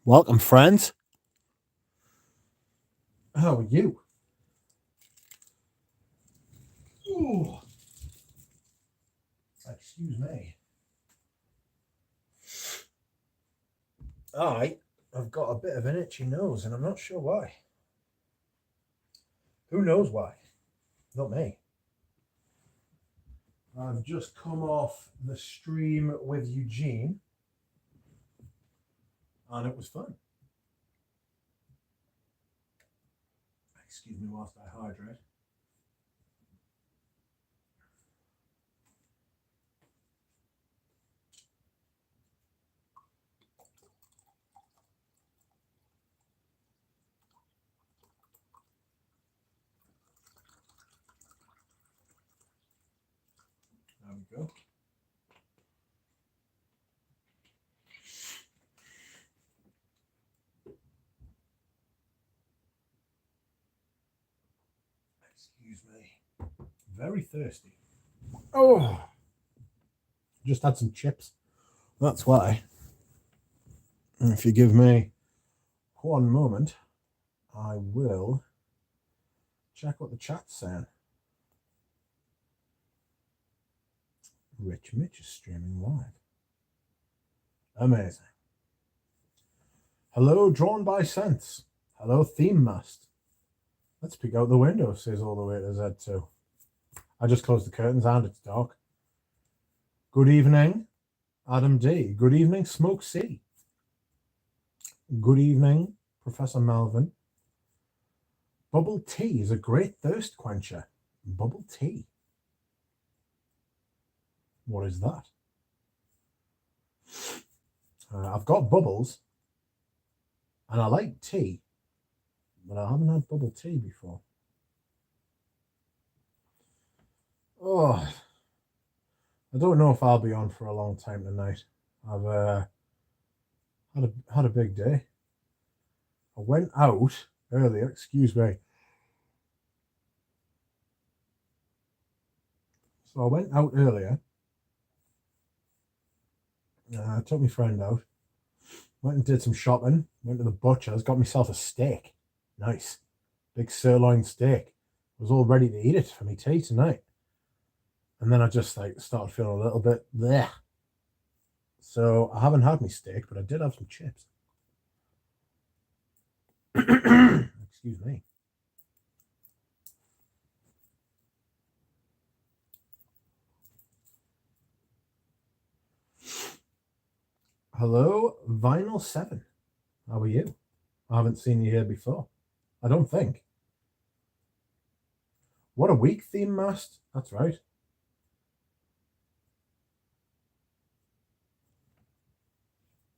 Welcome, friends. How are you? Ooh. Excuse me. I've got a bit of an itchy nose, and I'm not sure why. Who knows why? Not me. I've just come off the stream with Eugene, and it was fun. Excuse me whilst I hydrate. There we go. Excuse me. Very thirsty. Oh, just had some chips. That's why. And if you give me one moment, I will check what the chat's saying. Rich Mitch is streaming live. Amazing. Hello, Drawn by Sense. Hello, Theme Mast. Let's peek out the window, says all the way to Z2. I just closed the curtains and it's dark. Good evening, Adam D. Good evening, Smoke C. Good evening, Professor Melvin. Bubble tea is a great thirst quencher. Bubble tea. What is that? I've got bubbles, and I like tea, but I haven't had bubble tea before. Oh, I don't know if I'll be on for a long time tonight. I've had a big day. I went out earlier. Excuse me. So I went out earlier. I took my friend out. Went and did some shopping. Went to the butcher's. Got myself a steak. Nice. Big sirloin steak. I was all ready to eat it for my tea tonight. And then I just started feeling a little bit bleh. So I haven't had my steak, but I did have some chips. Excuse me. Hello, Vinyl 7. How are you? I haven't seen you here before. I don't think. What a week, Theme Mast. That's right.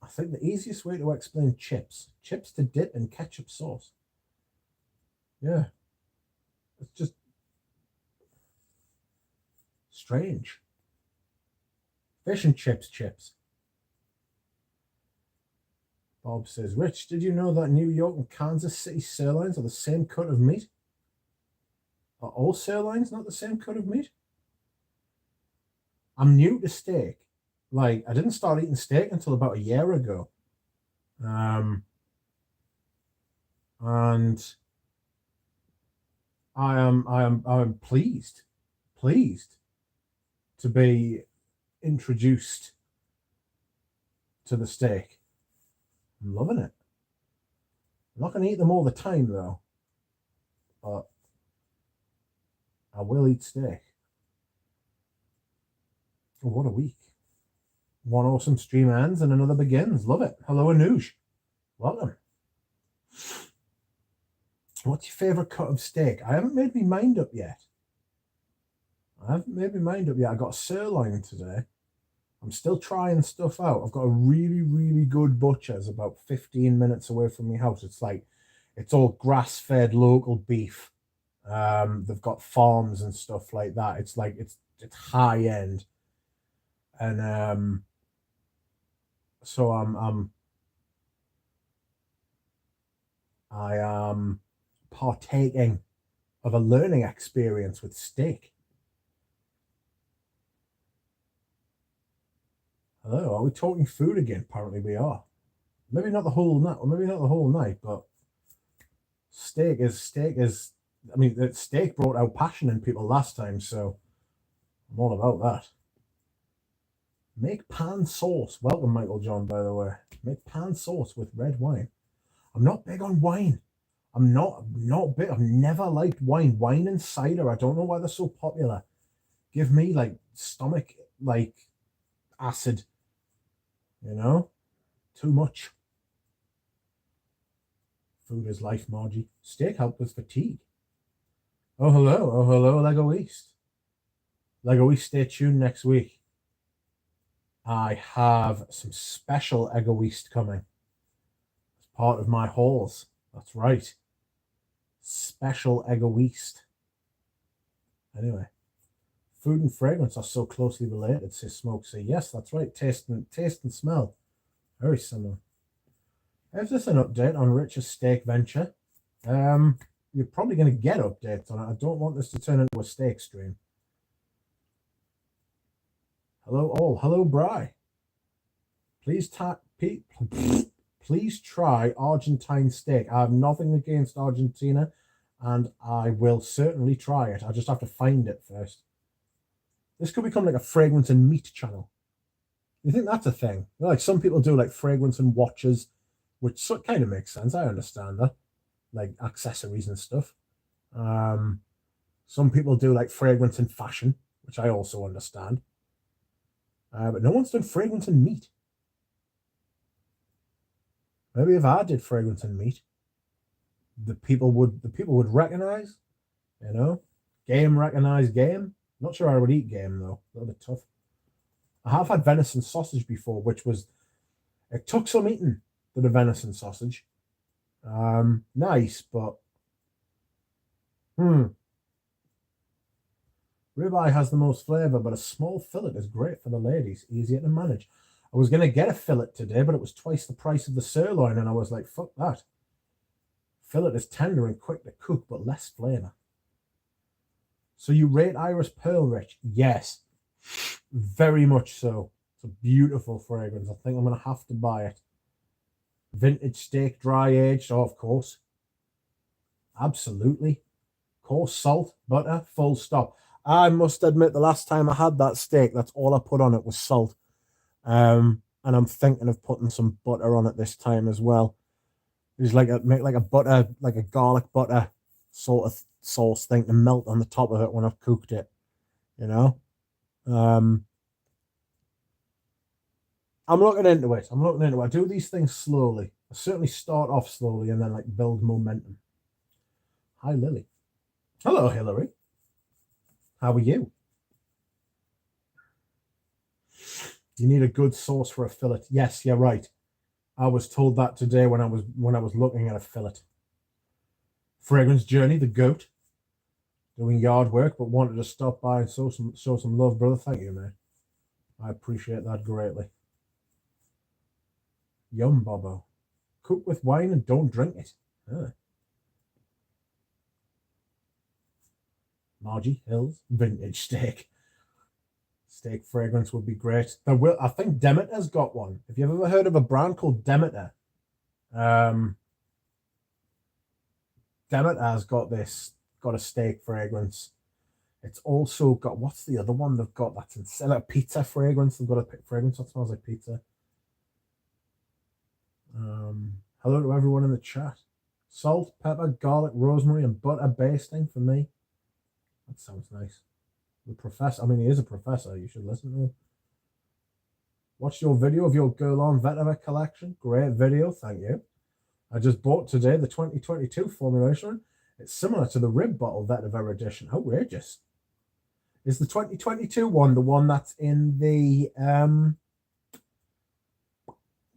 I think the easiest way to explain chips to dip in ketchup sauce. Yeah. It's just strange. Fish and chips. Bob says, Rich, did you know that New York and Kansas City sirloins are the same cut of meat? Are all sirloins not the same cut of meat? I'm new to steak. I didn't start eating steak until about a year ago. And I am pleased to be introduced to the steak. I'm loving it. I'm not going to eat them all the time though, but I will eat steak. Oh, what a week. One awesome stream ends and another begins. Love it. Hello, Amouage. Welcome. What's your favorite cut of steak? I haven't made my mind up yet. I got a sirloin today. I'm still trying stuff out. I've got a really, really good butcher's about 15 minutes away from my house. It's all grass-fed local beef. They've got farms and stuff like that. It's high end. And so I am partaking of a learning experience with steak. Hello, are we talking food again? Apparently we are. Maybe not the whole night, or maybe not the whole night, but steak is. I mean, the steak brought out passion in people last time, so I'm all about that. Make pan sauce. Welcome, Michael John, by the way. Make pan sauce with red wine. I'm not big on wine. I'm not big. I've never liked wine. Wine and cider. I don't know why they're so popular. Give me like stomach like acid. You know, too much. Food is life, Margie. Steak help with fatigue. Oh hello, Lego East. Lego East, stay tuned next week. I have some special Egoist coming as part of my hauls. That's right. Special Egoist. Anyway, food and fragrance are so closely related, says Smokesy. Yes, that's right. Taste and smell. Very similar. Is this an update on Rich's steak venture? You're probably going to get updates on it. I don't want this to turn into a steak stream. Hello all. Hello, Bry. Please try Argentine steak. I have nothing against Argentina, and I will certainly try it. I just have to find it first. This could become like a fragrance and meat channel. You think that's a thing? Like some people do like fragrance and watches, which kind of makes sense. I understand that. Like accessories and stuff. Some people do like fragrance and fashion, which I also understand. But no one's done fragrance and meat. Maybe if I did fragrance and meat, the people would recognize, you know, game recognize game. Not sure I would eat game though. A little bit tough. I have had venison sausage before, which was it took some eating to the venison sausage. Nice, but ribeye has the most flavor, but a small fillet is great for the ladies, easier to manage. I was going to get a fillet today, but it was twice the price of the sirloin, and I was like, fuck that. Fillet is tender and quick to cook, but less flavor. So you rate Iris Pearl Rich? Yes, very much so. It's a beautiful fragrance. I think I'm going to have to buy it. Vintage steak, dry aged, oh, of course. Absolutely. Of course, salt, butter, full stop. I must admit, the last time I had that steak, that's all I put on it was salt. And I'm thinking of putting some butter on it this time as well. It's like make like a butter, like a garlic butter sort of sauce thing to melt on the top of it when I've cooked it. You know? I'm looking into it. I do these things slowly. I certainly start off slowly and then like build momentum. Hi, Lily. Hello, Hillary. How are you? You need a good sauce for a fillet. Yes, you're right. I was told that today when I was looking at a fillet. Fragrance Journey, the goat, doing yard work, but wanted to stop by and show some love, brother. Thank you, man. I appreciate that greatly. Yum, Bobo. Cook with wine and don't drink it. Huh. Margie Hills, vintage steak. Steak fragrance would be great. I think Demeter's got one. Have you ever heard of a brand called Demeter? Demeter's got a steak fragrance. It's also got, what's the other one they've got that's in a pizza fragrance? They've got a fragrance that smells like pizza. Hello to everyone in the chat. Salt, pepper, garlic, rosemary, and butter basting for me. That sounds nice. The professor, I mean, he is a professor. You should listen to him. Watched your video of your Guerlain Vetiver collection. Great video, thank you. I just bought today the 2022 formulation. It's similar to the Rib Bottle Vetiver edition. Outrageous. Is the 2022 one the one that's in the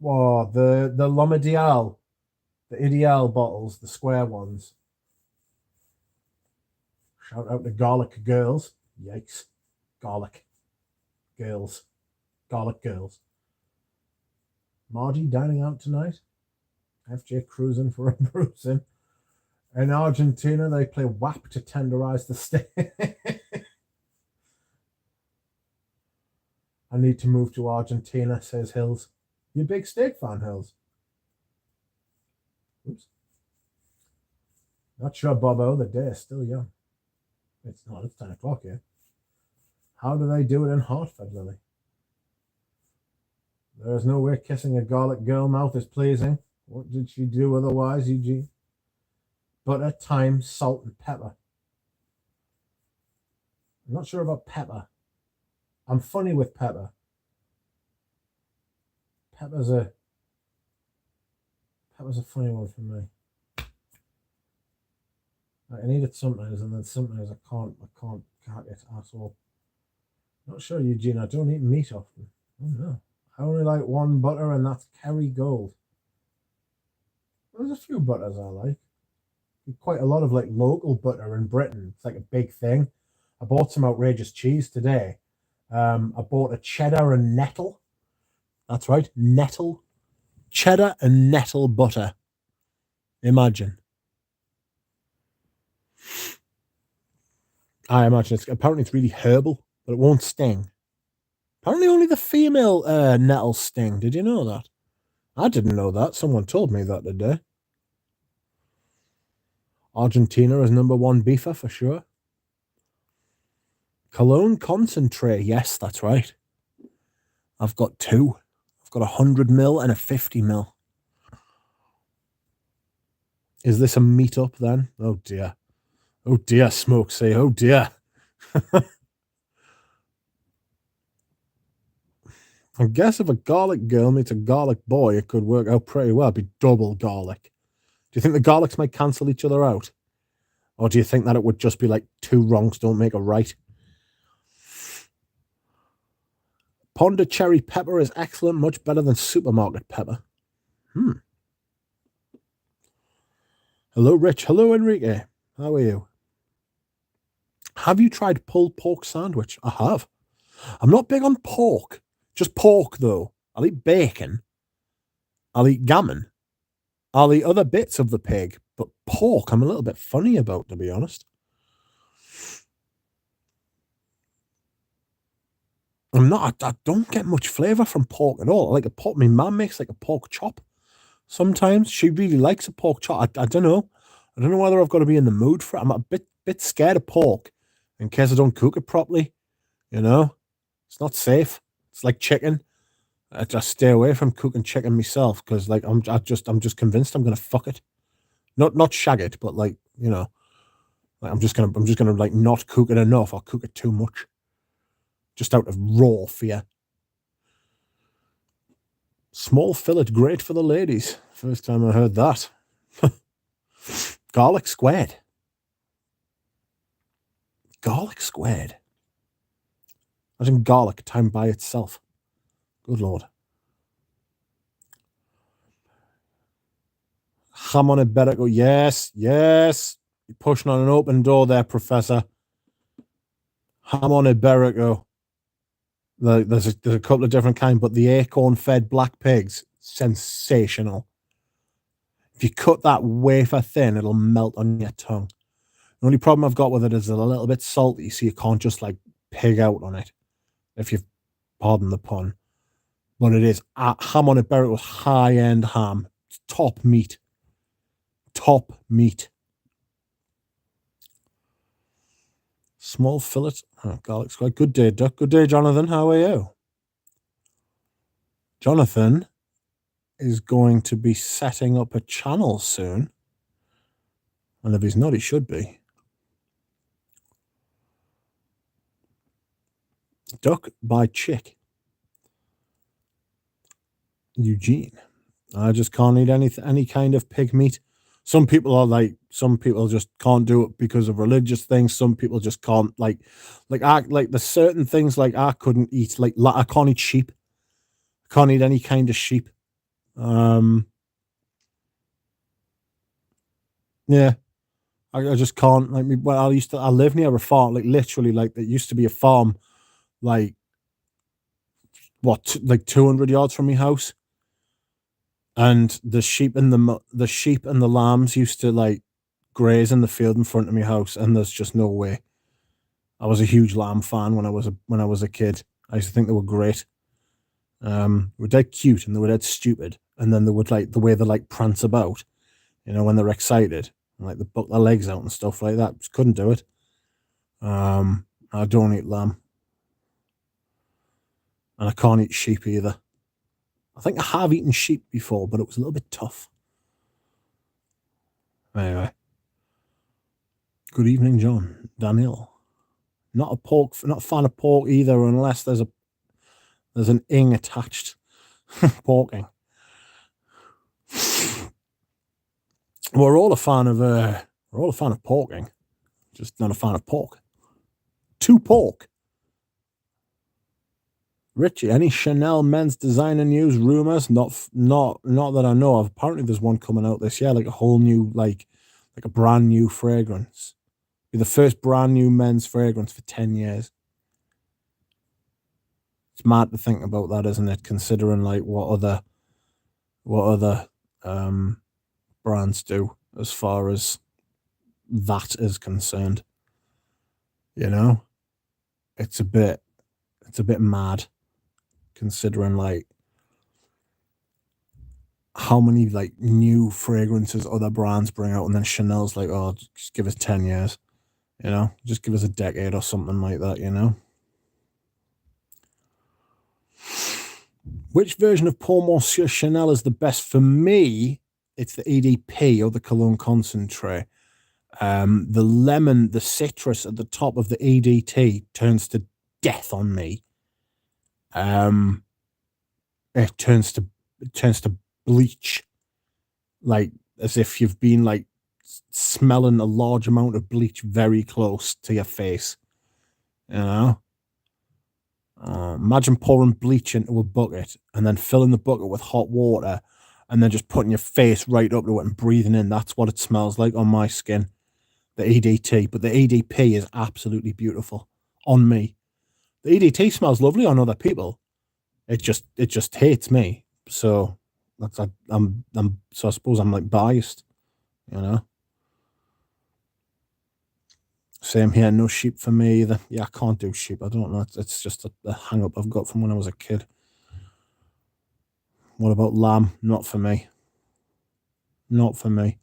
the L'Homme the Ideal bottles, the square ones? Shout out to Garlic Girls. Yikes. Garlic Girls. Garlic Girls. Margie dining out tonight. FJ cruising for a bruising. In Argentina, they play WAP to tenderize the steak. I need to move to Argentina, says Hills. You a big steak fan, Hills? Oops. Not sure, Bobo. The day is still young. It's not. It's 10 o'clock here. How do they do it in Hartford, Lily? There is no way kissing a garlic girl mouth is pleasing. What did she do otherwise, Eugene? Butter, thyme, salt, and pepper. I'm not sure about pepper. I'm funny with pepper. Pepper's a funny one for me. I need it sometimes, and then sometimes I can't hack it at all. Not sure, Eugene. I don't eat meat often. Oh no. I only like one butter, and that's Kerrygold. There's a few butters I like. Quite a lot of like local butter in Britain. It's like a big thing. I bought some outrageous cheese today. I bought a cheddar and nettle. That's right, nettle. Cheddar and nettle butter. Imagine. I imagine apparently it's really herbal, but it won't sting. Apparently only the female nettles sting. Did you know that? I didn't know that. Someone told me that today. Argentina is #1 beefer for sure. Cologne concentrate. Yes, that's right. I've got 2. I've got 100ml and a 50ml. Is this a meetup then? Oh dear. Oh dear, Smokesy. Oh dear. I guess if a garlic girl meets a garlic boy, it could work out pretty well. It'd be double garlic. Do you think the garlics might cancel each other out? Or do you think that it would just be like 2 wrongs don't make a right? Pondicherry pepper is excellent, much better than supermarket pepper. Hello, Rich. Hello, Enrique. How are you? Have you tried pulled pork sandwich? I have. I'm not big on pork. Just pork, though. I'll eat bacon. I'll eat gammon. I'll eat other bits of the pig. But pork, I'm a little bit funny about, to be honest. I don't get much flavour from pork at all. Like my mum makes like a pork chop. Sometimes she really likes a pork chop. I don't know. I don't know whether I've got to be in the mood for it. I'm a bit scared of pork in case I don't cook it properly. You know, it's not safe. It's like chicken. I just stay away from cooking chicken myself because like I'm just convinced I'm gonna fuck it. Not shag it, but like, you know, like I'm just gonna like not cook it enough or cook it too much. Just out of raw fear. Small fillet, great for the ladies. First time I heard that. Garlic squared. Garlic squared. Imagine garlic timed by itself. Good Lord. Ham on Iberico. Yes. You're pushing on an open door there, Professor. Ham on Iberico. There's a couple of different kinds, but the acorn-fed black pigs, sensational. If you cut that wafer thin, it'll melt on your tongue. The only problem I've got with it is it's a little bit salty, so you can't just like pig out on it, if you've pardon the pun. But it is ham on Iberico, high-end ham. It's top meat. Top meat. Small fillet. Oh, garlic square. Good day, Duck. Good day, Jonathan. How are you? Jonathan is going to be setting up a channel soon. And if he's not, he should be. Duck by Chick. Eugene. I just can't eat any kind of pig meat. Some people just can't do it because of religious things. Some people just can't there's certain things like I couldn't eat. Like I can't eat sheep. I can't eat any kind of sheep. Yeah. I just can't. I live near a farm, like literally, like there used to be a farm, like 200 yards from my house, and the sheep and the lambs used to like graze in the field in front of my house, and there's just no way. I was a huge lamb fan when I was a kid. I used to think they were great. They were dead cute and they were dead stupid, and then they would like the way they like prance about. You know, when they're excited, like they buck their legs out and stuff like that. Just couldn't do it. I don't eat lamb, and I can't eat sheep either. I think I have eaten sheep before, but it was a little bit tough. Anyway, good evening, John. Daniel. Not a fan of pork either, unless there's an ing attached. Porking. We're all a fan of porking, just not a fan of pork. To pork. Richie, any Chanel men's designer news rumors? Not that I know of. Apparently, there's one coming out this year, like a whole new, like a brand new fragrance. Be the first brand new men's fragrance for 10 years. It's mad to think about that, isn't it? Considering like what other brands do as far as that is concerned. You know, it's a bit mad considering like how many like new fragrances other brands bring out, and then Chanel's like, oh, just give us 10 years, you know, just give us a decade or something like that, you know. Which version of Pour Monsieur Chanel is the best? For me, it's the EDP or the Cologne Concentrate. The lemon, the citrus at the top of the EDT turns to death on me. It turns to bleach, like as if you've been like smelling a large amount of bleach very close to your face. You know, imagine pouring bleach into a bucket and then filling the bucket with hot water and then just putting your face right up to it and breathing in. That's what it smells like on my skin, the EDT. But the EDP is absolutely beautiful on me. The EDT smells lovely on other people. It just hates me. So so I suppose I'm like biased, you know. Same here, no sheep for me either. Yeah, I can't do sheep. I don't know. It's just a hang up I've got from when I was a kid. What about lamb? Not for me. Not for me.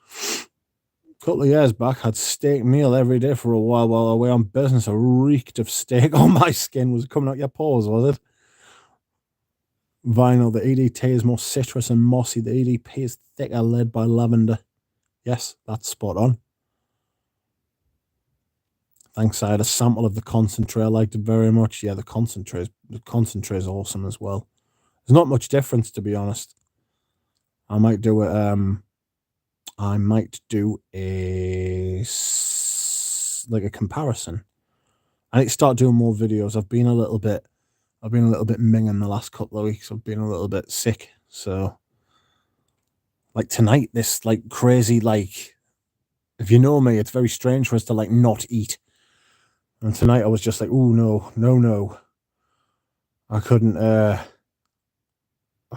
A couple of years back, had steak meal every day for a while away on business. I reeked of steak. Oh, my skin was coming out your pores, was it? Vinyl, the EDT is more citrus and mossy. The EDP is thicker, led by lavender. Yes, that's spot on. Thanks, I had a sample of the concentrate. I liked it very much. Yeah, the concentrate is awesome as well. There's not much difference, to be honest. I might do it. I might do a comparison. I need to start doing more videos. I've been a little bit minging the last couple of weeks. I've been a little bit sick, so like tonight, this like crazy like. If you know me, it's very strange for us to like not eat. And tonight I was just like, oh no. I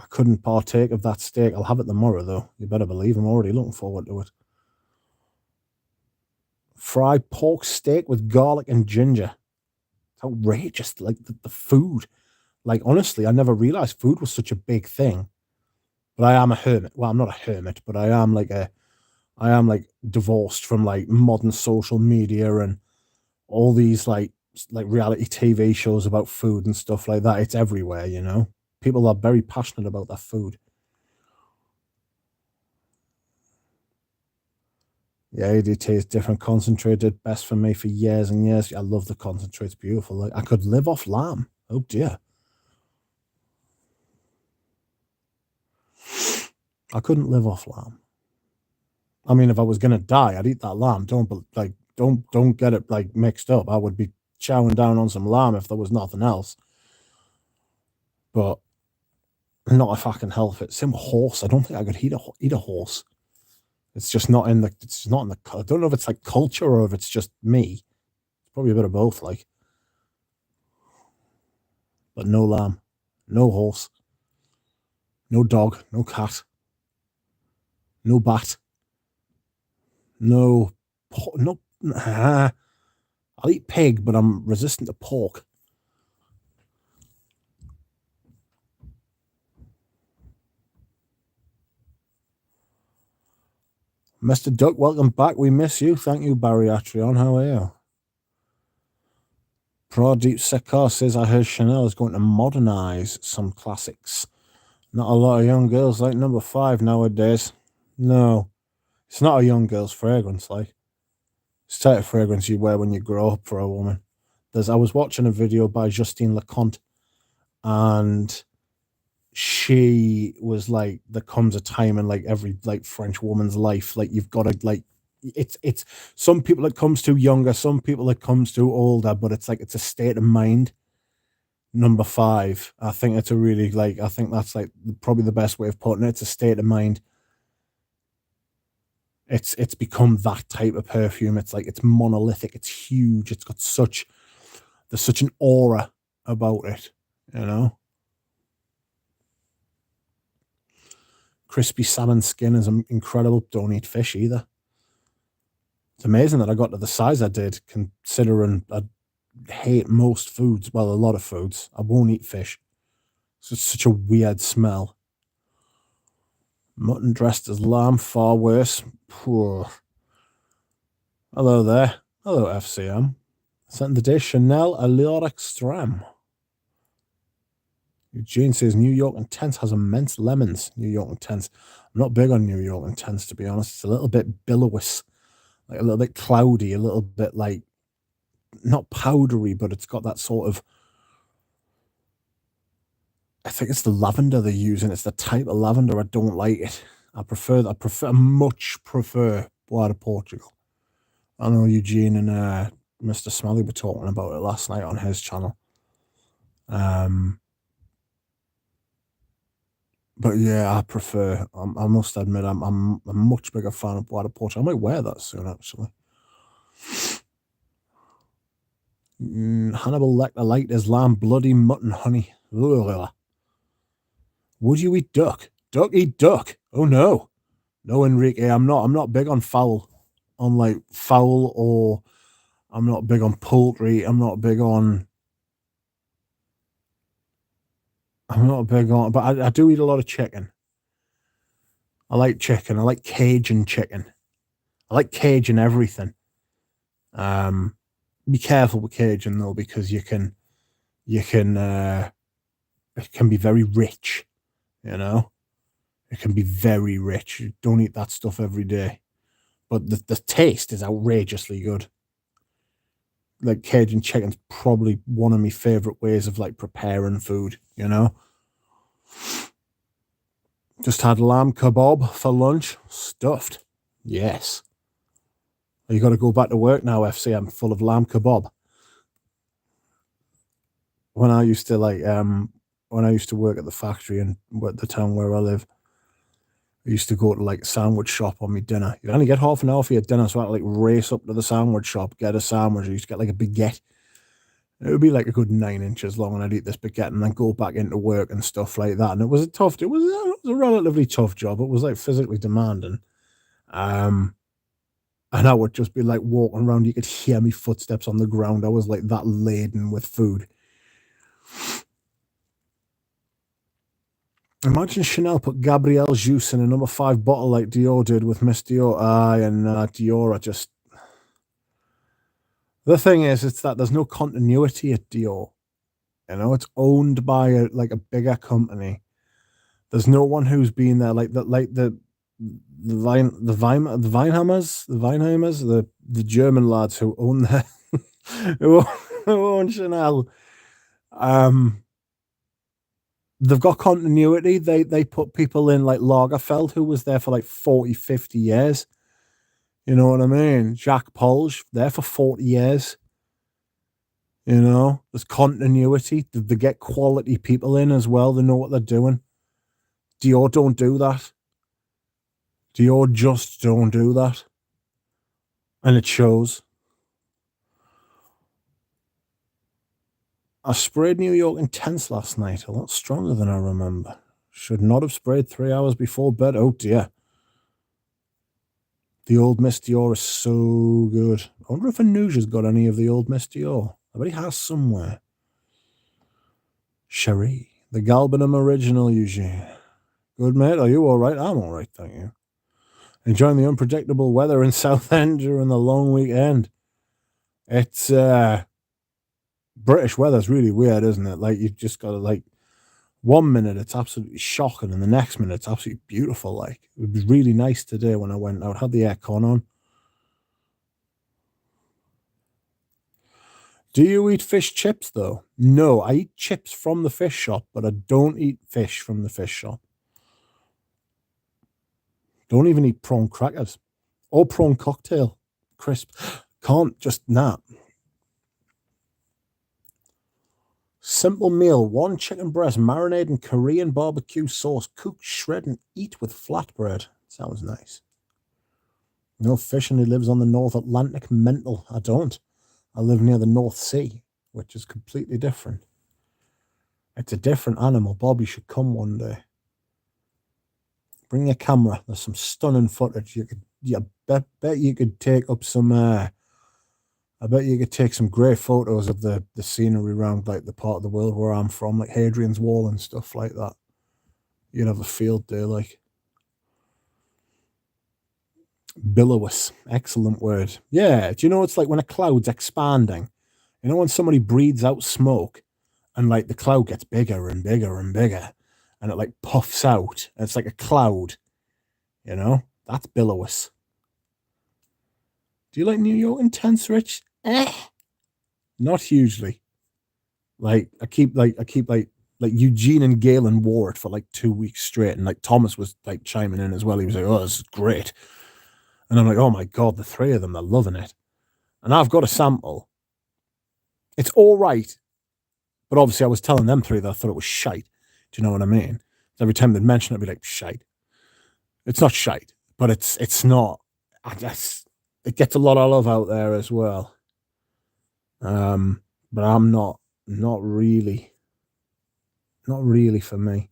couldn't partake of that steak. I'll have it tomorrow though. You better believe I'm already looking forward to it. Fried pork steak with garlic and ginger. It's outrageous. Like the food. Like honestly, I never realized food was such a big thing. But I am a hermit. Well, I'm not a hermit, but I am like divorced from like modern social media and all these like reality TV shows about food and stuff like that. It's everywhere, you know. People are very passionate about their food. Yeah, ADT is different. Concentrated, best for me for years and years. I love the concentrate. It's beautiful. Like I could live off lamb. Oh dear. I couldn't live off lamb. I mean, if I was gonna die, I'd eat that lamb. Don't get it like mixed up. I would be chowing down on some lamb if there was nothing else. But not if I can help it. Same horse. I don't think I could eat a horse. It's just not in the. It's not in the. I don't know if it's like culture or if it's just me. It's probably a bit of both. Like, but no lamb, no horse, no dog, no cat, no bat, no. No. I'll eat pig, but I'm resistant to pork. Mr. Duck, welcome back. We miss you. Thank you, Barry Atrion. How are you? Pradeep Sekar says, I heard Chanel is going to modernize some classics. Not a lot of young girls like number 5 nowadays. No, it's not a young girl's fragrance. Like, it's the type of fragrance you wear when you grow up for a woman. I was watching a video by Justine Leconte, and she was like, there comes a time in like every like French woman's life, like you've got to like, it's some people it comes to younger, some people it comes to older, but it's like it's a state of mind. Number 5, I think it's a really like, I think that's like probably the best way of putting it. It's a state of mind. It's become that type of perfume. It's like it's monolithic, it's huge, it's got there's such an aura about it, you know. Crispy salmon skin is incredible. Don't eat fish either. It's amazing that I got to the size I did, considering I hate most foods. Well, a lot of foods. I won't eat fish. It's such a weird smell. Mutton dressed as lamb, far worse. Poor. Hello there. Hello, FCM. Sent the day Chanel Allure Extreme. Eugene says New York Intense has immense lemons. New York Intense. I'm not big on New York Intense, to be honest. It's a little bit billowous, like a little bit cloudy, a little bit like not powdery, but it's got that sort of. I think it's the lavender they're using. It's the type of lavender I don't like it. I much prefer Bois de Portugal. I know Eugene and Mr. Smelly were talking about it last night on his channel. But yeah, I prefer. I must admit, I'm a much bigger fan of Bois de Portugal. I might wear that soon, actually. Hannibal Lecter liked his lamb, bloody mutton, honey. Ugh. Would you eat duck? Duck eat duck. Oh no, no, Enrique. I'm not big on fowl. On like fowl, or I'm not big on poultry. I'm not big on. But I do eat a lot of chicken. I like chicken. I like Cajun chicken. I like Cajun everything. Be careful with Cajun though, because it can be very rich, you know. It can be very rich. You don't eat that stuff every day, but the taste is outrageously good. Like Cajun chicken's probably one of my favorite ways of like preparing food, you know. Just had lamb kebab for lunch, stuffed. Yes. You got to go back to work now, FCM, full of lamb kebab. When I used to work at the factory and the town where I live, I used to go to like a sandwich shop on my dinner. You'd only get half an hour for your dinner, so I'd like race up to the sandwich shop, get a sandwich. I used to get like a baguette. It would be like a good 9 inches long, and I'd eat this baguette and then go back into work and stuff like that. And it was a relatively tough job. It was like physically demanding. And I would just be like walking around. You could hear me footsteps on the ground. I was like that laden with food. Imagine Chanel put Gabrielle Juice in a number 5 bottle like Dior did with Miss Dior. And Dior are just. The thing is, it's that there's no continuity at Dior. You know, it's owned by a bigger company. There's no one who's been there the Weinheimers, the German lads who own who own Chanel. They've got continuity. They put people in like Lagerfeld, who was there for like 40, 50 years. You know what I mean? Jacques Polge, there for 40 years. You know, there's continuity. They get quality people in as well. They know what they're doing. Dior don't do that. Dior just don't do that. And it shows. I sprayed New York Intense last night, a lot stronger than I remember. Should not have sprayed 3 hours before bed. Oh dear. The old Miss Dior is so good. I wonder if Amouage's got any of the old Miss Dior. I bet he has somewhere. Cherie. The Galbanum original, Eugene. Good, mate. Are you all right? I'm all right, thank you. Enjoying the unpredictable weather in Southend during the long weekend. It's British weather's really weird, isn't it? Like you've just got to like 1 minute it's absolutely shocking, and the next minute it's absolutely beautiful. Like it was really nice today when I went out. Had the aircon on. Do you eat fish chips though? No, I eat chips from the fish shop, but I don't eat fish from the fish shop. Don't even eat prawn crackers or prawn cocktail crisp. Can't just Simple meal: 1 chicken breast marinated in Korean barbecue sauce, cooked, shred, and eat with flatbread. Sounds nice. No fish, and he lives on the North Atlantic. Mental. I don't. I live near the North Sea, which is completely different. It's a different animal. Bob, you should come one day. Bring your camera. There's some stunning footage. Bet you could take up some. I bet you could take some great photos of the scenery around like the part of the world where I'm from, like Hadrian's Wall and stuff like that. You'd have a field day, like. Billowous. Excellent word. Yeah. Do you know it's like when a cloud's expanding? You know when somebody breathes out smoke and like the cloud gets bigger and bigger and bigger and it like puffs out. And it's like a cloud. You know? That's billowous. Do you like New York Intense, Rich? Not hugely. Like I keep like Eugene and Galen wore it for like 2 weeks straight, and like Thomas was like chiming in as well. He was like, "Oh, this is great," and I'm like, "Oh my god, the three of them, they're loving it." And I've got a sample. It's all right, but obviously I was telling them three that I thought it was shite. Do you know what I mean? Every time they'd mention it, I'd be like, "Shite." It's not shite, but it's not. I guess it gets a lot of love out there as well. But I'm not really for me.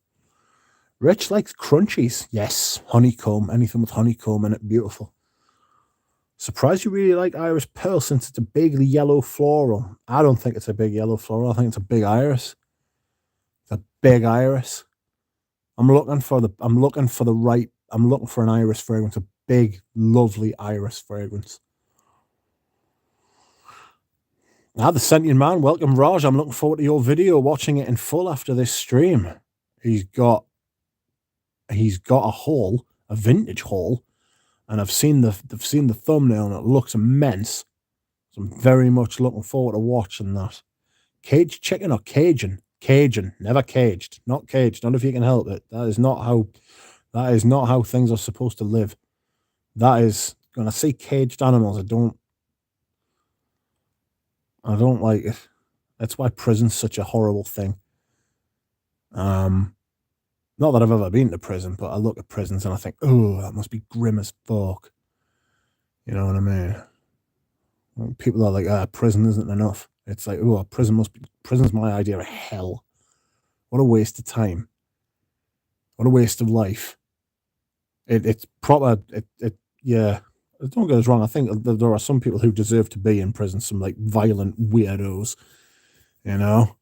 Rich likes crunchies. Yes, honeycomb. Anything with honeycomb in it, beautiful. Surprised you really like Iris Pearl since it's a big yellow floral. I don't think it's a big yellow floral. I think it's a big iris. It's a big iris. I'm looking for an iris fragrance, a big, lovely iris fragrance. Now, the sentient man, welcome, Raj. I'm looking forward to your video, watching it in full after this stream. He's got a haul, a vintage haul, and I've seen the thumbnail and it looks immense. So I'm very much looking forward to watching that. Caged chicken or Cajun? Cajun, never caged. Not caged, not if you can help it. That is not how things are supposed to live. That is, when I see caged animals, I don't like it. That's why prison's such a horrible thing. Not that I've ever been to prison, but I look at prisons and I think, oh, that must be grim as fuck. You know what I mean? People are like, prison isn't enough. It's like, oh, prison's my idea of hell. What a waste of time. What a waste of life. It's proper, yeah. Don't get us wrong. I think there are some people who deserve to be in prison, some like violent weirdos, you know?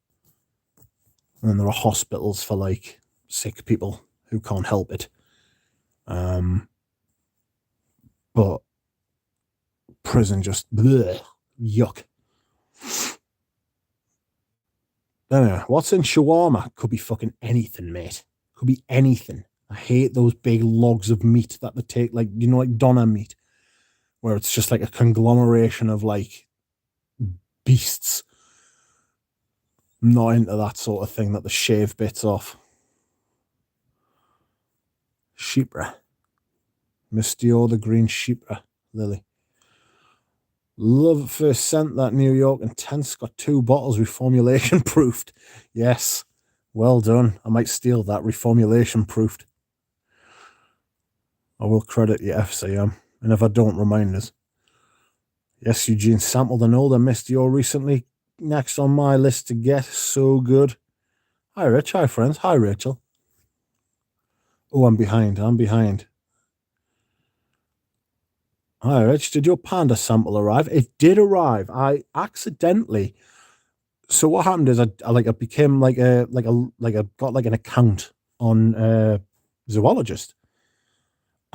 And there are hospitals for like sick people who can't help it. But prison just bleh, yuck. Anyway, what's in shawarma? Could be fucking anything, mate. Could be anything. I hate those big logs of meat that they take, like, you know, like doner meat, where it's just like a conglomeration of like beasts. I'm not into that sort of thing that they shave bits off. Sheepra. Mistio, the green sheepra. Lily. Love at first scent, that New York Intense got 2 bottles reformulation proofed. Yes. Well done. I might steal that reformulation proofed. I will credit you, FCM. And if I don't, remind us. Yes, Eugene sampled an older Mistio recently. Next on my list to get. So good. Hi, Rich. Hi, friends. Hi, Rachel. Oh, I'm behind. Hi, Rich. Did your panda sample arrive? It did arrive. I accidentally. So what happened is I became got like an account on Zoologist,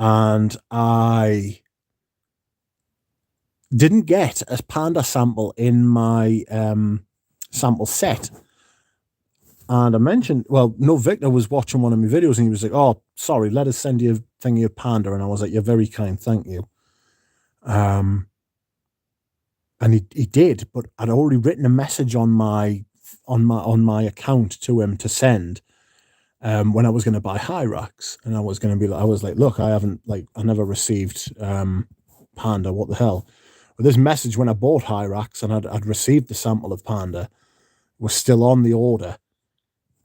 and I didn't get a panda sample in my sample set. And I mentioned, well, no, Victor was watching one of my videos and he was like, oh, sorry, let us send you a thing of panda. And I was like, you're very kind, thank you. And he did, but I'd already written a message on my account to him to send when I was going to buy Hyrax, and I was going to be like, I was like, look, I never received panda. What the hell? But this message when I bought Hyrax and I'd received the sample of panda was still on the order,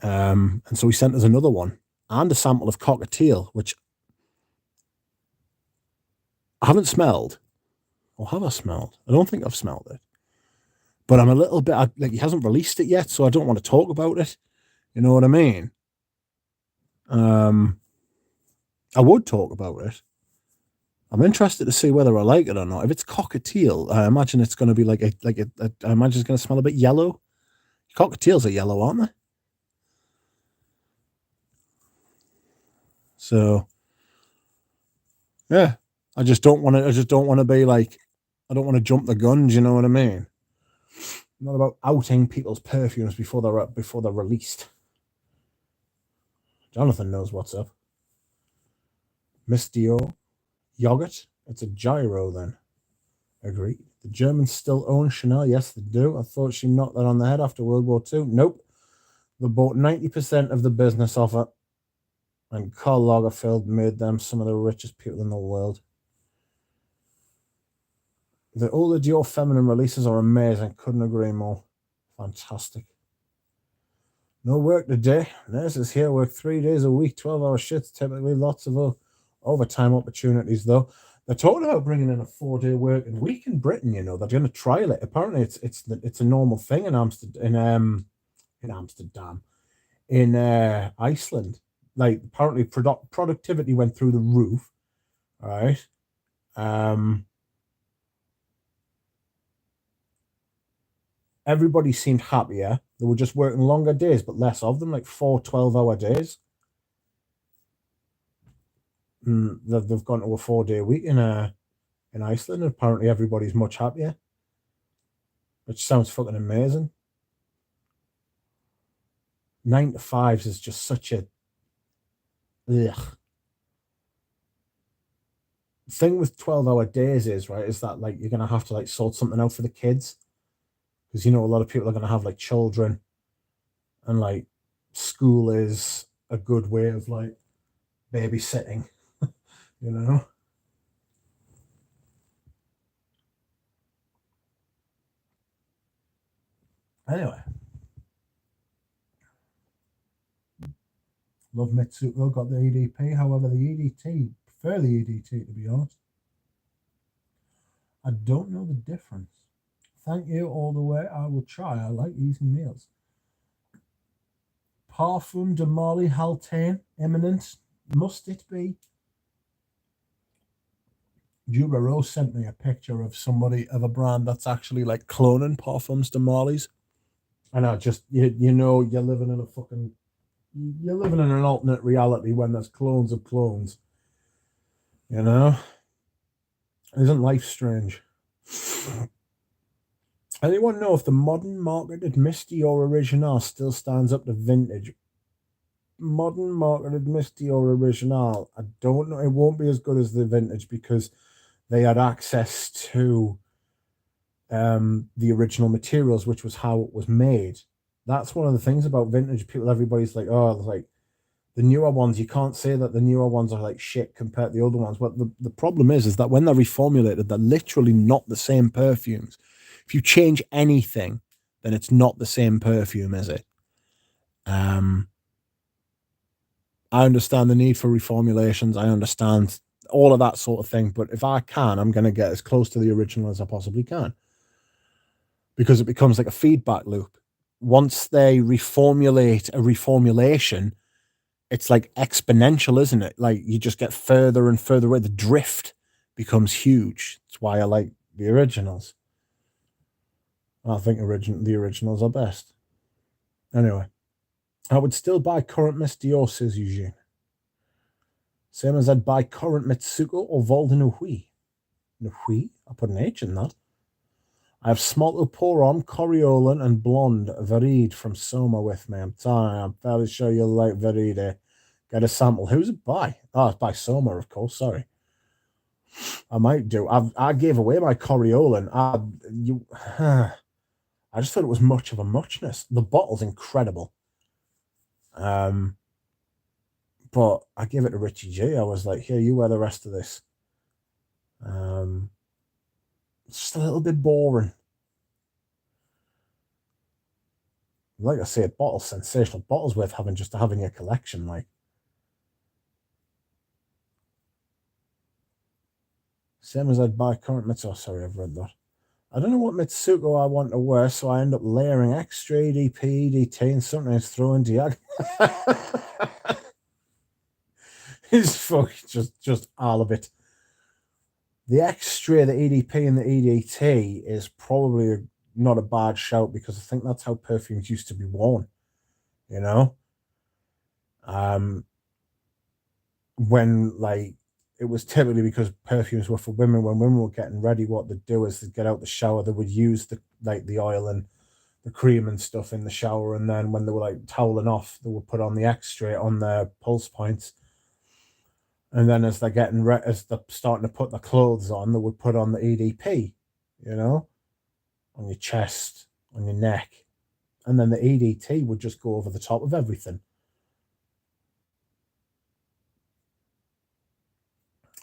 and so he sent us another one and a sample of cockatiel, which I haven't smelled. Or have I smelled? I don't think I've smelled it. But I'm a little bit, like, he hasn't released it yet, so I don't want to talk about it. You know what I mean? I would talk about it. I'm interested to see whether I like it or not. If it's cockatiel, I imagine it's going to be I imagine it's going to smell a bit yellow. Cockatiels are yellow, aren't they? So, yeah, I just don't want to be like, I don't want to jump the gun. Do you know what I mean? Not about outing people's perfumes before they're released. Jonathan knows what's up. Miss Dior yogurt. It's a gyro then. Agreed. The Germans still own Chanel. Yes, they do. I thought she knocked that on the head after World War II. Nope. They bought 90% of the business off it, and Karl Lagerfeld made them some of the richest people in the world. All the Dior feminine releases are amazing. Couldn't agree more. Fantastic. No work today. Nurses here work 3 days a week, 12-hour shifts, typically lots of overtime opportunities, though. They're talking about bringing in a 4-day working week in Britain. You know, they're going to trial it. Apparently, it's a normal thing in Amsterdam, in Iceland. Like, apparently, productivity went through the roof. All right. Everybody seemed happier. They were just working longer days, but less of them, like 4 12-hour days. They've gone to a 4-day week in Iceland, and apparently everybody's much happier, which sounds fucking amazing. 9 to 5s is just such a thing with 12-hour days is that like you're gonna have to like sort something out for the kids, because you know a lot of people are gonna have like children, and like school is a good way of like babysitting, you know. Anyway, love Mitsuko got the EDP. However, the EDT, prefer the EDT to be honest. I don't know the difference. Thank you all the way. I will try. I like easy meals. Parfum de Marly Haltain, eminent. Must it be? Juba Rose sent me a picture of a brand that's actually like cloning Parfums de Marly's. And I just, you know, you're living in an alternate reality when there's clones of clones. You know? Isn't life strange? Anyone know if the modern marketed Misty or Original still stands up to vintage? Modern marketed Misty or Original, I don't know. It won't be as good as the vintage because they had access to the original materials, which was how it was made. That's one of the things about vintage people. Everybody's like, oh, like the newer ones, you can't say that the newer ones are like shit compared to the older ones. But the problem is that when they're reformulated, they're literally not the same perfumes. If you change anything, then it's not the same perfume, is it? I understand the need for reformulations. I understand all of that sort of thing. But if I can, I'm going to get as close to the original as I possibly can, because it becomes like a feedback loop. Once they reformulate a reformulation, it's like exponential, isn't it? Like you just get further and further away. The drift becomes huge. That's why I like the originals. I think the originals are best. Anyway, I would still buy current Miss Dior, says Eugene. Same as I'd buy current Mitsuko or Vol de Nuhui. Nuhui? I put an H in that. I have Smolto Porom, Coriolan, and Blonde Verid from Soma with me. I'm fairly sure you'll like Verid. Get a sample. Who's it by? Oh, it's by Soma, of course. Sorry. I might do. I gave away my Coriolan. I just thought it was much of a muchness. The bottle's incredible. But I gave it to Richie G. I was like, here, you wear the rest of this. It's just a little bit boring. Like I say, bottle's sensational. Bottle's worth having just to have in your collection. Like, same as I'd buy current Mitsuko. Oh, sorry, I've read that. I don't know what Mitsuko I want to wear, so I end up layering extra EDP, EDT, and sometimes throwing diag. It's fucking just all of it. The extra, the EDP and the EDT is probably not a bad shout because I think that's how perfumes used to be worn, you know? When, like, it was typically because perfumes were for women. When women were getting ready, what they'd do is they'd get out the shower, they would use the oil and the cream and stuff in the shower, and then when they were like toweling off, they would put on the extra on their pulse points. And then as they're as they're starting to put the clothes on, they would put on the EDP, you know, on your chest, on your neck. And then the EDT would just go over the top of everything.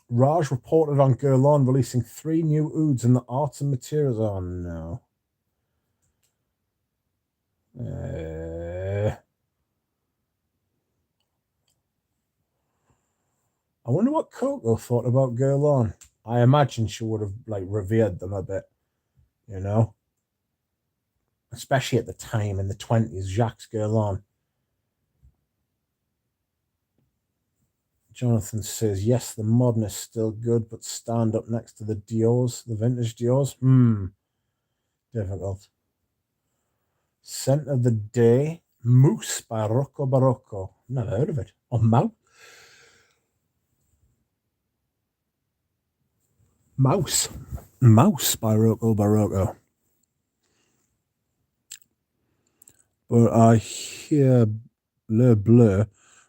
Raj reported on Guerlain releasing 3 new ouds in the arts and materials. Oh, no. I wonder what Coco thought about Guerlain. I imagine she would have like revered them a bit, you know, especially at the time in the 20s. Jacques Guerlain. Jonathan says, yes, the modern is still good, but stand up next to the Dior's, the vintage Dior's. Difficult. Scent of the day, Mousse by Rocco Barocco. Never heard of it. Or Mouse by Rocco Barocco. But I hear Le Bleu.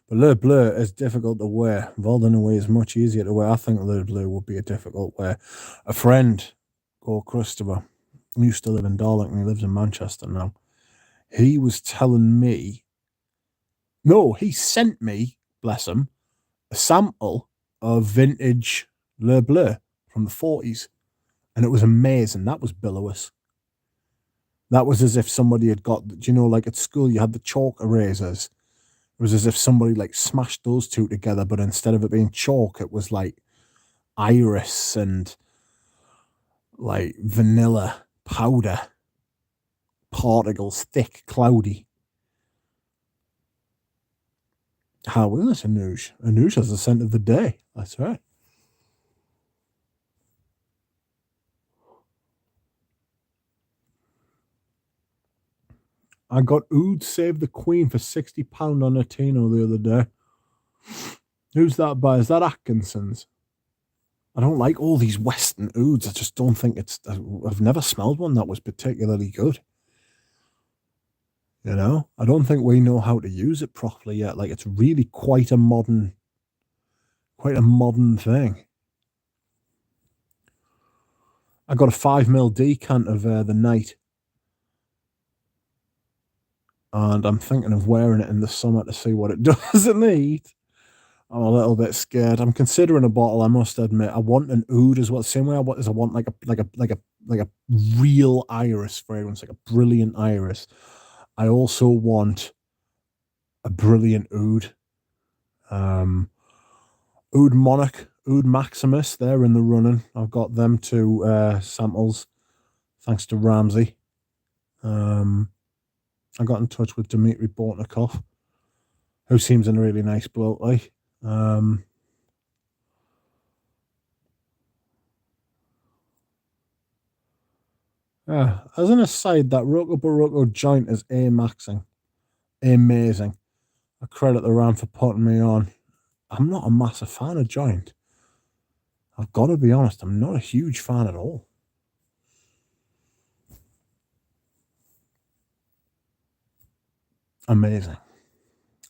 But Le Bleu is difficult to wear. Voldenaway is much easier to wear. I think Le Bleu would be a difficult wear. A friend called Christopher used to live in Darlington. He lives in Manchester now. He was telling me, no, he sent me, bless him, a sample of vintage Le Bleu from the 40s. And it was amazing. That was billowas. That was as if somebody had got, you know, like at school, you had the chalk erasers. It was as if somebody like smashed those two together, but instead of it being chalk, it was like iris and like vanilla powder particles, thick, cloudy. How is it, Amouage? Amouage has the scent of the day. That's right. I got Oud Save the Queen for £60 on a Tino the other day. Who's that by? Is that Atkinson's? I don't like all these Western ouds. I just don't think I've never smelled one that was particularly good. You know, I don't think we know how to use it properly yet. Like, it's really quite a modern thing. I got a 5ml decant of the Night, and I'm thinking of wearing it in the summer to see what it does in the heat. I'm a little bit scared. I'm considering a bottle. I must admit, I want an oud as well. Same way I want like a real iris fragrance, like a brilliant iris. I also want a brilliant oud. Oud Monarch, Oud Maximus, they're in the running. I've got them 2 samples, thanks to Ramsey. I got in touch with Dmitry Bortnikov, who seems a really nice bloke, like. As an aside, that Rocco Barocco joint is A-maxing. Amazing. I credit the Ram for putting me on. I'm not a massive fan of Joint. I've got to be honest, I'm not a huge fan at all. Amazing.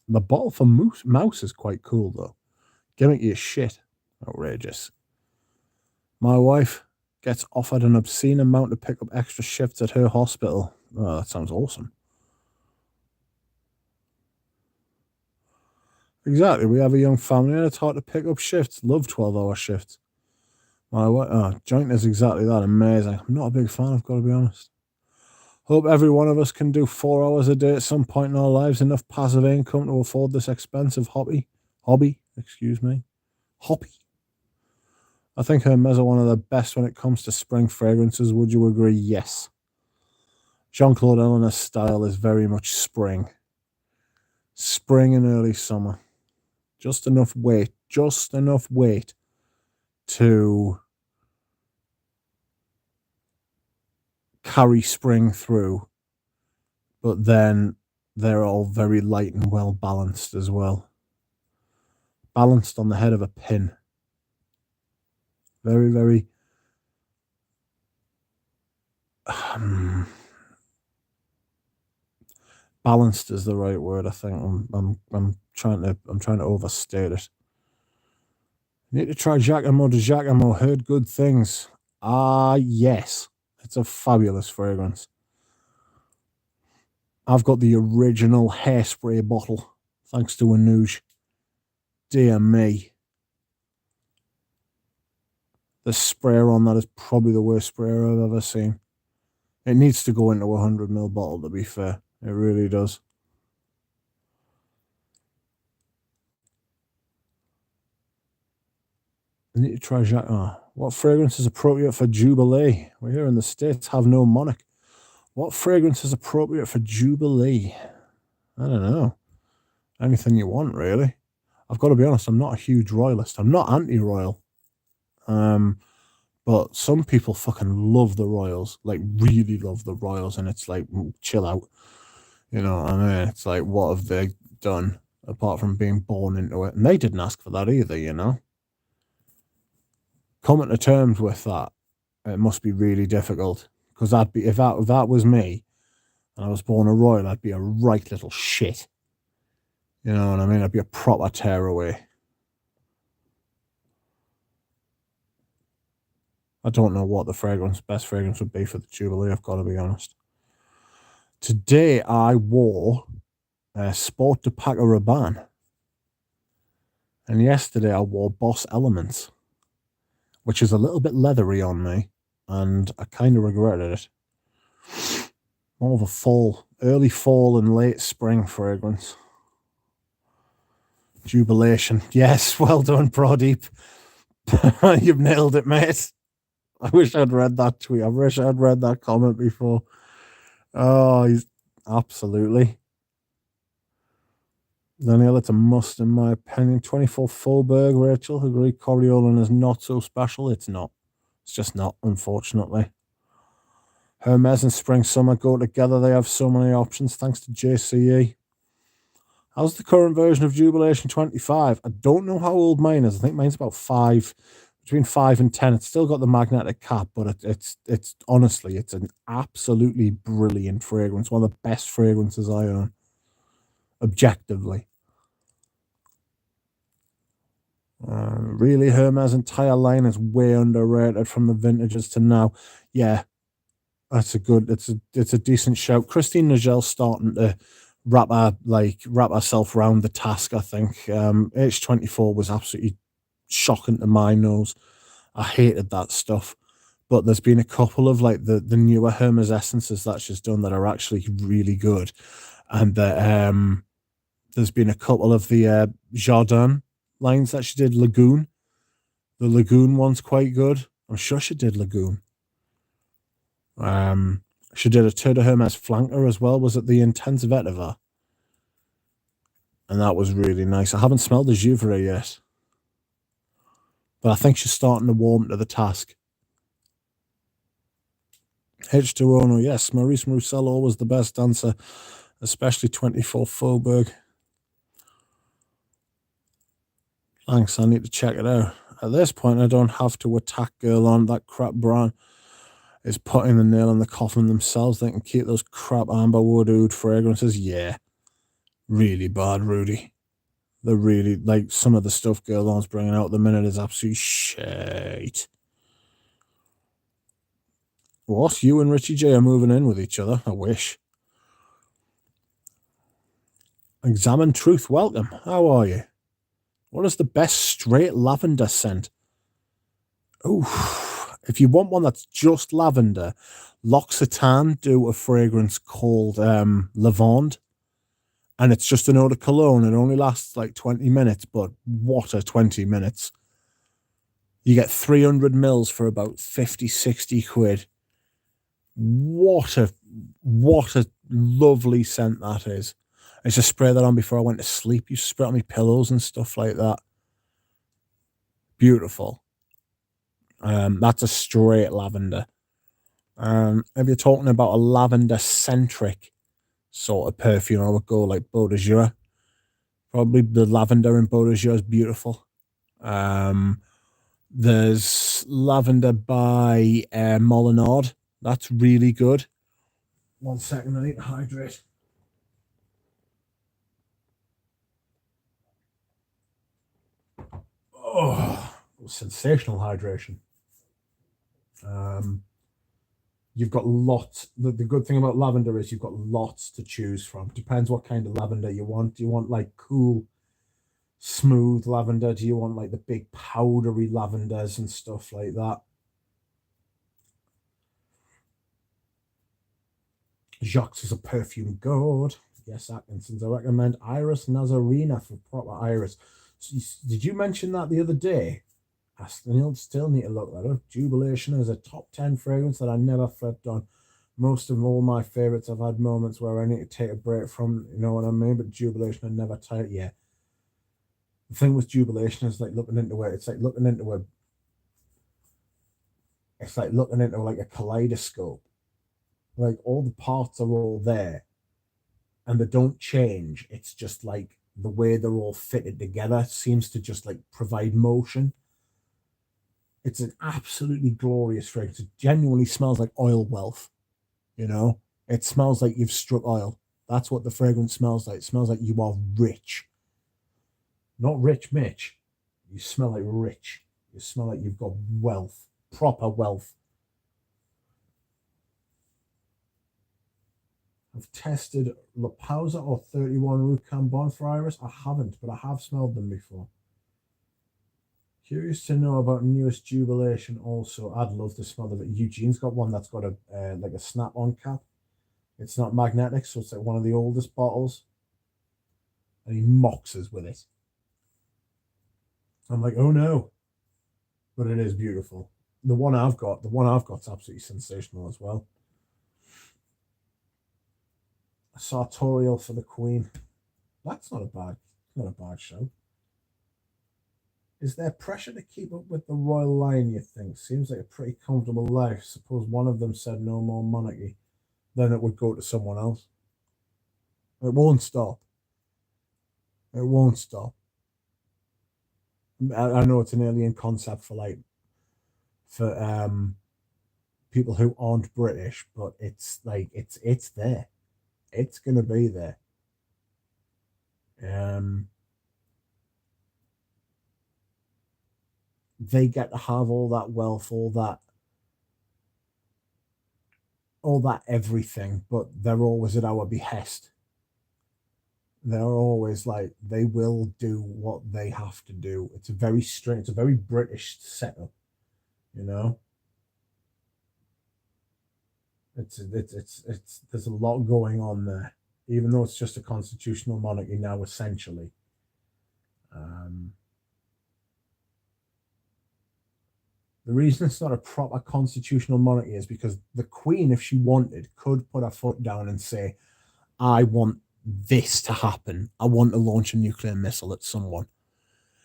The bottle for Mouse is quite cool, though. Gimmick your shit. Outrageous. My wife gets offered an obscene amount to pick up extra shifts at her hospital. Oh, that sounds awesome. Exactly. We have a young family and it's hard to pick up shifts. Love 12-hour shifts. My wife, Joint is exactly that. Amazing. I'm not a big fan, I've got to be honest. Hope every one of us can do 4 hours a day at some point in our lives, enough passive income to afford this expensive hobby. Hobby. I think Hermes are one of the best when it comes to spring fragrances. Would you agree? Yes. Jean-Claude Eleanor's style is very much spring. Spring and early summer. Just enough weight to carry spring through. But then they're all very light and well balanced as well. Balanced on the head of a pin. Very, very balanced is the right word. I think I'm trying to overstate it. Need to try Jacquemus de Jacquemus. Heard good things. Yes, it's a fabulous fragrance. I've got the original hairspray bottle, thanks to Amouage. Dear me. The sprayer on that is probably the worst sprayer I've ever seen. It needs to go into a 100ml bottle, to be fair. It really does. I need to try Jacques. What fragrance is appropriate for Jubilee? We here in the States have no monarch. What fragrance is appropriate for Jubilee? I don't know. Anything you want, really. I've got to be honest, I'm not a huge royalist. I'm not anti-royal. But some people fucking love the royals, like really love the royals, and it's like, chill out. You know what I mean? It's like, what have they done apart from being born into it? And they didn't ask for that either, you know? Coming to terms with that, it must be really difficult. Because if that was me, and I was born a royal, I'd be a right little shit. You know what I mean? I'd be a proper tearaway. I don't know what the best fragrance would be for the Jubilee, I've got to be honest. Today I wore Sport de Paco Rabanne. And yesterday I wore Boss Elements, which is a little bit leathery on me, and I kind of regretted it. More of a early fall and late spring fragrance. Jubilation. Yes, well done, Pradeep. You've nailed it, mate. I wish I'd read that tweet. I wish I'd read that comment before. Oh, he's absolutely. Daniel, it's a must in my opinion. 24 Faubourg, Rachel. Agree, Coriolan is not so special. It's not. It's just not, unfortunately. Hermes and Spring Summer go together. They have so many options, thanks to JCE. How's the current version of Jubilation 25? I don't know how old mine is. I think mine's about 5, between 5 and 10. It's still got the magnetic cap, but it's honestly, it's an absolutely brilliant fragrance. One of the best fragrances I own, objectively. Really, Hermes' entire line is way underrated from the vintages to now. Yeah, it's a decent shout. Christine Nigel's starting to wrap herself around the task, I think. H24 was absolutely shocking to my nose. I hated that stuff. But there's been a couple of like the newer Hermes essences that she's done that are actually really good. And there's been a couple of the Jardin lines that she did, Lagoon. The Lagoon one's quite good. I'm sure she did Lagoon. She did a Tour de Hermes flanker as well. Was it the Intense Vetiver? And that was really nice. I haven't smelled the Jouvre yet. But I think she's starting to warm to the task. H2O, yes. Maurice Roussello was the best dancer, especially 24 Faubourg. Thanks, I need to check it out. At this point, I don't have to attack girl on that crap brand. Is putting the nail in the coffin themselves. They can keep those crap amberwood oud fragrances. Yeah. Really bad, Rudy. They're really, like, some of the stuff Guerlain's bringing out at the minute is absolute shit. What? You and Richie J are moving in with each other? I wish. Examine Truth, welcome. How are you? What is the best straight lavender scent? Oof. If you want one that's just lavender, L'Occitane do a fragrance called Lavande. And it's just an eau de cologne. It only lasts like 20 minutes, but what a 20 minutes. You get 300 mils for about 50, 60 quid. What a lovely scent that is. I used to spray that on before I went to sleep. You spray it on my pillows and stuff like that. Beautiful. That's a straight lavender. If you're talking about a lavender-centric sort of perfume, I would go like Beau de Jour. Probably the lavender in Beau de Jour is beautiful. There's lavender by Molinard. That's really good. 1 second, I need to hydrate. Oh, sensational hydration. You've got lots. The good thing about lavender is you've got lots to choose from. Depends what kind of lavender you want. Do you want like cool, smooth lavender? Do you want like the big powdery lavenders and stuff like that? Jacques is a perfume god. Yes, Atkinson's. I recommend Iris Nazarena for proper iris. So did you mention that the other day? I still need to look that up. Jubilation is a top 10 fragrance that I never flipped on. Most of all my favorites, I've had moments where I need to take a break from, you know what I mean? But Jubilation, I never tired. Yeah. The thing with Jubilation is like looking into it. It's like looking into like a kaleidoscope. Like all the parts are all there and they don't change. It's just like the way they're all fitted together seems to just like provide motion. It's an absolutely glorious fragrance. It genuinely smells like oil wealth. You know, it smells like you've struck oil. That's what the fragrance smells like. It smells like you are rich. Not rich Mitch. You smell like rich. You smell like you've got wealth. Proper wealth. I've tested La Pausa or 31 Rue Cambon for iris. I haven't, but I have smelled them before. Curious to know about newest Jubilation also. I'd love to smell them. Eugene's got one that's got a like a snap-on cap. It's not magnetic, so it's like one of the oldest bottles. And he mocks us with it. I'm like, oh no. But it is beautiful. The one I've got's absolutely sensational as well. A sartorial for the Queen. That's not a bad show. Is there pressure to keep up with the royal line, you think? Seems like a pretty comfortable life. Suppose one of them said no more monarchy. Then it would go to someone else. It won't stop. It won't stop. I know it's an alien concept for people who aren't British, but it's like it's there. It's gonna be there. They get to have all that wealth, all that everything, but they're always at our behest. They're always like, they will do what they have to do. It's a very strange, it's a very British setup, you know? It's there's a lot going on there, even though it's just a constitutional monarchy now, essentially. The reason it's not a proper constitutional monarchy is because the Queen, if she wanted, could put her foot down and say, I want this to happen. I want to launch a nuclear missile at someone.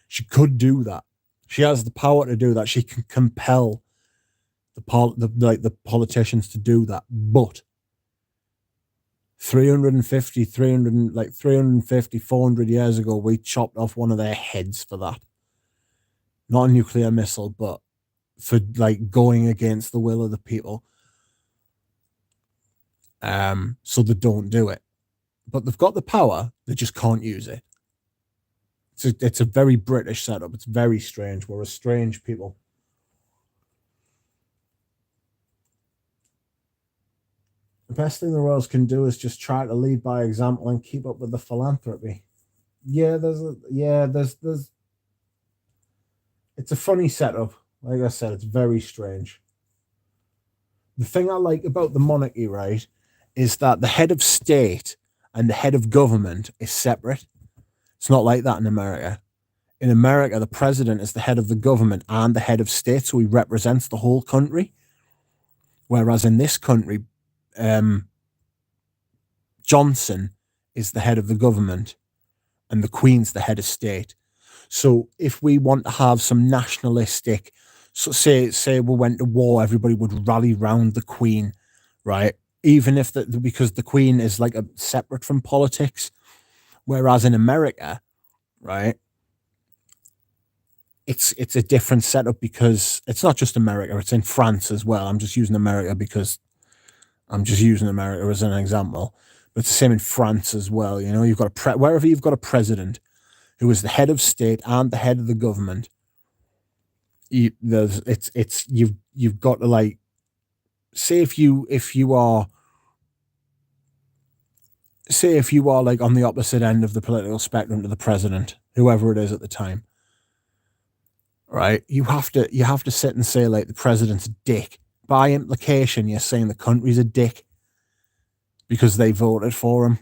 She could do that. She has the power to do that. She can compel the politicians to do that. But 350, 400 years ago, we chopped off one of their heads for that. not a nuclear missile, but for like going against the will of the people. So they don't do it. But they've got the power, they just can't use it. It's a very British setup. It's very strange. We're a strange people. The best thing the royals can do is just try to lead by example and keep up with the philanthropy. Yeah, there's it's a funny setup. Like I said, it's very strange. The thing I like about the monarchy, right, is that the head of state and the head of government is separate. It's not like that in America. In America, the president is the head of the government and the head of state, so he represents the whole country. Whereas in this country, Johnson is the head of the government and the Queen's the head of state. So if we want to have some nationalistic, so say we went to war, everybody would rally round the Queen, right? Even if because the Queen is like a separate from politics. Whereas in America, right, it's a different setup because it's not just America, it's in France as well. I'm just using America because I'm just using America as an example. But it's the same in France as well. You know, you've got wherever you've got a president who is the head of state and the head of the government, you've got to like say if you are like on the opposite end of the political spectrum to the president, whoever it is at the time, right? You have to sit and say like the president's a dick. By implication, you're saying the country's a dick because they voted for him.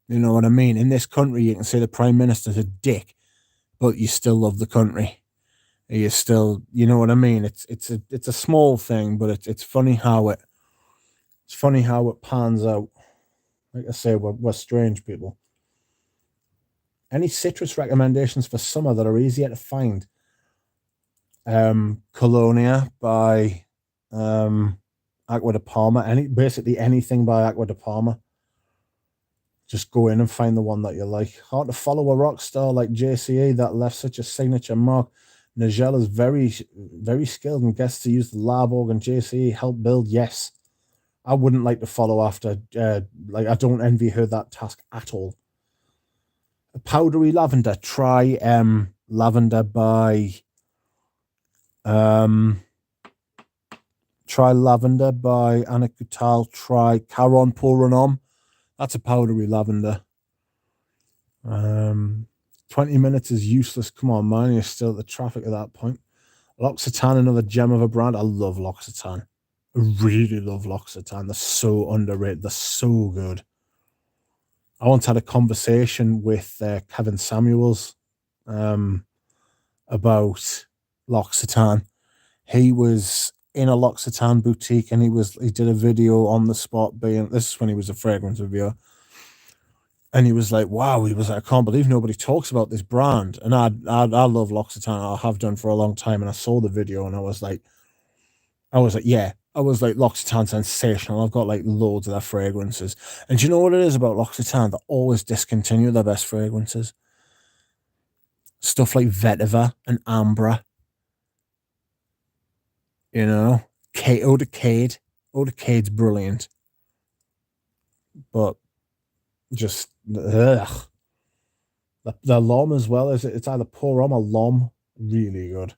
You know what I mean? In this country, you can say the prime minister's a dick, but you still love the country. You still, you know what I mean? It's a small thing, but it's funny how it pans out. Like I say, we're strange people. Any citrus recommendations for summer that are easier to find? Colonia by Aqua de Palma. Basically anything by Aqua de Palma. Just go in and find the one that you like. Hard to follow a rock star like JCE that left such a signature mark. Nigel is very, very skilled and gets to use the lab organ JCE help build. Yes, I wouldn't like to follow after. Like I don't envy her that task at all. A powdery lavender. Try lavender by Try lavender by Anna Kutal. Try Caron Pour Renom. That's a powdery lavender. 20 minutes is useless. Come on, man. You're still at the traffic at that point. L'Occitane, another gem of a brand. I love L'Occitane. I really love L'Occitane. They're so underrated. They're so good. I once had a conversation with Kevin Samuels about L'Occitane. He was in a L'Occitane boutique and he did a video on the spot. This is when he was a fragrance reviewer. And he was like, wow, he was like, I can't believe nobody talks about this brand. And I love L'Occitane. I have done for a long time. And I saw the video and I was like, yeah. I was like, L'Occitane sensational. I've got like loads of their fragrances. And do you know what it is about L'Occitane? They always discontinue their best fragrances. Stuff like Vetiver and Ambra. You know? Eau de Cade. Eau de Cade's brilliant. But just ugh. The L'Homme as well. It's either Pour Homme or L'Homme. Really good.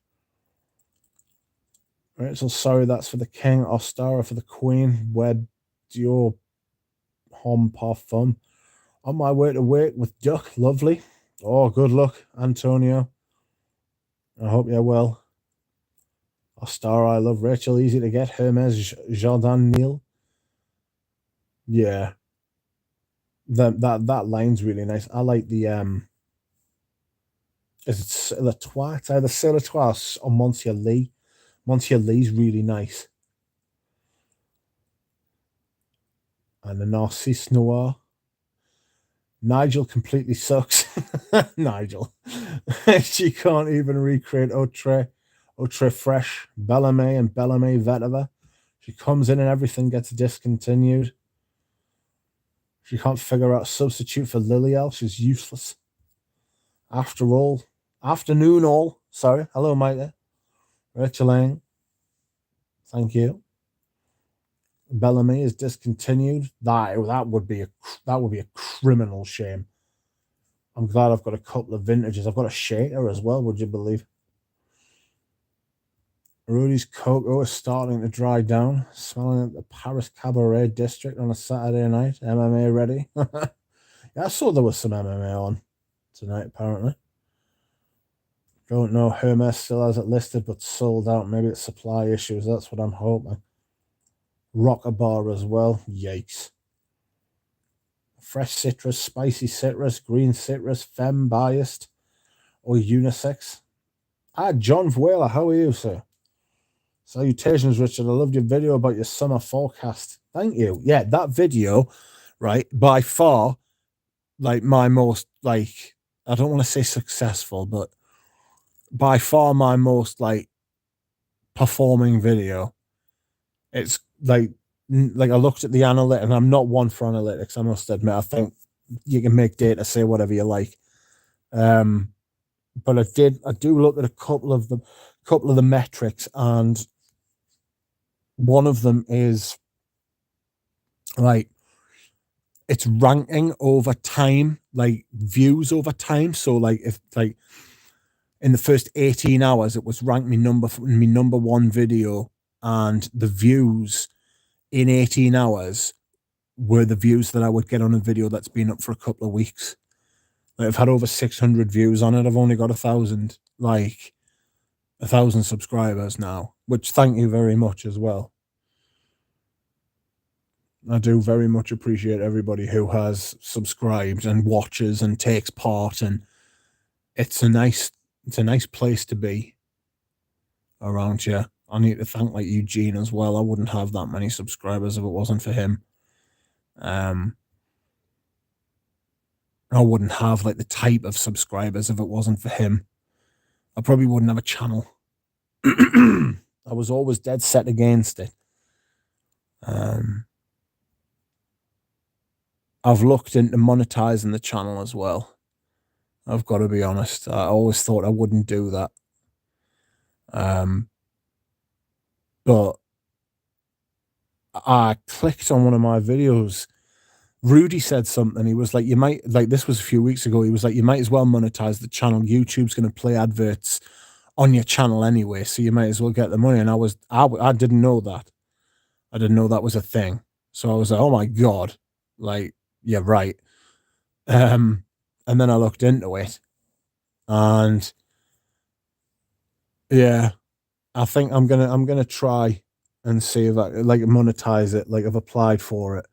Right, so sorry, that's for the king. Ostara for the queen. Wed your Homme Parfum. On my way to work with Duck. Lovely. Oh, good luck, Antonio. I hope you're well. Ostara, I love. Rachel, easy to get. Hermes, Jardin Neil. Yeah. That line's really nice. I like the is it Le Trois? It's either C'est Le Trois or Monsieur Lee. Monsieur Lee's really nice. And the Narcisse Noir. Nigel completely sucks. Nigel. She can't even recreate Autre Fresh, Bellamy and Bellamy Vetiver. She comes in and everything gets discontinued. She can't figure out a substitute for Lilial. She's useless. Afternoon all. Sorry. Hello, Mike. Rachel Lang. Thank you. Bellamy is discontinued. That would be a criminal shame. I'm glad I've got a couple of vintages. I've got a shaker as well, would you believe? Rudy's cocoa is starting to dry down. Smelling at the Paris Cabaret District on a Saturday night. MMA ready. Yeah, I saw there was some MMA on tonight, apparently. Don't know. Hermes still has it listed, but sold out. Maybe it's supply issues. That's what I'm hoping. Rocker bar as well. Yikes. Fresh citrus, spicy citrus, green citrus, femme biased, or unisex. John Vuela, how are you, sir? Salutations, Richard. I loved your video about your summer forecast. Thank you. Yeah, that video, right, by far, like my most, like, I don't want to say successful, but by far my most, like, performing video. It's like I looked at the analytics, and I'm not one for analytics, I must admit. I think you can make data say whatever you like. But I do look at a couple of the metrics, and one of them is like it's ranking over time, like views over time. So like if like in the first 18 hours, it was ranked me number one video, and the views in 18 hours were the views that I would get on a video that's been up for a couple of weeks. Like, I've had over 600 views on it. I've only got 1,000 subscribers now, which thank you very much as well. I do very much appreciate everybody who has subscribed and watches and takes part, and it's a nice place to be around here. I need to thank like Eugene as well. I wouldn't have that many subscribers if it wasn't for him. I wouldn't have like the type of subscribers if it wasn't for him. I probably wouldn't have a channel. I was always dead set against it. I've looked into monetizing the channel as well. I've got to be honest. I always thought I wouldn't do that. But I clicked on one of my videos. Rudy said something. He was like, you might, like, this was a few weeks ago. He was like, you might as well monetize the channel. YouTube's going to play adverts on your channel anyway, so you might as well get the money. And I didn't know that. I didn't know that was a thing. So I was like, oh my God, like, yeah, right. And then I looked into it, and yeah, I think I'm gonna try and see if I like monetize it. Like, I've applied for it.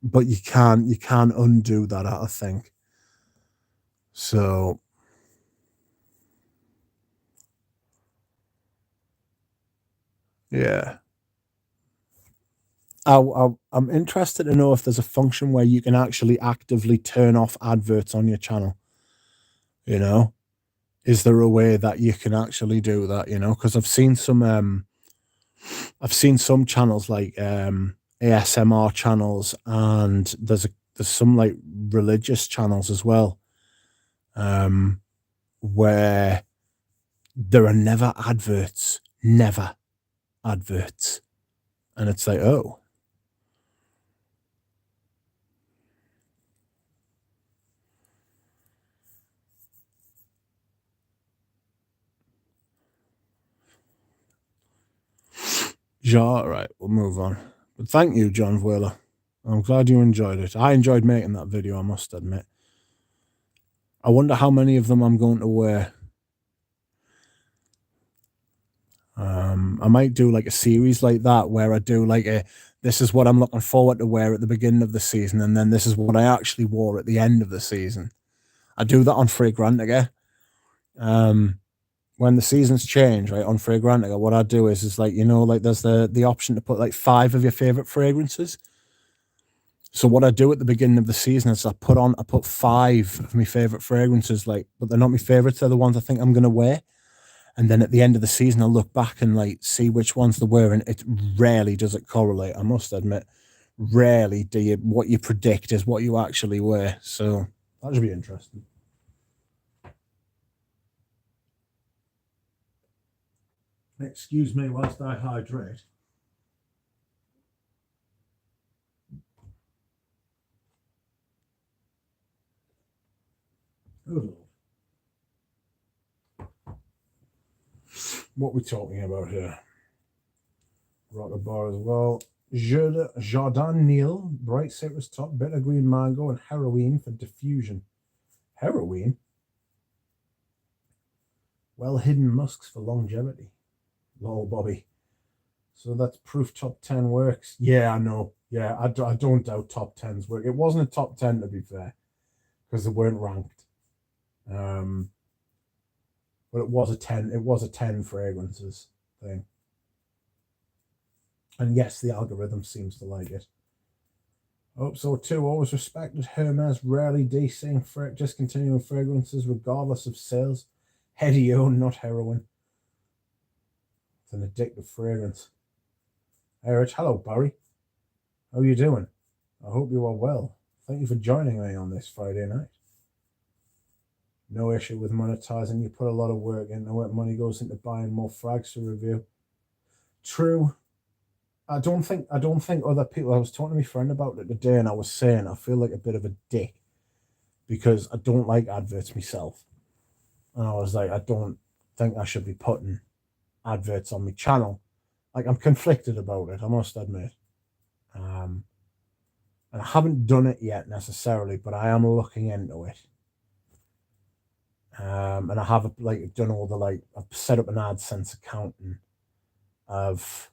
But you can undo that, I think. So yeah. I'm interested to know if there's a function where you can actually actively turn off adverts on your channel. You know, is there a way that you can actually do that? You know, because I've seen some channels like ASMR channels, and there's some like religious channels as well, where there are never adverts, and it's like, oh. Ja, right, we'll move on. But thank you, John Wheeler. I'm glad you enjoyed it. I enjoyed making that video, I must admit. I wonder how many of them I'm going to wear. I might do like a series like that where I do like this is what I'm looking forward to wear at the beginning of the season, and then this is what I actually wore at the end of the season. I do that on Fragrantica. When the seasons change, right, on Fragrantica, what I do is like, you know, like there's the option to put like 5 of your favorite fragrances. So what I do at the beginning of the season is I put 5 of my favorite fragrances, like, but they're not my favorites. They're the ones I think I'm going to wear. And then at the end of the season, I'll look back and like see which ones they're wearing. It rarely does it correlate, I must admit. Rarely what you predict is what you actually wear. So that should be interesting. Excuse me whilst I hydrate. Good Lord. What are we talking about here? Rocker bar as well. Jardin Neil, bright citrus top, bitter green mango, and heroine for diffusion. Heroine? Well hidden musks for longevity. Lol, Bobby. So that's proof top 10 works. Yeah, I know. Yeah, I don't doubt top 10s work. It wasn't a top 10 to be fair, because they weren't ranked. But it was a 10. It was a 10 fragrances thing. And yes, the algorithm seems to like it. Oh, so two always respected Hermes, rarely discontinuing fragrances regardless of sales. Headione, not heroin. It's an addictive fragrance. Hey, Rich. Hello, Barry. How are you doing? I hope you are well. Thank you for joining me on this Friday night. No issue with monetizing. You put a lot of work into it. Money goes into buying more frags to review. True. I don't think other people. I was talking to my friend about it today, and I was saying I feel like a bit of a dick because I don't like adverts myself, and I was like, I don't think I should be putting adverts on my channel. Like, I'm conflicted about it, I must admit. And I haven't done it yet necessarily, but I am looking into it. And I have like done all the I've set up an AdSense account, and I've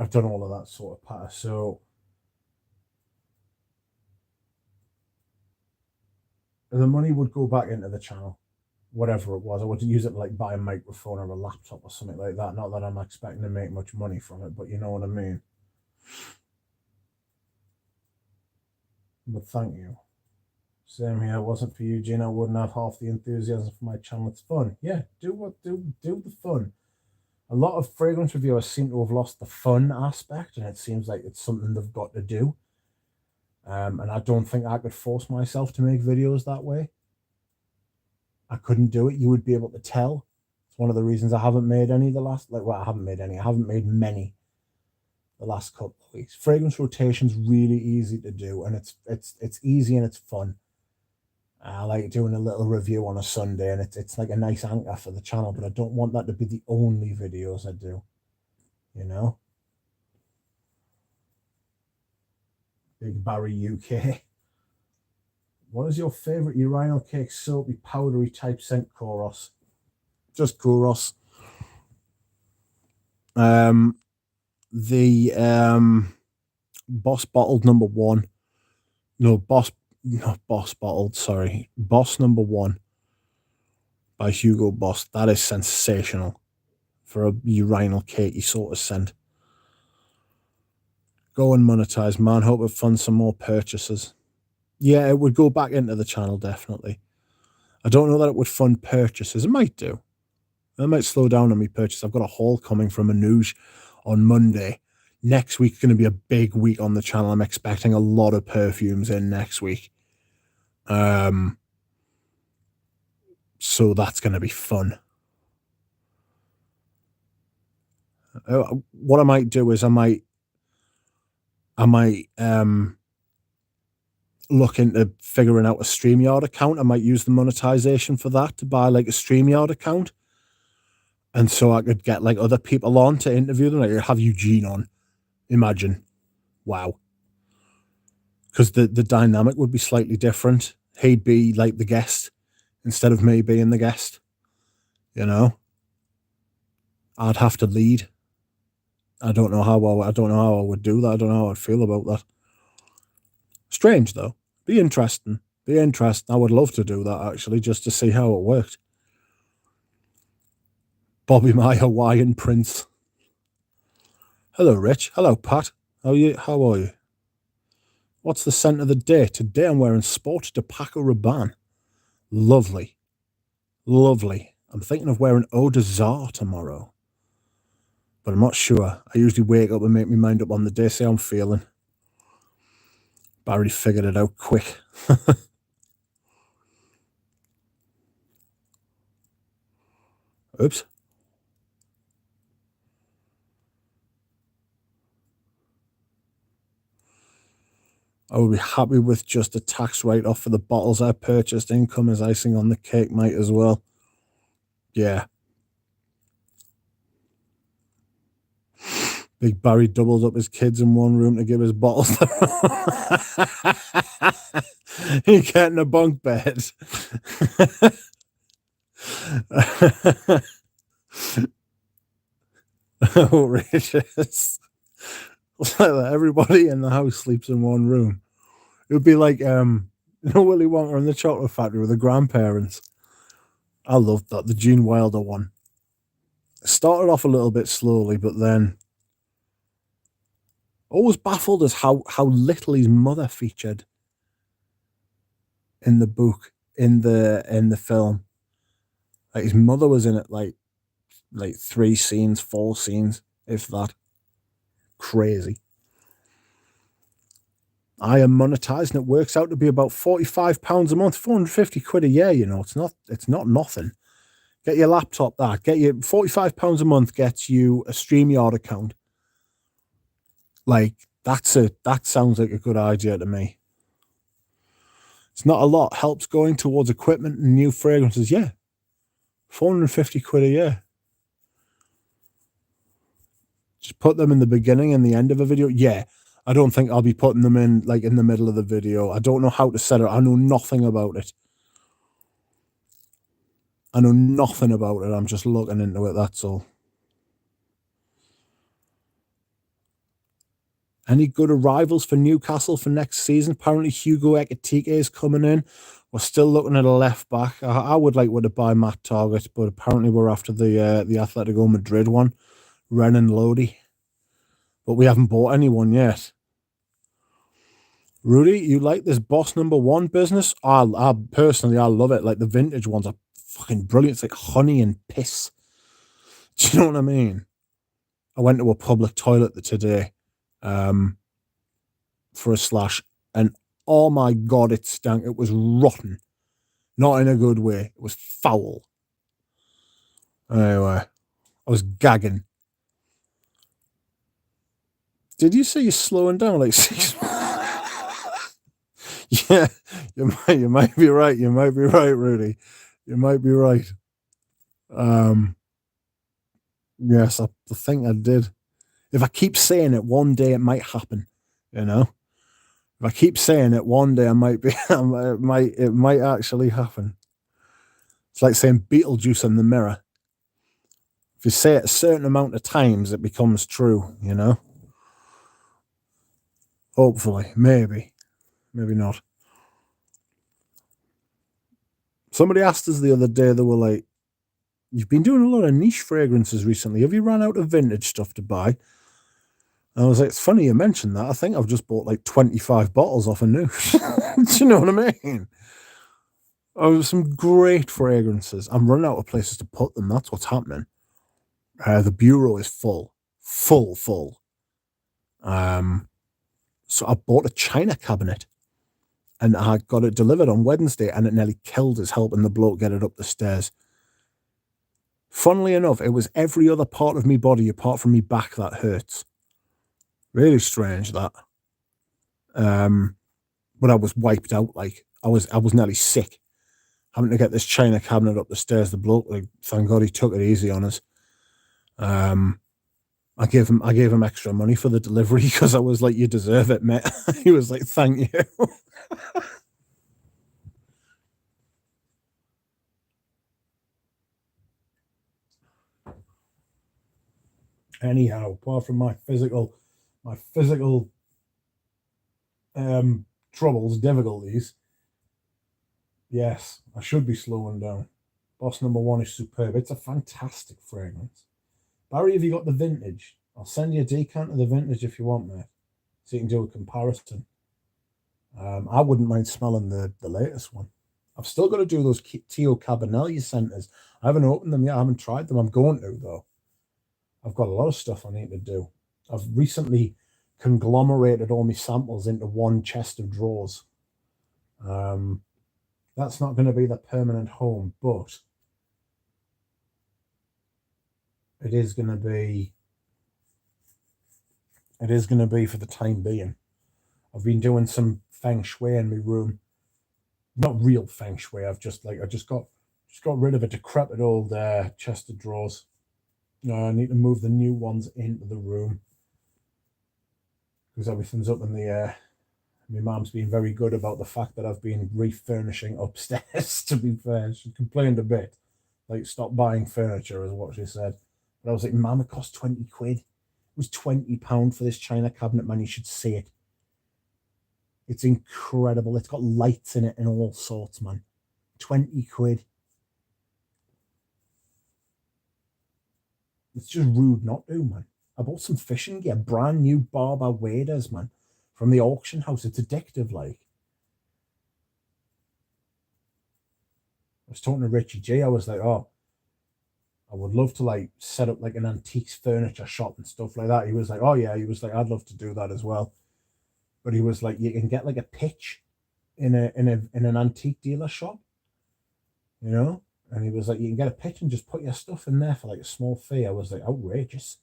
done all of that sort of pattern. So the money would go back into the channel, whatever it was. I would use it to buy a microphone or a laptop or something like that. Not that I'm expecting to make much money from it, but you know what I mean. But thank you. Same here. It wasn't for you, Gene, I wouldn't have half the enthusiasm for my channel. It's fun. Yeah, do the fun. A lot of fragrance reviewers seem to have lost the fun aspect, and it seems like it's something they've got to do. And I don't think I could force myself to make videos that way. I couldn't do it. You would be able to tell. It's one of the reasons I haven't made any the last, I haven't made any. I haven't made many the last couple of weeks. Fragrance rotation's really easy to do, and it's easy and it's fun. I like doing a little review on a Sunday, and it's like a nice anchor for the channel, but I don't want that to be the only videos I do, you know? Big Barry UK. What is your favorite urinal cake soapy powdery type scent, Koros? Just Koros. The Boss bottled number one. No, Boss bottled, sorry. Boss number one by Hugo Boss. That is sensational for a urinal cakey sort of scent. Go and monetize, man. Hope it funds some more purchases. Yeah, it would go back into the channel, definitely. I don't know that it would fund purchases. It might do. It might slow down on me purchase. I've got a haul coming from Amouage on Monday. Next week's going to be a big week on the channel. I'm expecting a lot of perfumes in next week. So that's going to be fun. What I might do is I might look into figuring out a StreamYard account. I might use the monetization for that to buy a StreamYard account. And so I could get other people on to interview them. Have Eugene on. Imagine. Wow. Because the dynamic would be slightly different. He'd be the guest instead of me being the guest. You know? I'd have to lead. I don't know how I would do that. I don't know how I'd feel about that. Strange though. Be interesting. I would love to do that actually, just to see how it worked. Bobby, my Hawaiian prince. Hello, Rich. Hello, Pat. How are you? What's the scent of the day? Today I'm wearing Sport de Paco Rabanne. Lovely. I'm thinking of wearing Eau de Zar tomorrow, but I'm not sure. I usually wake up and make my mind up on the day, see how I'm feeling. Barry figured it out quick. Oops. I would be happy with just a tax write-off for the bottles I purchased. Income as icing on the cake, might as well. Yeah. Big Barry doubles up his kids in one room to give his bottles. He getting a bunk bed. Outrageous. Everybody in the house sleeps in one room. It would be like Willy Wonka and the Chocolate Factory with the grandparents. I loved that, the Gene Wilder one. It started off a little bit slowly, but then always baffled as how little his mother featured in the book, in the film. Like his mother was in it like 3 scenes, 4 scenes, if that. Crazy. I am monetized and it works out to be about £45 a month, 450 quid a year, you know. It's not nothing. Get your laptop that. Get your £45 a month gets you a StreamYard account. Like, that sounds like a good idea to me. It's not a lot. Helps going towards equipment and new fragrances. Yeah. 450 quid a year. Just put them in the beginning and the end of a video. Yeah. I don't think I'll be putting them in like in the middle of the video. I don't know how to set it. I know nothing about it. I'm just looking into it, that's all. Any good arrivals for Newcastle for next season? Apparently Hugo Ekitike is coming in. We're still looking at a left back. I would like to buy Matt Target, but apparently we're after the Atletico Madrid one, Renan Lodi. But we haven't bought anyone yet. Rudy, you like this Boss Number 1 business? I personally love it. Like the vintage ones are fucking brilliant. It's like honey and piss. Do you know what I mean? I went to a public toilet today for a slash, and oh my god, it stank. It was rotten. Not in a good way. It was foul. Anyway, I was gagging. Did you say you're slowing down like 6? Yeah, you might be right. You might be right, Rudy. You might be right. Yes, I think I did. If I keep saying it, one day it might happen. You know, if I keep saying it, one day I might be. It might actually happen. It's like saying Beetlejuice in the mirror. If you say it a certain amount of times, it becomes true. You know. Hopefully, maybe not. Somebody asked us the other day. They were like, "You've been doing a lot of niche fragrances recently. Have you run out of vintage stuff to buy?" And I was like, it's funny you mentioned that. I think I've just bought like 25 bottles off a new. Do you know what I mean? Oh, some great fragrances. I'm running out of places to put them. That's what's happening. The bureau is full. So I bought a china cabinet and I got it delivered on Wednesday and it nearly killed us helping the bloke get it up the stairs. Funnily enough, it was every other part of me body apart from me back that hurts. Really strange that. But I was wiped out. Like I was nearly sick having to get this china cabinet up the stairs. The bloke, like, thank God he took it easy on us. I gave him extra money for the delivery because I was like, you deserve it, mate. He was like, thank you. Anyhow, apart from my physical troubles, difficulties, yes, I should be slowing down. Boss Number 1 is superb. It's a fantastic fragrance. Barry, have you got the vintage? I'll send you a decant of the vintage if you want, mate, so you can do a comparison. I wouldn't mind smelling the latest one. I've still got to do those Tio Cabanel you sent us. I haven't opened them yet. I haven't tried them. I'm going to, though. I've got a lot of stuff I need to do. I've recently conglomerated all my samples into one chest of drawers. That's not going to be the permanent home, but it is going to be for the time being. I've been doing some feng shui in my room. Not real feng shui. I just got rid of a decrepit old chest of drawers. I need to move the new ones into the room because everything's up in the air. My mom's been very good about the fact that I've been refurnishing upstairs, to be fair. She complained a bit. Like, stop buying furniture, is what she said. But I was like, Mum, it cost 20 quid. It was £20 for this china cabinet, man. You should see it. It's incredible. It's got lights in it and all sorts, man. 20 quid. It's just rude not to, man. I bought some fishing gear, brand new barber waders, man, from the auction house. It's addictive, like. I was talking to Richie G. I was like, oh, I would love to like set up like an antiques furniture shop and stuff like that. He was like, oh yeah. He was like, I'd love to do that as well. But he was like, you can get like a pitch in an antique dealer shop, you know. And he was like, you can get a pitch and just put your stuff in there for like a small fee. I was like, outrageous.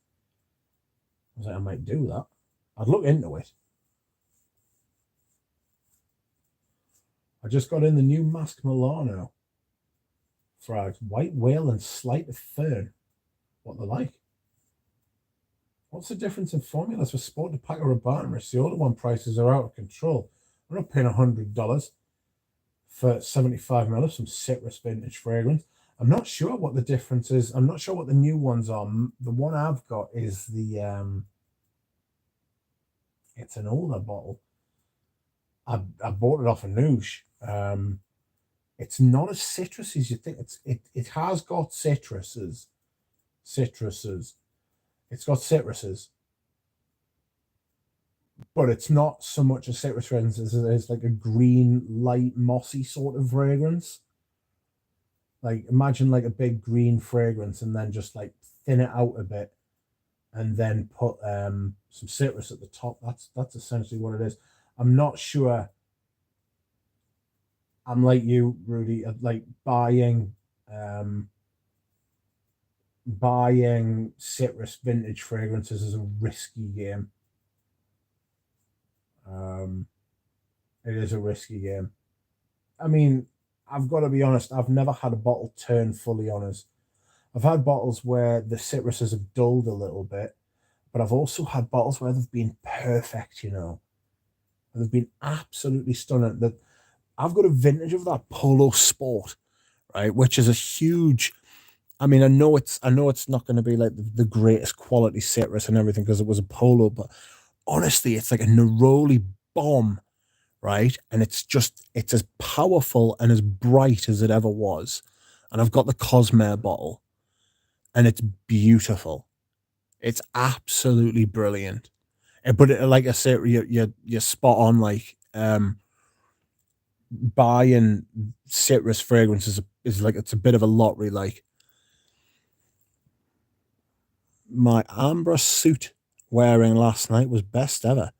I was like, I might do that. I'd look into it. I just got in the new Mask Milano frags, white whale and sleight of fern. What they're like. What's the difference in formulas for Sport Pack or Rabanus? The older one prices are out of control. We're not paying $100 for 75 ml of some citrus vintage fragrance. I'm not sure what the difference is. I'm not sure what the new ones are. The one I've got is the it's an older bottle. I bought it off Amouage. It's not as citrusy as you think. It has got citruses. It's got citruses. But it's not so much a citrus fragrance as it is like a green, light, mossy sort of fragrance. Like, imagine like a big green fragrance and then just like thin it out a bit and then put some citrus at the top. That's essentially what it is. I'm not sure. I'm like you, Rudy, like buying citrus vintage fragrances is a risky game. It is a risky game. I mean, I've got to be honest, I've never had a bottle turn fully on us. I've had bottles where the citruses have dulled a little bit, but I've also had bottles where they've been perfect, you know. They've been absolutely stunning. That I've got a vintage of that Polo Sport, right, which is a huge. I mean, I know it's not going to be like the greatest quality citrus and everything because it was a Polo, but honestly, it's like a Neroli bomb, right? And it's as powerful and as bright as it ever was. And I've got the Cosmere bottle, and it's beautiful. It's absolutely brilliant. But like I said, you're spot on. Like, buying citrus fragrances is like, it's a bit of a lottery. Like, my Ambra suit wearing last night was best ever.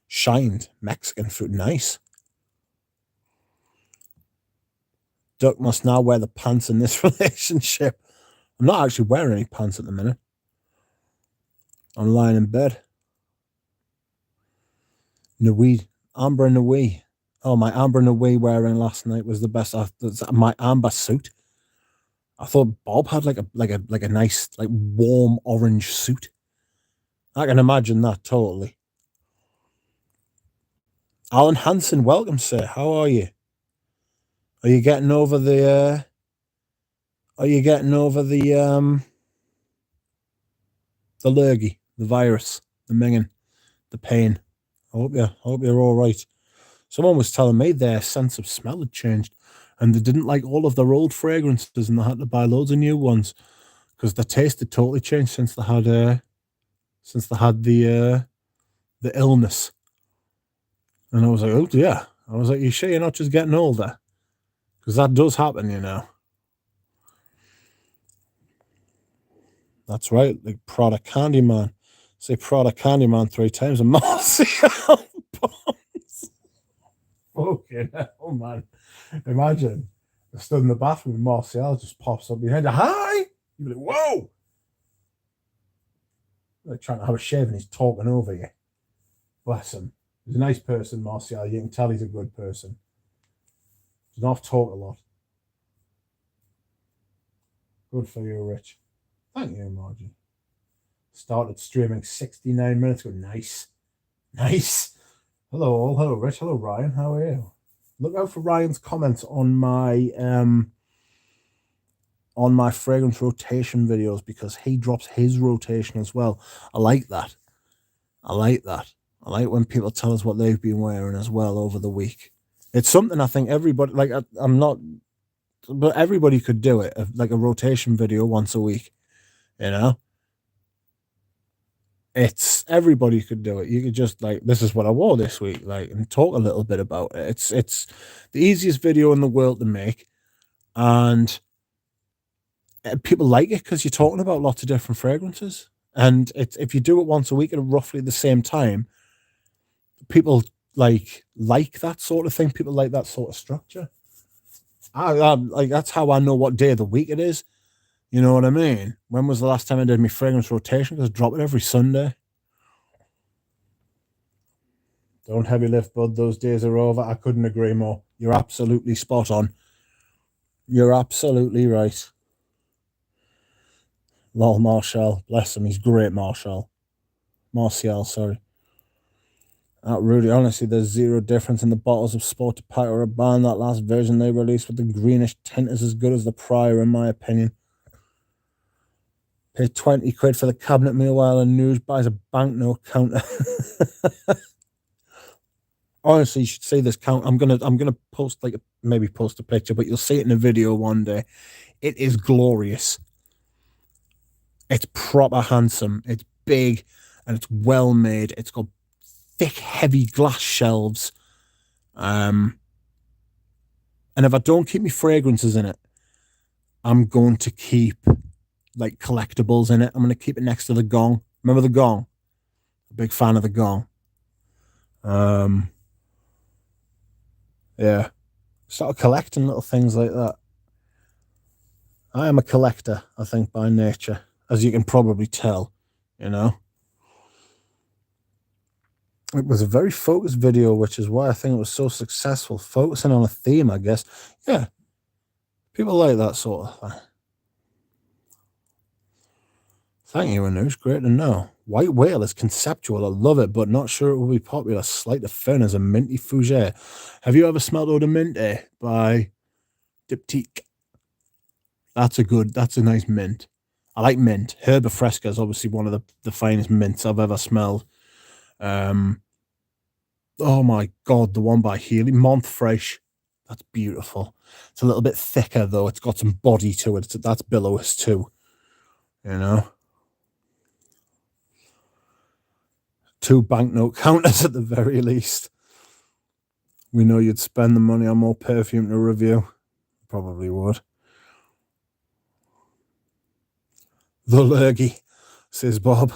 Shined Mexican food, nice. Duck must now wear the pants in this relationship. I'm not actually wearing any pants at the minute. I'm lying in bed. Nui, Amber Nui. Oh, my Amber Nui wearing last night was the best. My Amber suit. I thought Bob had like a nice, like, warm orange suit. I can imagine that totally. Alan Hansen, welcome, sir. How are you? Are you getting over the lurgy, the virus, the minging, the pain? I hope you're all right. Someone was telling me their sense of smell had changed, and they didn't like all of their old fragrances, and they had to buy loads of new ones because their taste had totally changed since they had the illness. And I was like, oh dear. I was like, you sure you're not just getting older? Because that does happen, you know. That's right, like Prada Candyman. Say Prada Candyman 3 times and Martial bombs. Fucking hell, man. Imagine I stood in the bathroom and Martial just pops up behind you. Hi! You'd be like, whoa! Like trying to have a shave and he's talking over you. Bless him. He's a nice person, Martial. You can tell he's a good person. Does not talk a lot. Good for you, Rich. Thank you, Margie. Started streaming 69 minutes ago. Nice. Nice. Hello all. Hello, Rich. Hello, Ryan. How are you? Look out for Ryan's comments on my fragrance rotation videos, because he drops his rotation as well. I like that. I like that. I like when people tell us what they've been wearing as well over the week. It's something I think everybody, like, I'm not, but everybody could do it, like a rotation video once a week, you know? It's, everybody could do it. You could just, like, this is what I wore this week, like, and talk a little bit about it. It's the easiest video in the world to make, and people like it because you're talking about lots of different fragrances. And it's, if you do it once a week at roughly the same time, people like that sort of thing. People like that sort of structure. I like, that's how I know what day of the week it is. You know what I mean? When was the last time I did my fragrance rotation? Because I drop it every Sunday. Don't heavy lift, bud. Those days are over. I couldn't agree more. You're absolutely spot on. You're absolutely right. Lol, Marshall. Bless him. He's great, Marshall. Martial, sorry. Rudy, honestly, there's zero difference in the bottles of Sport to Pack or a Ban. That last version they released with the greenish tint is as good as the prior, in my opinion. Pay 20 quid for the cabinet, meanwhile, and News buys a banknote counter. Honestly, you should see this count. I'm gonna post, like, maybe post a picture, but you'll see it in a video one day. It is glorious. It's proper handsome. It's big and it's well made. It's got thick, heavy glass shelves. And if I don't keep my fragrances in it, I'm going to keep, like, collectibles in it. I'm going to keep it next to the gong. Remember the gong? A big fan of the gong. Yeah. Start collecting little things like that. I am a collector, I think, by nature, as you can probably tell, you know. It was a very focused video, which is why I think it was so successful, focusing on a theme, I guess. Yeah. People like that sort of thing. Thank you, Anush. Great to know. White Whale is conceptual. I love it, but not sure it will be popular. Slight of Fern as a minty fougere. Have you ever smelled Eau de Minte by Diptique? That's a nice mint. I like mint. Herba Fresca is obviously one of the finest mints I've ever smelled. Oh my God, the one by Healy, Mont Fresh. That's beautiful. It's a little bit thicker though. It's got some body to it. That's billows too. You know? 2 banknote counters at the very least. We know you'd spend the money on more perfume to review. Probably would. The lurgy, says Bob.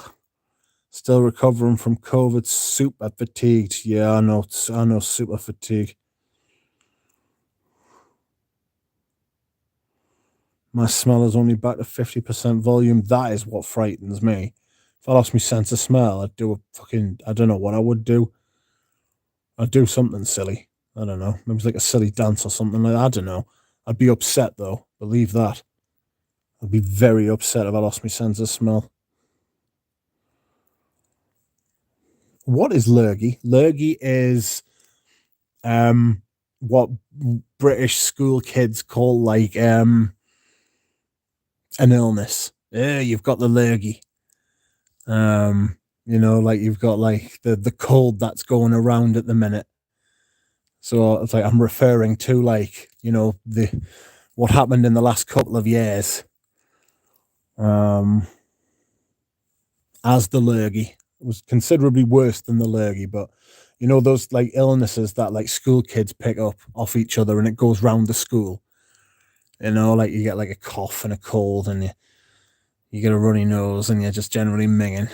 Still recovering from COVID, super fatigued. Yeah, I know, super fatigue. My smell is only back to 50% volume. That is what frightens me. If I lost my sense of smell, I'd do a fucking, I don't know what I would do. I'd do something silly. I don't know. Maybe like a silly dance or something like that. I don't know. I'd be upset though. Believe that. I'd be very upset if I lost my sense of smell. What is lurgy? Lurgy is what British school kids call, like, an illness. You've got the lurgy. You know, like, you've got, like, the cold that's going around at the minute. So it's like, I'm referring to, like, you know, what happened in the last couple of years. As the lurgy. It was considerably worse than the lurgy, but you know, those, like, illnesses that, like, school kids pick up off each other and it goes round the school. You know, like, you get, like, a cough and a cold and you get a runny nose and you're just generally minging.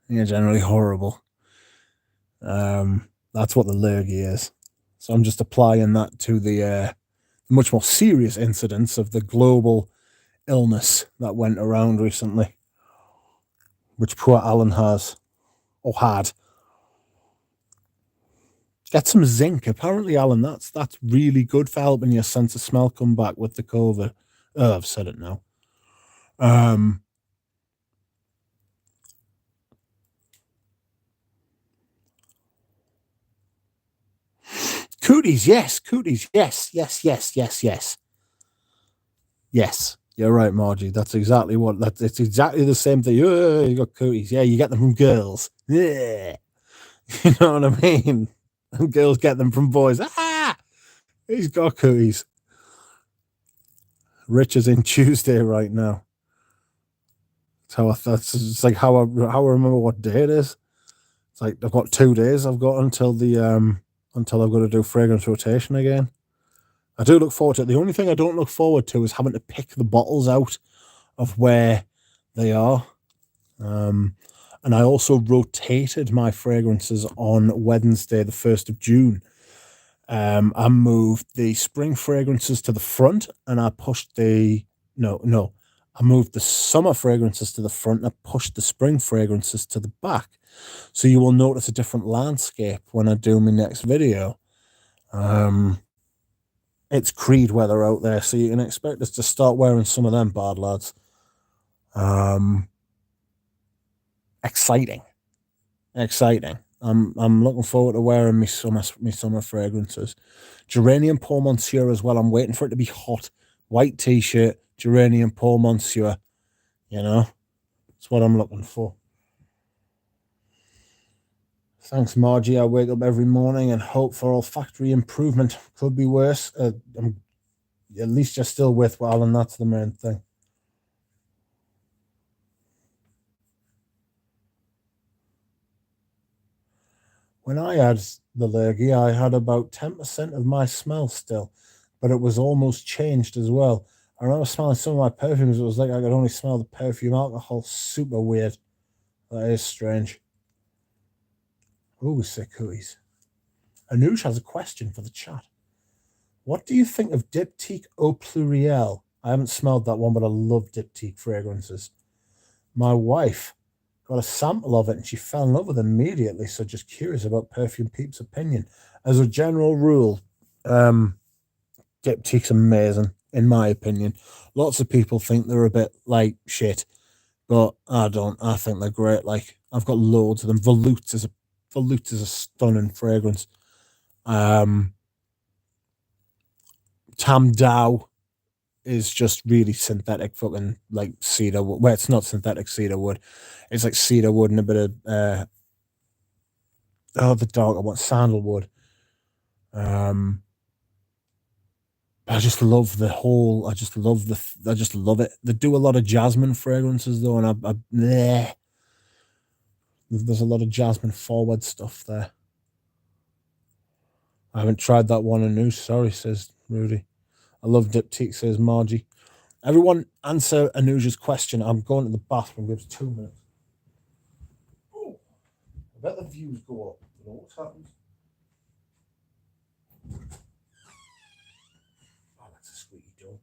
You're generally horrible. That's what the lurgy is. So I'm just applying that to the much more serious incidents of the global illness that went around recently, which poor Alan has, or had. Get some zinc. Apparently, Alan, that's really good for helping your sense of smell come back with the COVID. Oh, I've said it now. Cooties, yes. Cooties, yes. Yes, you're right, Margie. That's exactly what. It's exactly the same thing. Oh, you got cooties. Yeah, you get them from girls. Yeah, you know what I mean. And girls get them from boys. Ah, he's got cooties. Rich is in Tuesday right now. It's like how I remember what day it is. It's like I've got 2 days. I've got until I've got to do fragrance rotation again. I do look forward to it. The only thing I don't look forward to is having to pick the bottles out of where they are. And I also rotated my fragrances on Wednesday, the 1st of June. I moved the spring fragrances to the front and I pushed I moved the summer fragrances to the front and I pushed the spring fragrances to the back. So you will notice a different landscape when I do my next video. It's Creed weather out there, so you can expect us to start wearing some of them, bad lads. Exciting. I'm looking forward to wearing my summer fragrances. Geranium Pour Monsieur as well. I'm waiting for it to be hot. White t-shirt, Geranium Pour Monsieur. You know, that's what I'm looking for. Thanks, Margie. I wake up every morning and hope for olfactory improvement. Could be worse. At least you're still with Alan. That's the main thing. When I had the lurgy, I had about 10% of my smell still, but it was almost changed as well. I remember smelling some of my perfumes. It was like I could only smell the perfume alcohol. Super weird. That is strange. Ooh, sick cooties. Amouage has a question for the chat. What do you think of Diptique Au Pluriel? I haven't smelled that one, but I love Diptique fragrances. My wife got a sample of it and she fell in love with it immediately. So just curious about Perfume Peep's opinion. As a general rule, Diptyque's amazing, in my opinion. Lots of people think they're a bit like shit, but I don't. I think they're great. Like I've got loads of them. Volute is a stunning fragrance. Tam Dao is just really synthetic fucking like cedar wood. Well, it's not synthetic cedar wood. It's like cedar wood and a bit of the darker one, sandalwood. I just love the whole. I just love it. They do a lot of jasmine fragrances though, and there's a lot of jasmine forward stuff there. I haven't tried that one anew. Sorry, says Rudy. I love Diptique, says Margie. Everyone answer Anuja's question. I'm going to the bathroom. Give us 2 minutes. Oh, I bet the views go up. You know what's happened? Oh, that's a squeaky door.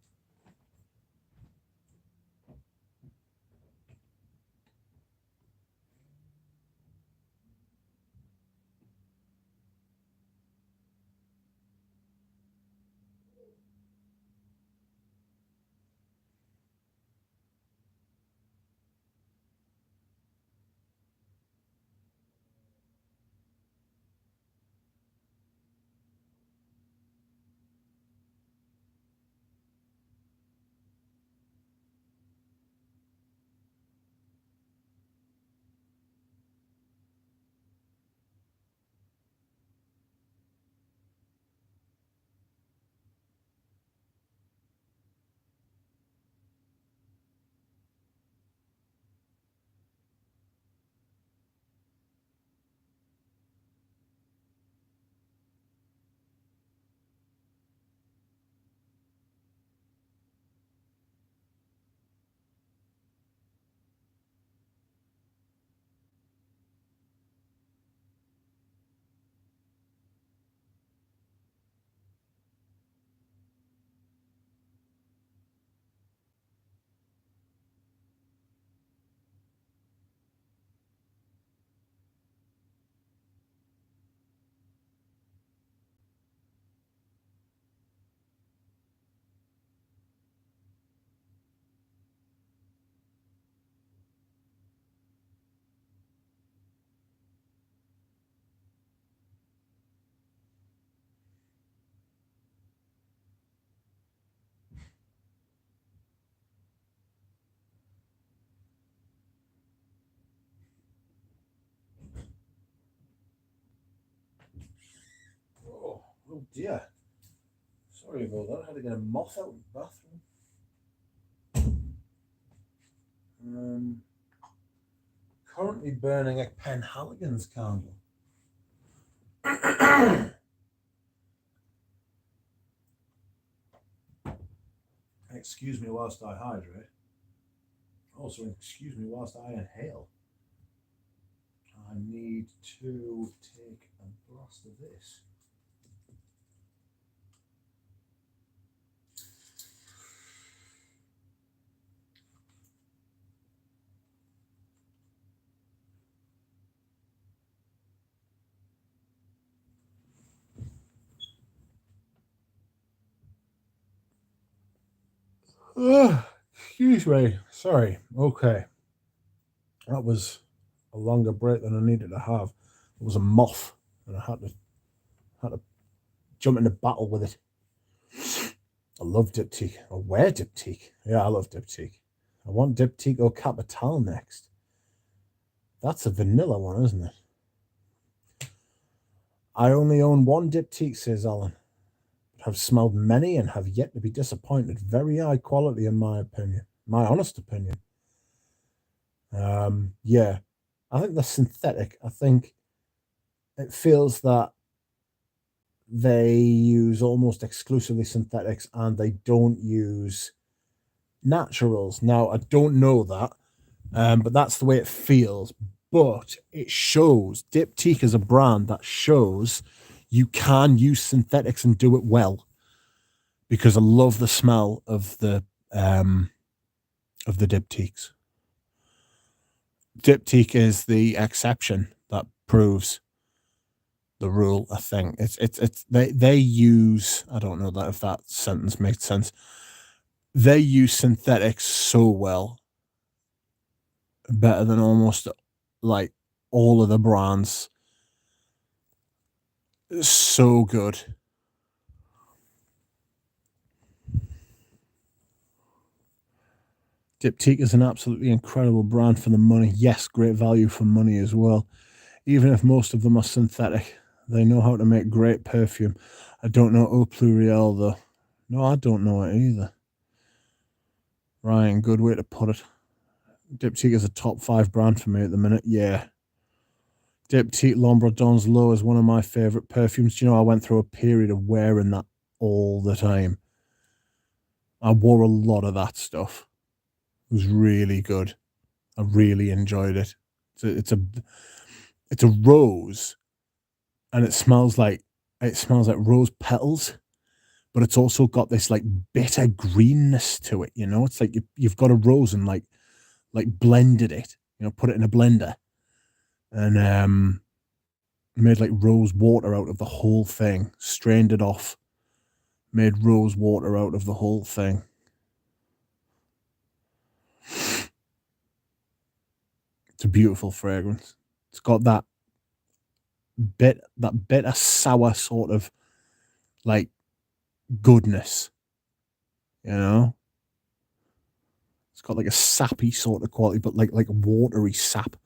Oh dear. Sorry about that. I had to get a moth out of the bathroom. Currently burning a Penhaligon's candle. Excuse me whilst I hydrate. Also, excuse me whilst I inhale. I need to take a blast of this. Excuse me. Sorry. Okay. That was a longer break than I needed to have. It was a moth, and I had to jump into battle with it. I love Diptique. I wear Diptique. Yeah, I love Diptique. I want Diptique au Capital next. That's a vanilla one, isn't it? I only own one Diptique, says Alan. Have smelled many and have yet to be disappointed. Very high quality, in my opinion. My honest opinion. Yeah. I think they're synthetic. I think it feels that they use almost exclusively synthetics and they don't use naturals. Now, I don't know that, but that's the way it feels. But it shows, Diptique is a brand that shows you can use synthetics and do it well. Because I love the smell of the Diptyques. Diptique is the exception that proves the rule. I think they use, I don't know that if that sentence makes sense. They use synthetics so well, better than almost like all of the brands. So good. Diptique is an absolutely incredible brand for the money. Yes, great value for money as well. Even if most of them are synthetic, they know how to make great perfume. I don't know Eau Pluriel though. No, I don't know it either. Ryan, good way to put it. Diptique is a top 5 brand for me at the minute. Yeah. Diptique L'Ombre Dans L'eau is one of my favourite perfumes. Do you know, I went through a period of wearing that all the time. I wore a lot of that stuff. It was really good. I really enjoyed it. It's a rose, and it smells like rose petals, but it's also got this like bitter greenness to it. You know, it's like you've got a rose and like blended it. You know, put it in a blender and made like rose water out of the whole thing. Strained it off, made rose water out of the whole thing. It's a beautiful fragrance. It's got that bitter sour sort of like goodness, you know. It's got like a sappy sort of quality, but like watery sap,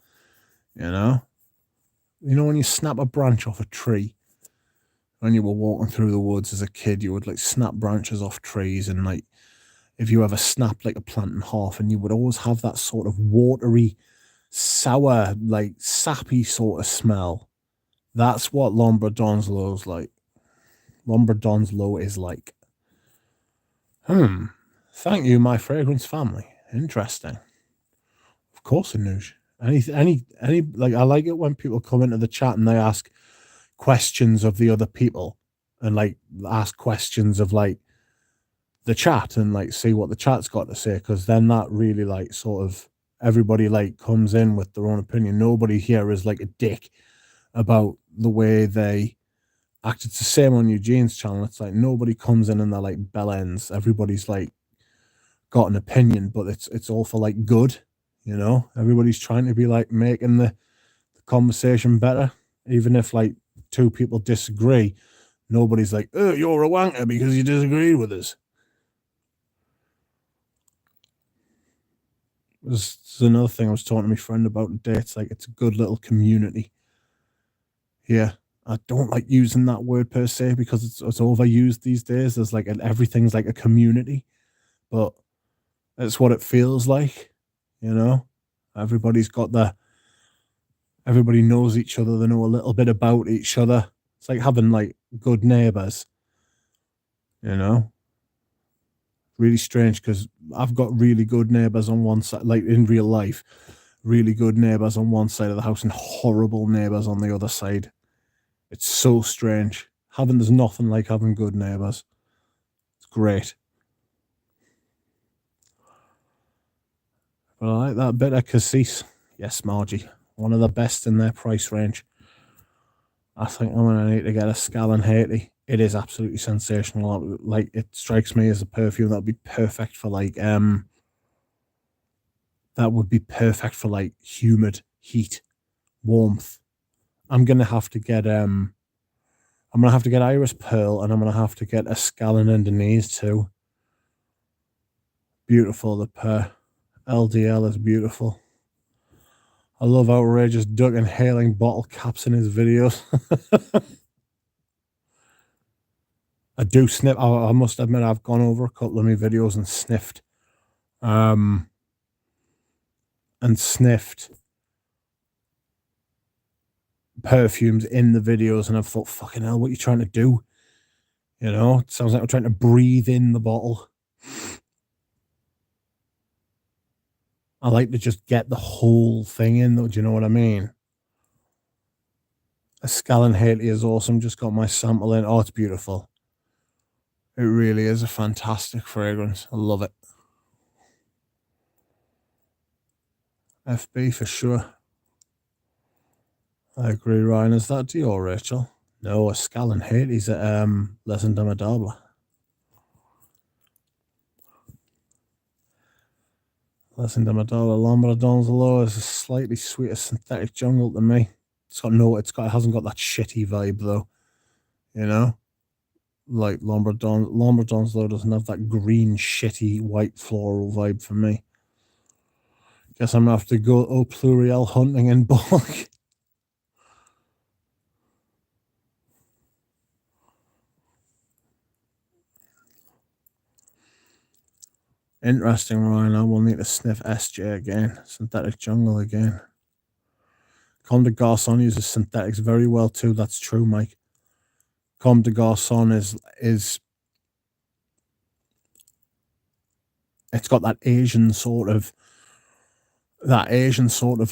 you know. You know when you snap a branch off a tree, when you were walking through the woods as a kid, you would like snap branches off trees, and like if you ever snapped like a plant in half, and you would always have that sort of watery, sour, like sappy sort of smell. That's what L'Ombre Dans L'eau is like. L'Ombre Dans L'eau is like. Thank you, my fragrance family. Interesting. Of course, Anoush. Any like I like it when people come into the chat and they ask questions of the other people and like ask questions of like the chat and like see what the chat's got to say, because then that really like sort of everybody like comes in with their own opinion. Nobody here is like a dick about the way they act. It's the same on Eugene's channel. It's like nobody comes in and they're like bell ends. Everybody's like got an opinion, but it's all for like good, you know. Everybody's trying to be like making the conversation better, even if like 2 people disagree. Nobody's like, oh, you're a wanker because you disagreed with us. This is another thing I was talking to my friend about today. It's like it's a good little community. Yeah, I don't like using that word per se because it's overused these days. There's like everything's like a community, but it's what it feels like, you know. Everybody's got everybody knows each other. They know a little bit about each other. It's like having like good neighbors, you know. Really strange because I've got really good neighbors on one side, like in real life, really good neighbors on one side of the house and horrible neighbors on the other side. It's so strange. There's nothing like having good neighbors. It's great. But I like that bit of cassis. Yes, Margie. One of the best in their price range. I think I'm going to need to get a Scallon Haiti. It is absolutely sensational. Like, it strikes me as a perfume that would be perfect for like, humid heat, warmth. I'm going to have to get, Iris Pearl, and I'm going to have to get a Scallon Indonesia too. Beautiful, the pair. LDL is beautiful. I love Outrageous Duck inhaling bottle caps in his videos. I do sniff. I must admit, I've gone over a couple of my videos and sniffed. Perfumes in the videos, and I've thought, fucking hell, what are you trying to do? You know, it sounds like I'm trying to breathe in the bottle. I like to just get the whole thing in, though. Do you know what I mean? A Scallon Haiti is awesome. Just got my sample in. Oh, it's beautiful. It really is a fantastic fragrance. I love it. FB for sure. I agree, Ryan. Is that Dior, Rachel? No, a Scallon Haiti's at Les Indomadables. Les Indomadables Lombardons Low is a slightly sweeter synthetic jungle to me. It hasn't got that shitty vibe though. You know? Like Lombardons Low doesn't have that green, shitty, white floral vibe for me. Guess I'm gonna have to go Eau Pluriel hunting in bulk. Interesting, Ryan. I will need to sniff SJ again. Synthetic jungle again. Comme des Garçons uses synthetics very well too. That's true, Mike. Comme des Garçons is it's got that Asian sort of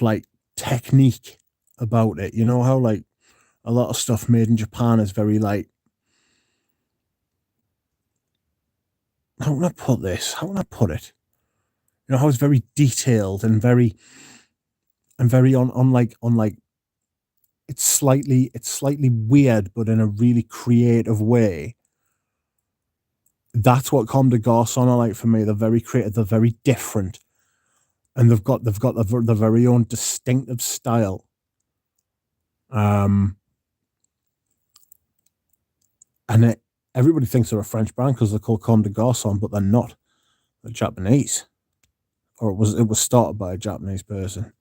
like technique about it. You know how like a lot of stuff made in Japan is very like, how can I put this? How can I put it? You know how it's very detailed and very on like it's slightly weird, but in a really creative way. That's what Comme des Garçons are like for me. They're very creative. They're very different, and they've got their very own distinctive style. And everybody thinks they're a French brand because they're called Comme des Garçons, but they're not. They're Japanese, or it was started by a Japanese person,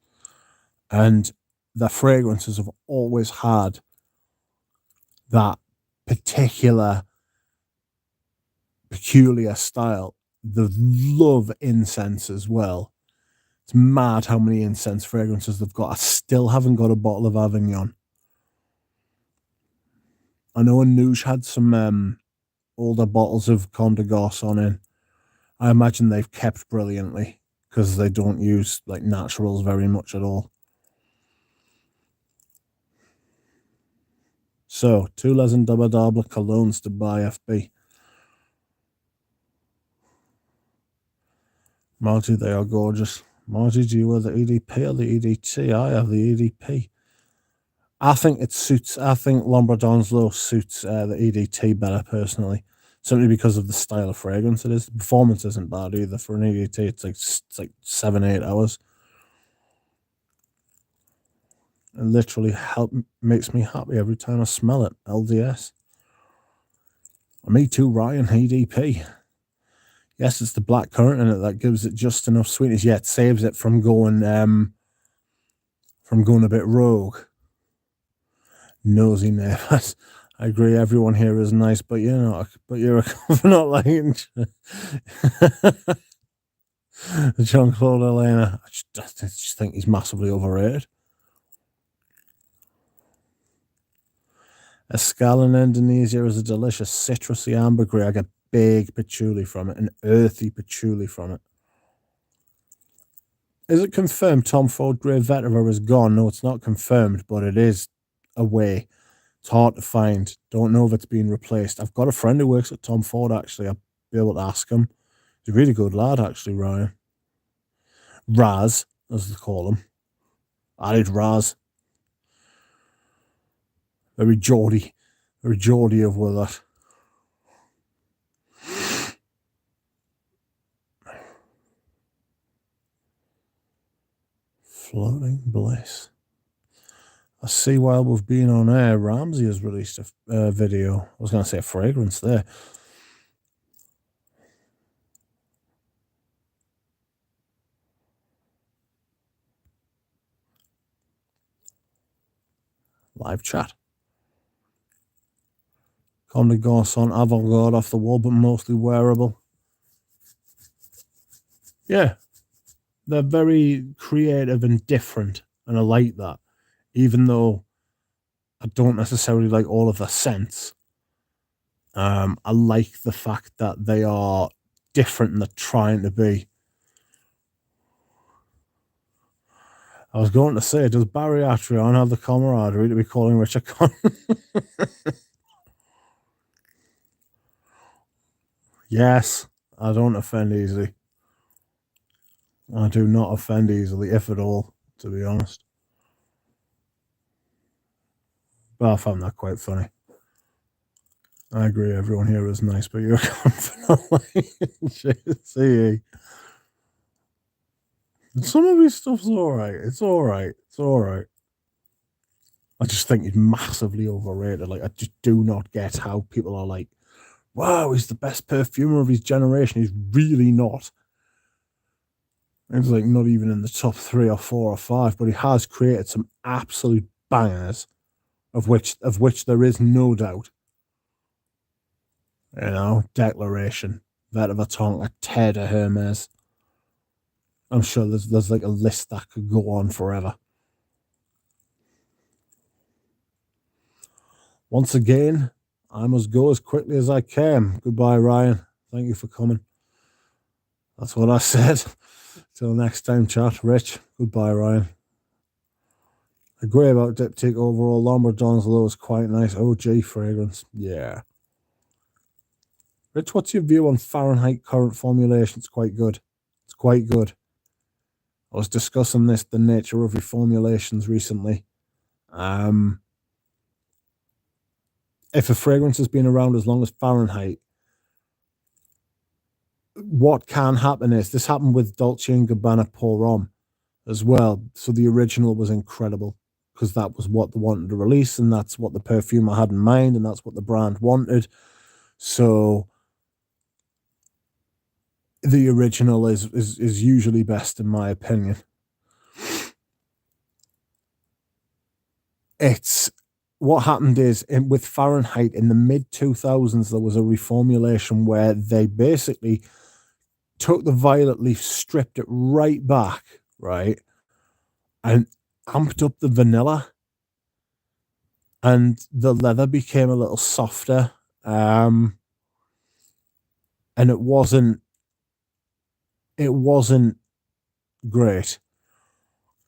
and their fragrances have always had that peculiar style. They love incense as well. It's mad how many incense fragrances they've got. I still haven't got a bottle of Avignon. I know Amouage had some older bottles of Comme des Garçons in. I imagine they've kept brilliantly because they don't use like naturals very much at all. So, 2 Les Indomadables colognes to buy, FB. Margie, they are gorgeous. Margie, do you wear the EDP or the EDT? I have the EDP. I think Lombardons Low suits the EDT better, personally. Simply because of the style of fragrance it is. The performance isn't bad either. For an EDT, it's like 7-8 hours. It literally makes me happy every time I smell it. LDS. Me too, Ryan. EDP. Yes, it's the black currant in it that gives it just enough sweetness. Yeah, it saves it from going a bit rogue. Nosy neighbours. I agree. Everyone here is nice, but you're not. But you're not liking Jean-Claude Elena. I just think he's massively overrated. Escal in Indonesia is a delicious citrusy ambergris. I get big patchouli from it, an earthy patchouli from it. Is it confirmed Tom Ford Grey Vetiver is gone? No, it's not confirmed, but it is away. It's hard to find. Don't know if it's been replaced. I've got a friend who works at Tom Ford, actually. I'll be able to ask him. He's a really good lad, actually, Ryan. Raz, as they call him. I did Raz. Very Geordie of with that. Floating bliss. I see while we've been on air, Ramsey has released a video. I was going to say a fragrance there. Live chat. Comme des Garçons, avant-garde, off the wall, but mostly wearable. Yeah. They're very creative and different, and I like that. Even though I don't necessarily like all of the scents, I like the fact that they are different and they're trying to be. I was going to say, does Barry Atrion have the camaraderie to be calling Richard Con? Yes, I don't offend easily. I do not offend easily, if at all, to be honest. But I found that quite funny. I agree, everyone here is nice, but you're confident. See, some of his stuff's alright. It's alright. I just think he's massively overrated. Like, I just do not get how people are like, wow, he's the best perfumer of his generation. He's really not. He's like not even in the top 3 or 4 or 5, but he has created some absolute bangers, of which there is no doubt. You know, Declaration, Vetiver Tonka, Terre de Hermes. I'm sure there's like a list that could go on forever. Once again, I must go as quickly as I can. Goodbye, Ryan. Thank you for coming. That's what I said. Till next time, chat. Rich. Goodbye, Ryan. Agree about Diptique overall. Lombardon's low is quite nice. OG fragrance. Yeah. Rich, what's your view on Fahrenheit current formulation? It's quite good. It's quite good. I was discussing the nature of reformulations recently. If a fragrance has been around as long as Fahrenheit, what can happen is, this happened with Dolce & Gabbana Pour Homme as well. So the original was incredible because that was what they wanted to release, and that's what the perfumer had in mind, and that's what the brand wanted. So the original is usually best, in my opinion. It's what happened is, with Fahrenheit in the mid-2000s, there was a reformulation where they basically took the violet leaf, stripped it right back, right, and amped up the vanilla, and the leather became a little softer, and it wasn't great.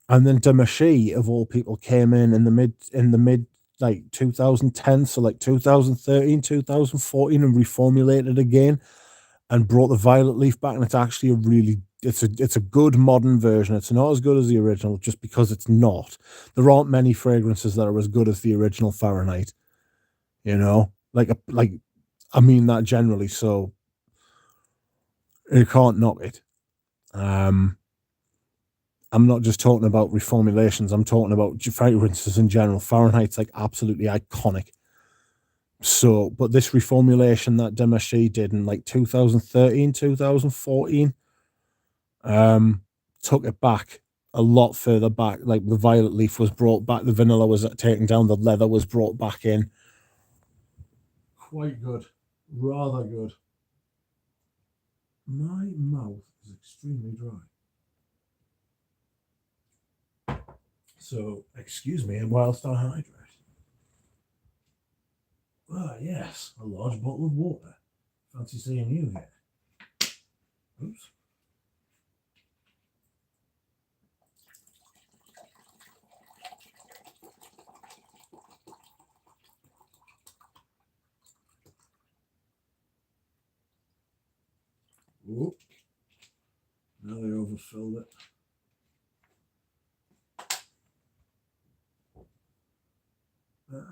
And then Diptique, of all people, came in the mid like 2010, so like 2013, 2014, and reformulated again and brought the violet leaf back. And it's actually it's a good modern version. It's not as good as the original, just because it's not. There aren't many fragrances that are as good as the original Fahrenheit. You know, I mean that generally, so you can't knock it. I'm not just talking about reformulations. I'm talking about fragrances in general. Fahrenheit's like absolutely iconic. So, but this reformulation that Diptique did in like 2013, 2014, took it back a lot further back. Like the violet leaf was brought back, the vanilla was taken down, the leather was brought back in. Quite good, rather good. My mouth is extremely dry. So, excuse me whilst I hydrate. Ah, yes, a large bottle of water. Fancy seeing you here. Oops. Whoop. Now they overfilled it. Oh.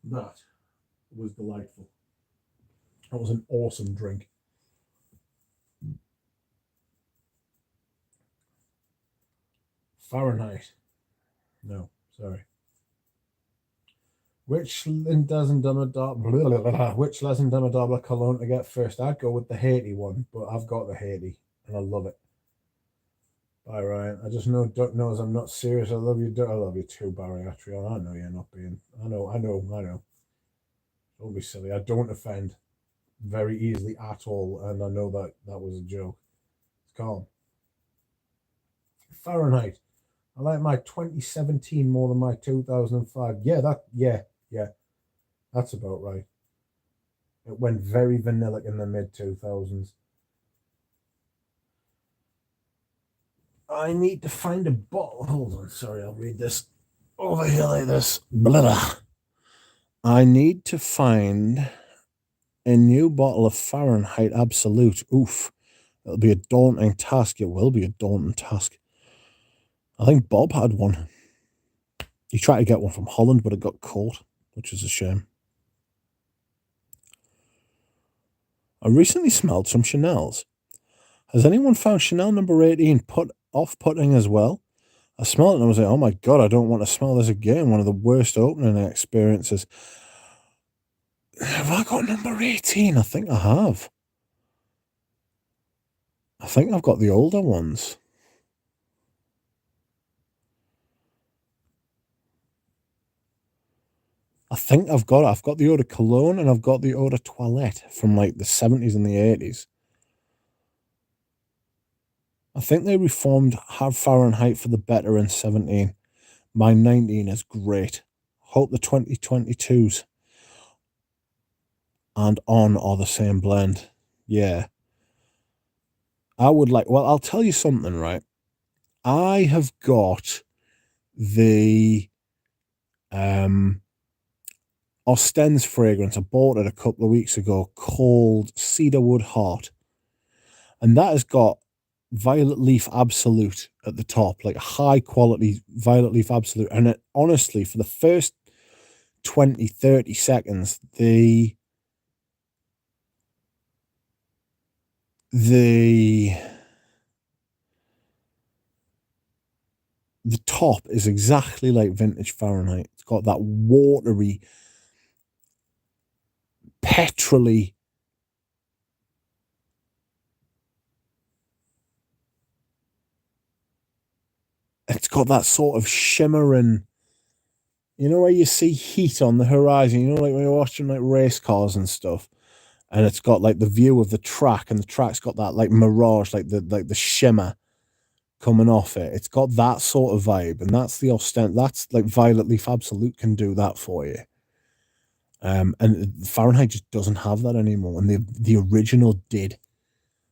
That was delightful. That was an awesome drink. Fahrenheit. No, sorry. Which Lesson Dummadabla cologne to get first? I'd go with the Haiti one, but I've got the Haiti and I love it. Bye, Ryan. I just know Duck knows I'm not serious. I love you, Duck. I love you too, Bariatrion. I know you're not being. I know. Don't be silly. I don't offend very easily at all, and I know that that was a joke. It's calm. Fahrenheit. I like my 2017 more than my 2005. Yeah. That's about right. It went very vanilla in the mid 2000s. I need to find a bottle. Hold on, sorry, I'll read this over here like this. Blah. I need to find a new bottle of Fahrenheit Absolute. Oof. It'll be a daunting task. It will be a daunting task. I think Bob had one. He tried to get one from Holland, but it got caught, which is a shame. I recently smelled some Chanel's. Has anyone found Chanel number 18 off-putting as well? I smelled it and I was like, oh my God, I don't want to smell this again. One of the worst opening experiences. Have I got number 18? I think I have. I think I've got the older ones. I think I've got it. I've got the Eau de Cologne and I've got the Eau de Toilette from like the 70s and the 80s. I think they reformed Have Fahrenheit for the better in 17. My 19 is great. Hope the 2022s and on are the same blend. Yeah. I would like, well, I'll tell you something, right? I have got the Ostens fragrance. I bought it a couple of weeks ago called Cedarwood Heart. And that has got Violet Leaf Absolute at the top, like high quality Violet Leaf Absolute. And it honestly, for the first 20, 30 seconds, the top is exactly like vintage Fahrenheit. It's got that watery, petrolly, it's got that sort of shimmering, you know, where you see heat on the horizon, you know, like when you're watching like race cars and stuff, and it's got like the view of the track, and the track's got that like mirage, like the shimmer coming off it. It's got that sort of vibe, and that's the that's like Violet Leaf Absolute can do that for you. And Fahrenheit just doesn't have that anymore, and the original did.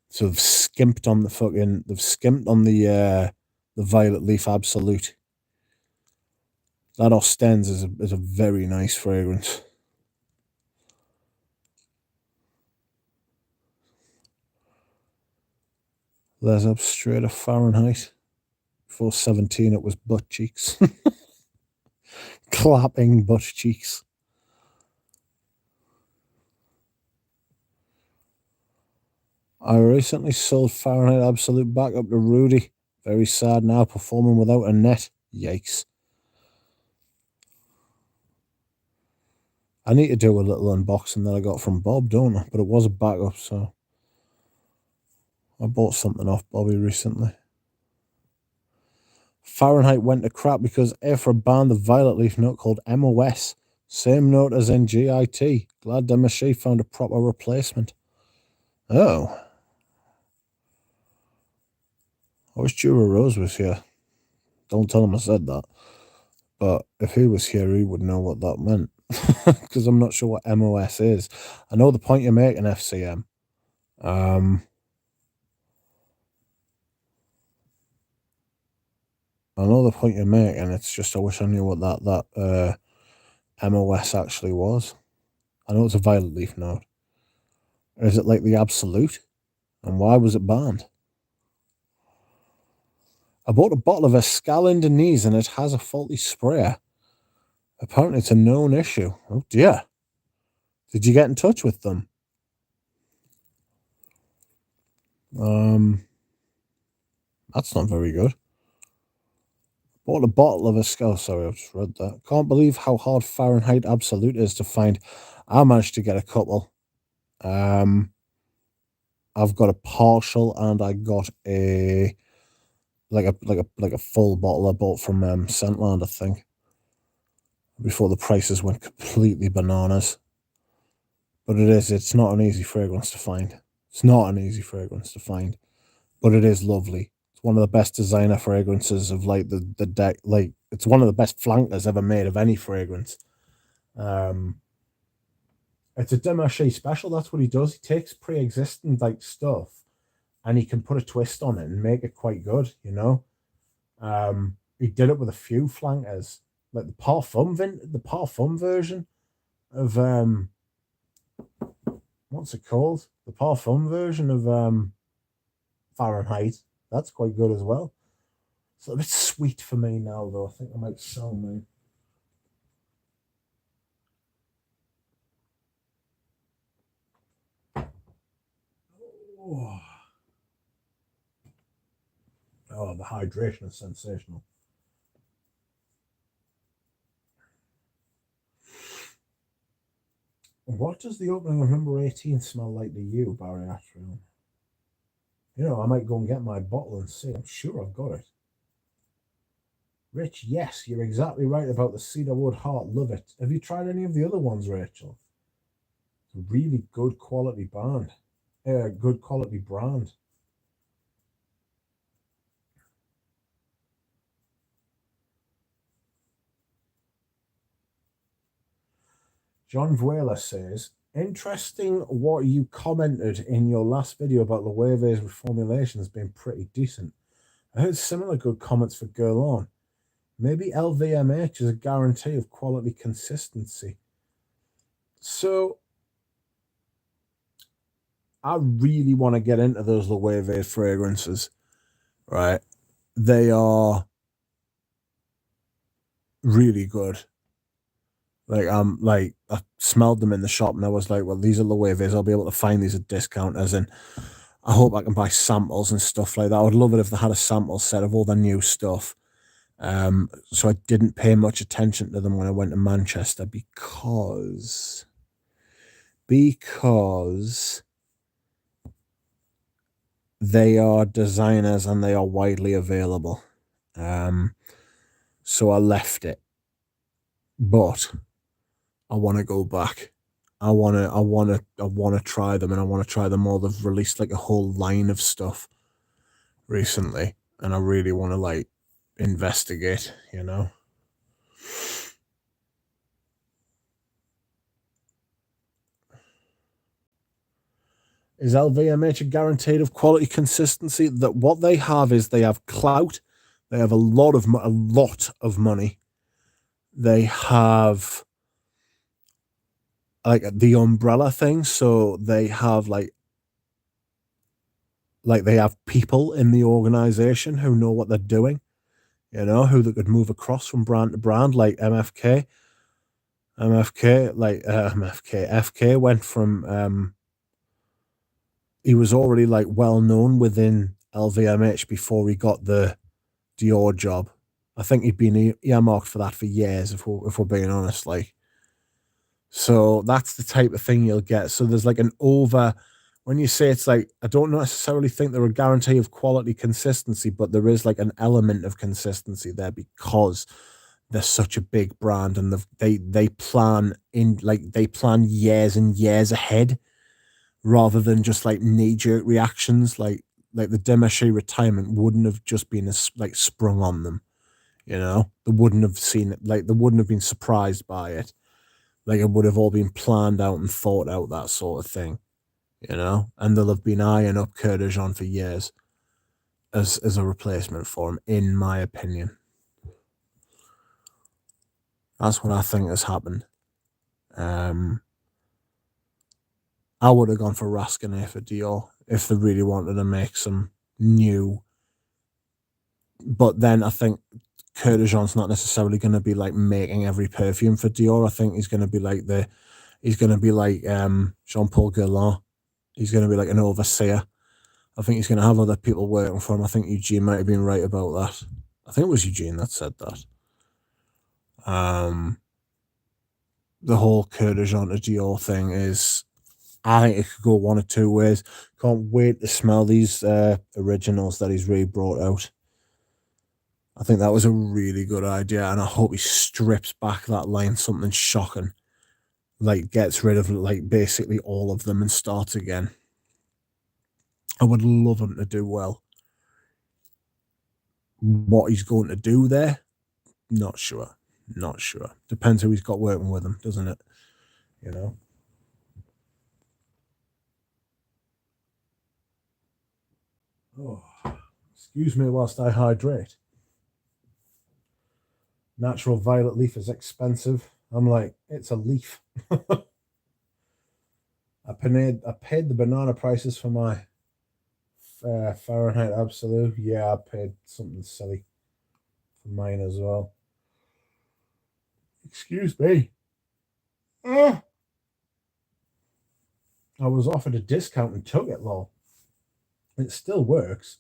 So they've skimped on the Violet Leaf Absolute. That Ostens is a very nice fragrance. There's up straight of Fahrenheit. Before 17, it was butt cheeks. Clapping butt cheeks. I recently sold Fahrenheit Absolute back up to Rudy. Very sad now, performing without a net. Yikes. I need to do a little unboxing that I got from Bob, don't I? But it was a backup, so I bought something off Bobby recently. Fahrenheit went to crap because Aphra banned the violet leaf note called MOS. Same note as in GIT. Glad Demaché found a proper replacement. Oh. I wish Jura Rose was here. Don't tell him I said that. But if he was here, he would know what that meant. Because I'm not sure what MOS is. I know the point you're making, FCM. I know the point you're making. It's just I wish I knew what that MOS actually was. I know it's a violet leaf note. Is it like the absolute? And why was it banned? I bought a bottle of Escalindonese and it has a faulty sprayer. Apparently it's a known issue. Oh dear. Did you get in touch with them? That's not very good. Bought a bottle of sorry, I've just read that. Can't believe how hard Fahrenheit Absolute is to find. I managed to get a couple. I've got a partial and I got a full bottle I bought from Scentland, I think. Before the prices went completely bananas. But it's not an easy fragrance to find. It's not an easy fragrance to find. But it is lovely. It's one of the best designer fragrances of like the deck. Like it's one of the best flankers ever made of any fragrance. It's a Demaché special. That's what he does. He takes pre-existing like stuff and he can put a twist on it and make it quite good, you know. He did it with a few flankers. Like the parfum version of what's it called? The parfum version of Fahrenheit. That's quite good as well. It's a bit sweet for me now, though. I think I might sell me. Oh, the hydration is sensational. What does the opening of number 18 smell like to you, Barry Ashfield? You know, I might go and get my bottle and see. I'm sure I've got it. Rich, yes, you're exactly right about the cedarwood heart. Love it. Have you tried any of the other ones, Rachel? It's a really good quality brand. Good quality brand. John Vuela says, interesting what you commented in your last video about Loewe's reformulation has been pretty decent. I heard similar good comments for Guerlain. Maybe LVMH is a guarantee of quality consistency. So, I really want to get into those Loewe fragrances, right? They are really good. Like I smelled them in the shop and I was like, well, these are Loewe's. I'll be able to find these at discounters and I hope I can buy samples and stuff like that. I would love it if they had a sample set of all the new stuff. So I didn't pay much attention to them when I went to Manchester because they are designers and they are widely available. So I left it. But I want to go back. I want to try them and I want to try them all. They've released like a whole line of stuff recently and I really want to like investigate, you know. Is LVMH guaranteed of quality consistency? That what they have is they have clout, they have a lot of money, they have like the umbrella thing, so they have like they have people in the organization who know what they're doing, you know, who they could move across from brand to brand, like FK went from he was already like well known within LVMH before he got the Dior job. I think he'd been earmarked for that for years, if we're being honest. Like, So that's the type of thing you'll get. So there's like an over, when you say it's like, I don't necessarily think they're a guarantee of quality consistency, but there is like an element of consistency there because they're such a big brand and they plan in like they plan years and years ahead rather than just like knee-jerk reactions. Like the Demaché retirement wouldn't have just been like sprung on them, you know. They wouldn't have seen it, like they wouldn't have been surprised by it. Like it would have all been planned out and thought out, that sort of thing, you know. And they'll have been eyeing up Coeur de Jean for years as a replacement for him, in my opinion. That's what I think has happened. I would have gone for Rasconnay for Dior if they really wanted to make some new. But then I think Coeur de Jean's not necessarily going to be like making every perfume for Dior. I think he's going to be like Jean Paul Guerlain. He's going to be like an overseer. I think he's going to have other people working for him. I think Eugene might have been right about that. I think it was Eugene that said that. The whole Coeur de Jean to Dior thing is, I think it could go one of two ways. Can't wait to smell these originals that he's really brought out. I think that was a really good idea, and I hope he strips back that line something shocking. Like, gets rid of, like, basically all of them and starts again. I would love him to do well. What he's going to do there, not sure. Not sure. Depends who he's got working with him, doesn't it? You know? Oh, excuse me whilst I hydrate. Natural violet leaf is expensive. I'm like, it's a leaf. I paid the banana prices for my Fahrenheit Absolute. Yeah, I paid something silly for mine as well. Excuse me. I was offered a discount and took it, lol. It still works,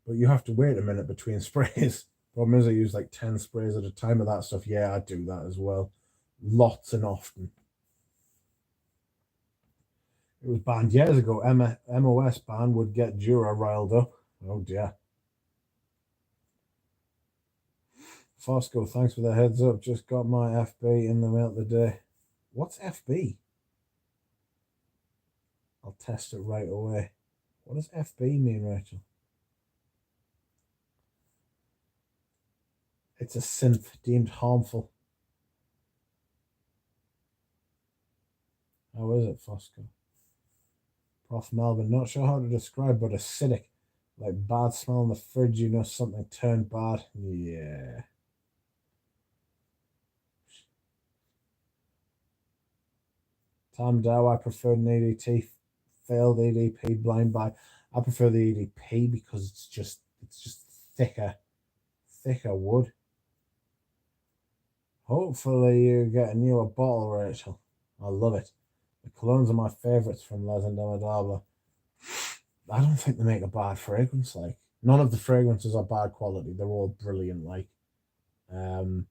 but you have to wait a minute between sprays. Problem is, I use like 10 sprays at a time of that stuff. Yeah, I do that as well. Lots and often. It was banned years ago. MOS ban would get Jura riled up. Oh dear. Fosco, thanks for the heads up. Just got my FB in the mail today. What's FB? I'll test it right away. What does FB mean, Rachel? It's a synth deemed harmful. How is it, Fosco? Prof. Melvin, not sure how to describe, but acidic. Like bad smell in the fridge, you know something turned bad. Yeah. Tom Dow, I prefer an EDT. Failed EDP, blind buy. I prefer the EDP because it's just thicker wood. Hopefully you get a newer bottle, Rachel. I love it. The colognes are my favourites from Les Indomadables. I don't think they make a bad fragrance. Like, none of the fragrances are bad quality. They're all brilliant. Like, the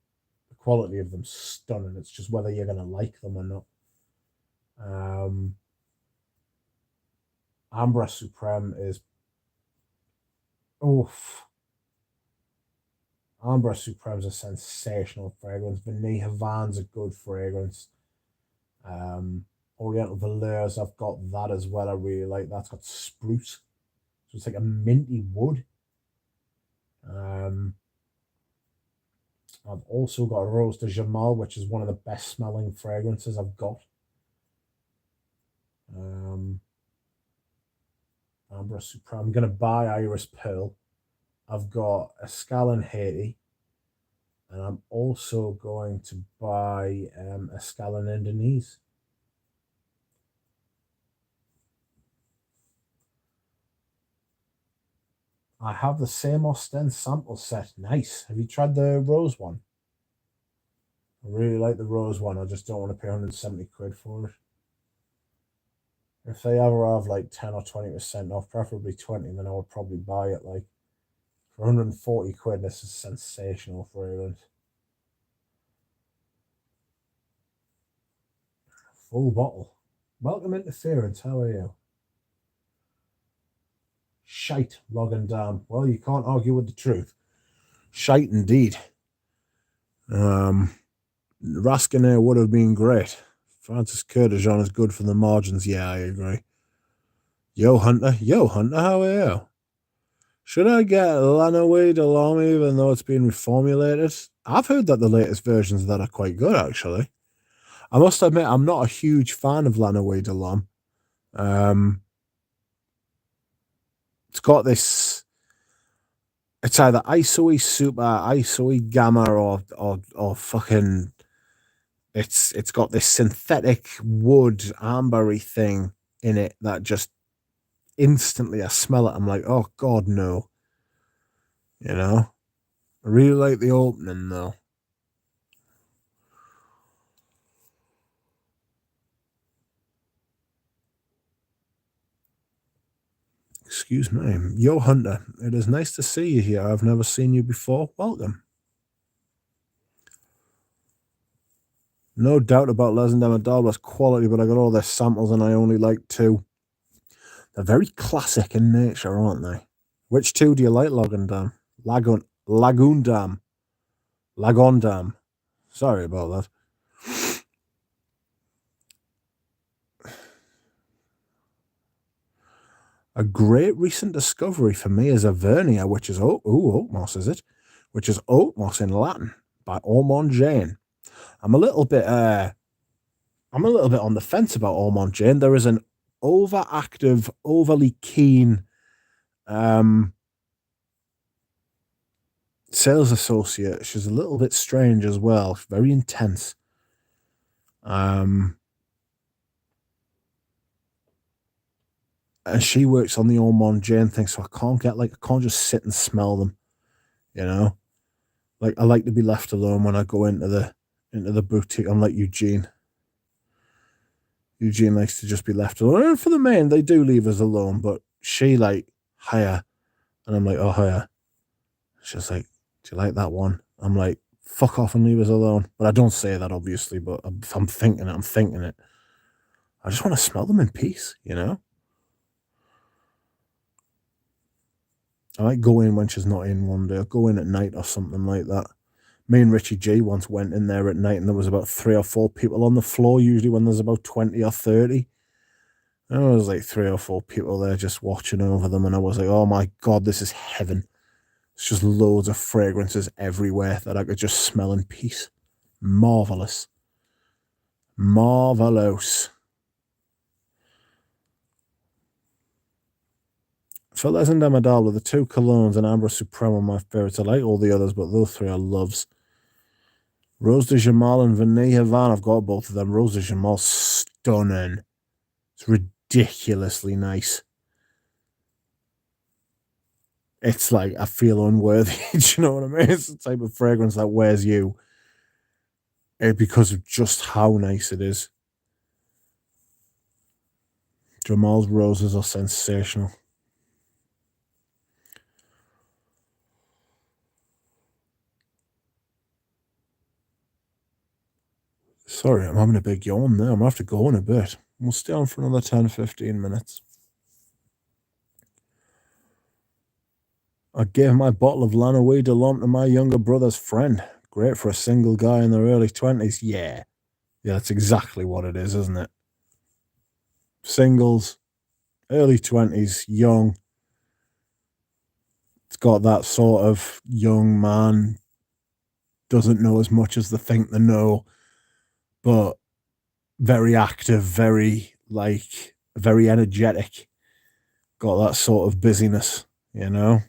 quality of them stunning. It's just whether you're gonna like them or not. Ambra Supreme is oof. Ambra Supreme's a sensational fragrance. Vanille Havan's a good fragrance. Oriental Velours, I've got that as well. I really like that. It's got spruce. So it's like a minty wood. I've also got Rose de Jamal, which is one of the best smelling fragrances I've got. Ambra Supreme. I'm going to buy Iris Pearl. I've got Escalon Haiti. And I'm also going to buy Escalon Indonesia. I have the same Ostend sample set. Nice. Have you tried the rose one? I really like the rose one. I just don't want to pay 170 quid for it. If they ever have like 10 or 20% off, preferably 20, then I would probably buy it. Like, for 140 quid, this is sensational fragrance. Full bottle. Welcome interference. How are you? Shite, log and damn. Well, you can't argue with the truth. Shite indeed. Raskin would have been great. Francis Curtijon is good for the margins. Yeah, I agree. Yo, Hunter, how are you? Should I get Lanaway Delorme even though it's been reformulated? I've heard that the latest versions of that are quite good, actually. I must admit, I'm not a huge fan of Lanaway Delorme. It's got this. It's either ISOE Super, ISOE Gamma, or fucking. It's got this synthetic wood ambery thing in it that just instantly I smell it. I'm like, oh god, no. You know, I really like the opening though. Excuse me. Yo, Hunter, it is nice to see you here. I've never seen you before. Welcome. No doubt about Les and Demodala's quality, but I got all their samples and I only like two. They're very classic in nature, aren't they? Which two do you like, Lagondam? Lagundam. Lagondam. Sorry about that. A great recent discovery for me is Avernia, which is oak moss, is it? Which is oak moss in Latin by Ormond Jane. I'm a little bit on the fence about Ormond Jane. There is an overactive, overly keen sales associate. She's a little bit strange as well. Very intense. And she works on the Ormond Jane thing, so I can't just sit and smell them, you know. Like I like to be left alone when I go into the boutique. I'm like Eugene. Eugene likes to just be left alone. And for the men, they do leave us alone, but she like hiya, and I'm like, oh hiya. She's like, do you like that one? I'm like, fuck off and leave us alone. But I don't say that obviously, but I'm thinking it. I just want to smell them in peace, you know. I might go in when she's not in one day, or go in at night or something like that. Me and Richie G once went in there at night and there was about 3 or 4 people on the floor, usually when there's about 20 or 30. And there was like 3 or 4 people there just watching over them, and I was like, oh my god, this is heaven. It's just loads of fragrances everywhere that I could just smell in peace. Marvellous. Marvellous. For Les and Demodala, the 2 colognes and Amber Supreme are my favourites. I like all the others, but those 3 are loves. Rose de Jamal and Vanille Havana, I've got both of them. Rose de Jamal, stunning. It's ridiculously nice. It's like, I feel unworthy. Do you know what I mean? It's the type of fragrance that wears you because of just how nice it is. Jamal's roses are sensational. Sorry, I'm having a big yawn there. I'm going to have to go in a bit. We'll stay on for another 10-15 minutes. I gave my bottle of Lanaway Delorme to my younger brother's friend. Great for a single guy in their early 20s. Yeah, that's exactly what it is, isn't it? Singles, early 20s, young. It's got that sort of young man, doesn't know as much as they think they know, but very active, very energetic. Got that sort of busyness, you know?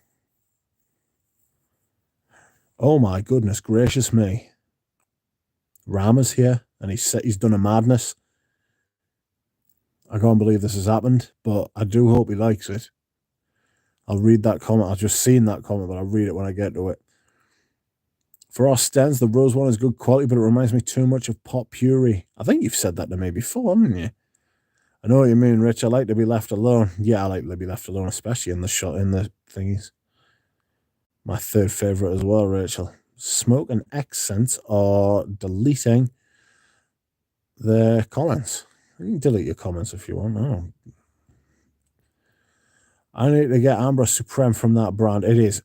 Oh my goodness gracious me. Rama's here, and he's done a madness. I can't believe this has happened, but I do hope he likes it. I'll read that comment. I've just seen that comment, but I'll read it when I get to it. For our stems, the rose one is good quality, but it reminds me too much of Perfumery. I think you've said that to me before, haven't you? I know what you mean, Rich. I like to be left alone. Yeah, I like to be left alone, especially in the thingies. My 3rd favourite as well, Rachel. Smoke and accents are deleting their comments. You can delete your comments if you want. I need to get Amber Supreme from that brand. It is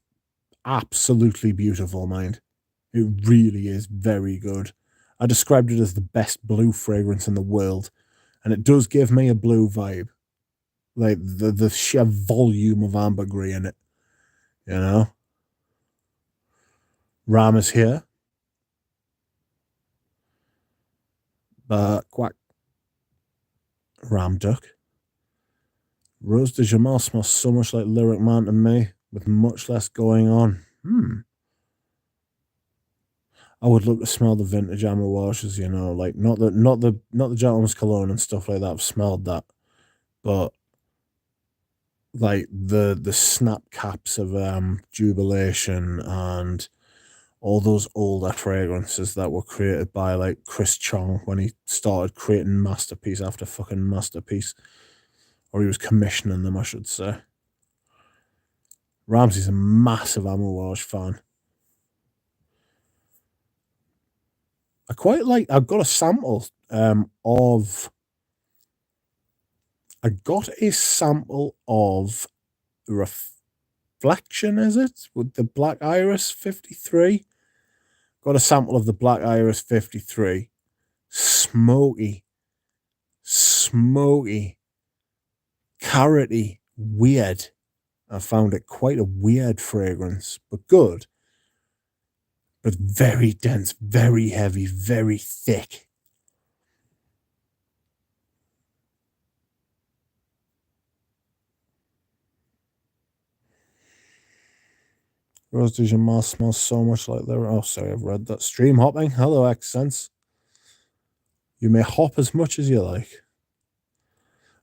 absolutely beautiful, mind. It really is very good. I described it as the best blue fragrance in the world, and it does give me a blue vibe. Like the sheer volume of ambergris in it, you know? Ram is here. Quack. Ram duck. Rose de Jamal smells so much like Lyric Man to me, with much less going on. I would love to smell the vintage Amouages, you know, like not the gentleman's cologne and stuff like that. I've smelled that, but like the snap caps of Jubilation and all those older fragrances that were created by like Chris Chong when he started creating masterpiece after fucking masterpiece, or he was commissioning them, I should say. Ramsey's a massive Amouage fan. I quite like. I've got a sample of. I got a sample of Reflection. Is it with the Black Iris 53? Got a sample of the Black Iris 53. Smoky, carroty, weird. I found it quite a weird fragrance, but good. But very dense, very heavy, very thick. Rose de Jamal smells so much like their. Oh, sorry, I've read that. Stream hopping. Hello, Accents. You may hop as much as you like.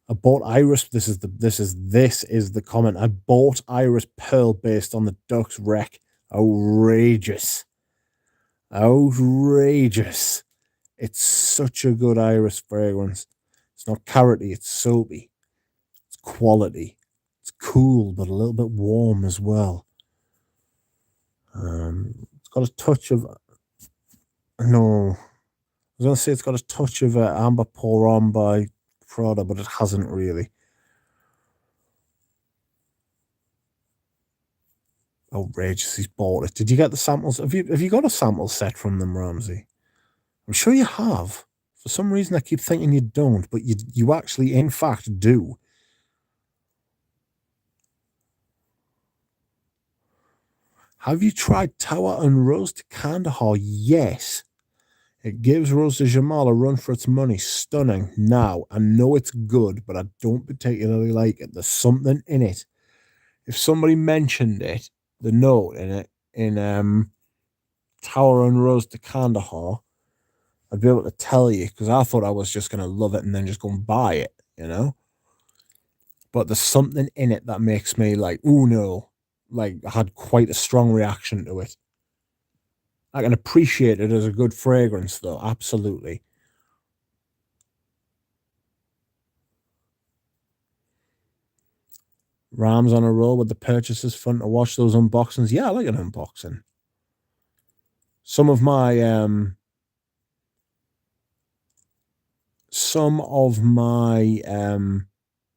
I bought Iris. This is the comment. I bought Iris Pearl based on the Duck's wreck. Outrageous. It's such a good Iris fragrance. It's not carroty, it's soapy. It's quality. It's cool, but a little bit warm as well. It's got a touch of. No. I was going to say it's got a touch of Amber Pour On by Prada, but it hasn't really. Outrageous, he's bought it. Did you get the samples? Have you got a sample set from them, Ramsey? I'm sure you have. For some reason, I keep thinking you don't, but you actually, in fact, do. Have you tried Tower and Rose de Kandahar? Yes. It gives Rose de Jamal a run for its money. Stunning. Now, I know it's good, but I don't particularly like it. There's something in it. If somebody mentioned it, the note in it, in Tower and Rose de Kandahar, I'd be able to tell you, because I thought I was just going to love it and then just go and buy it, you know? But there's something in it that makes me like, oh no. Like, I had quite a strong reaction to it. I can appreciate it as a good fragrance, though. Absolutely. Ram's on a roll with the purchases. Fun to watch those unboxings. Yeah, I like an unboxing. Some of my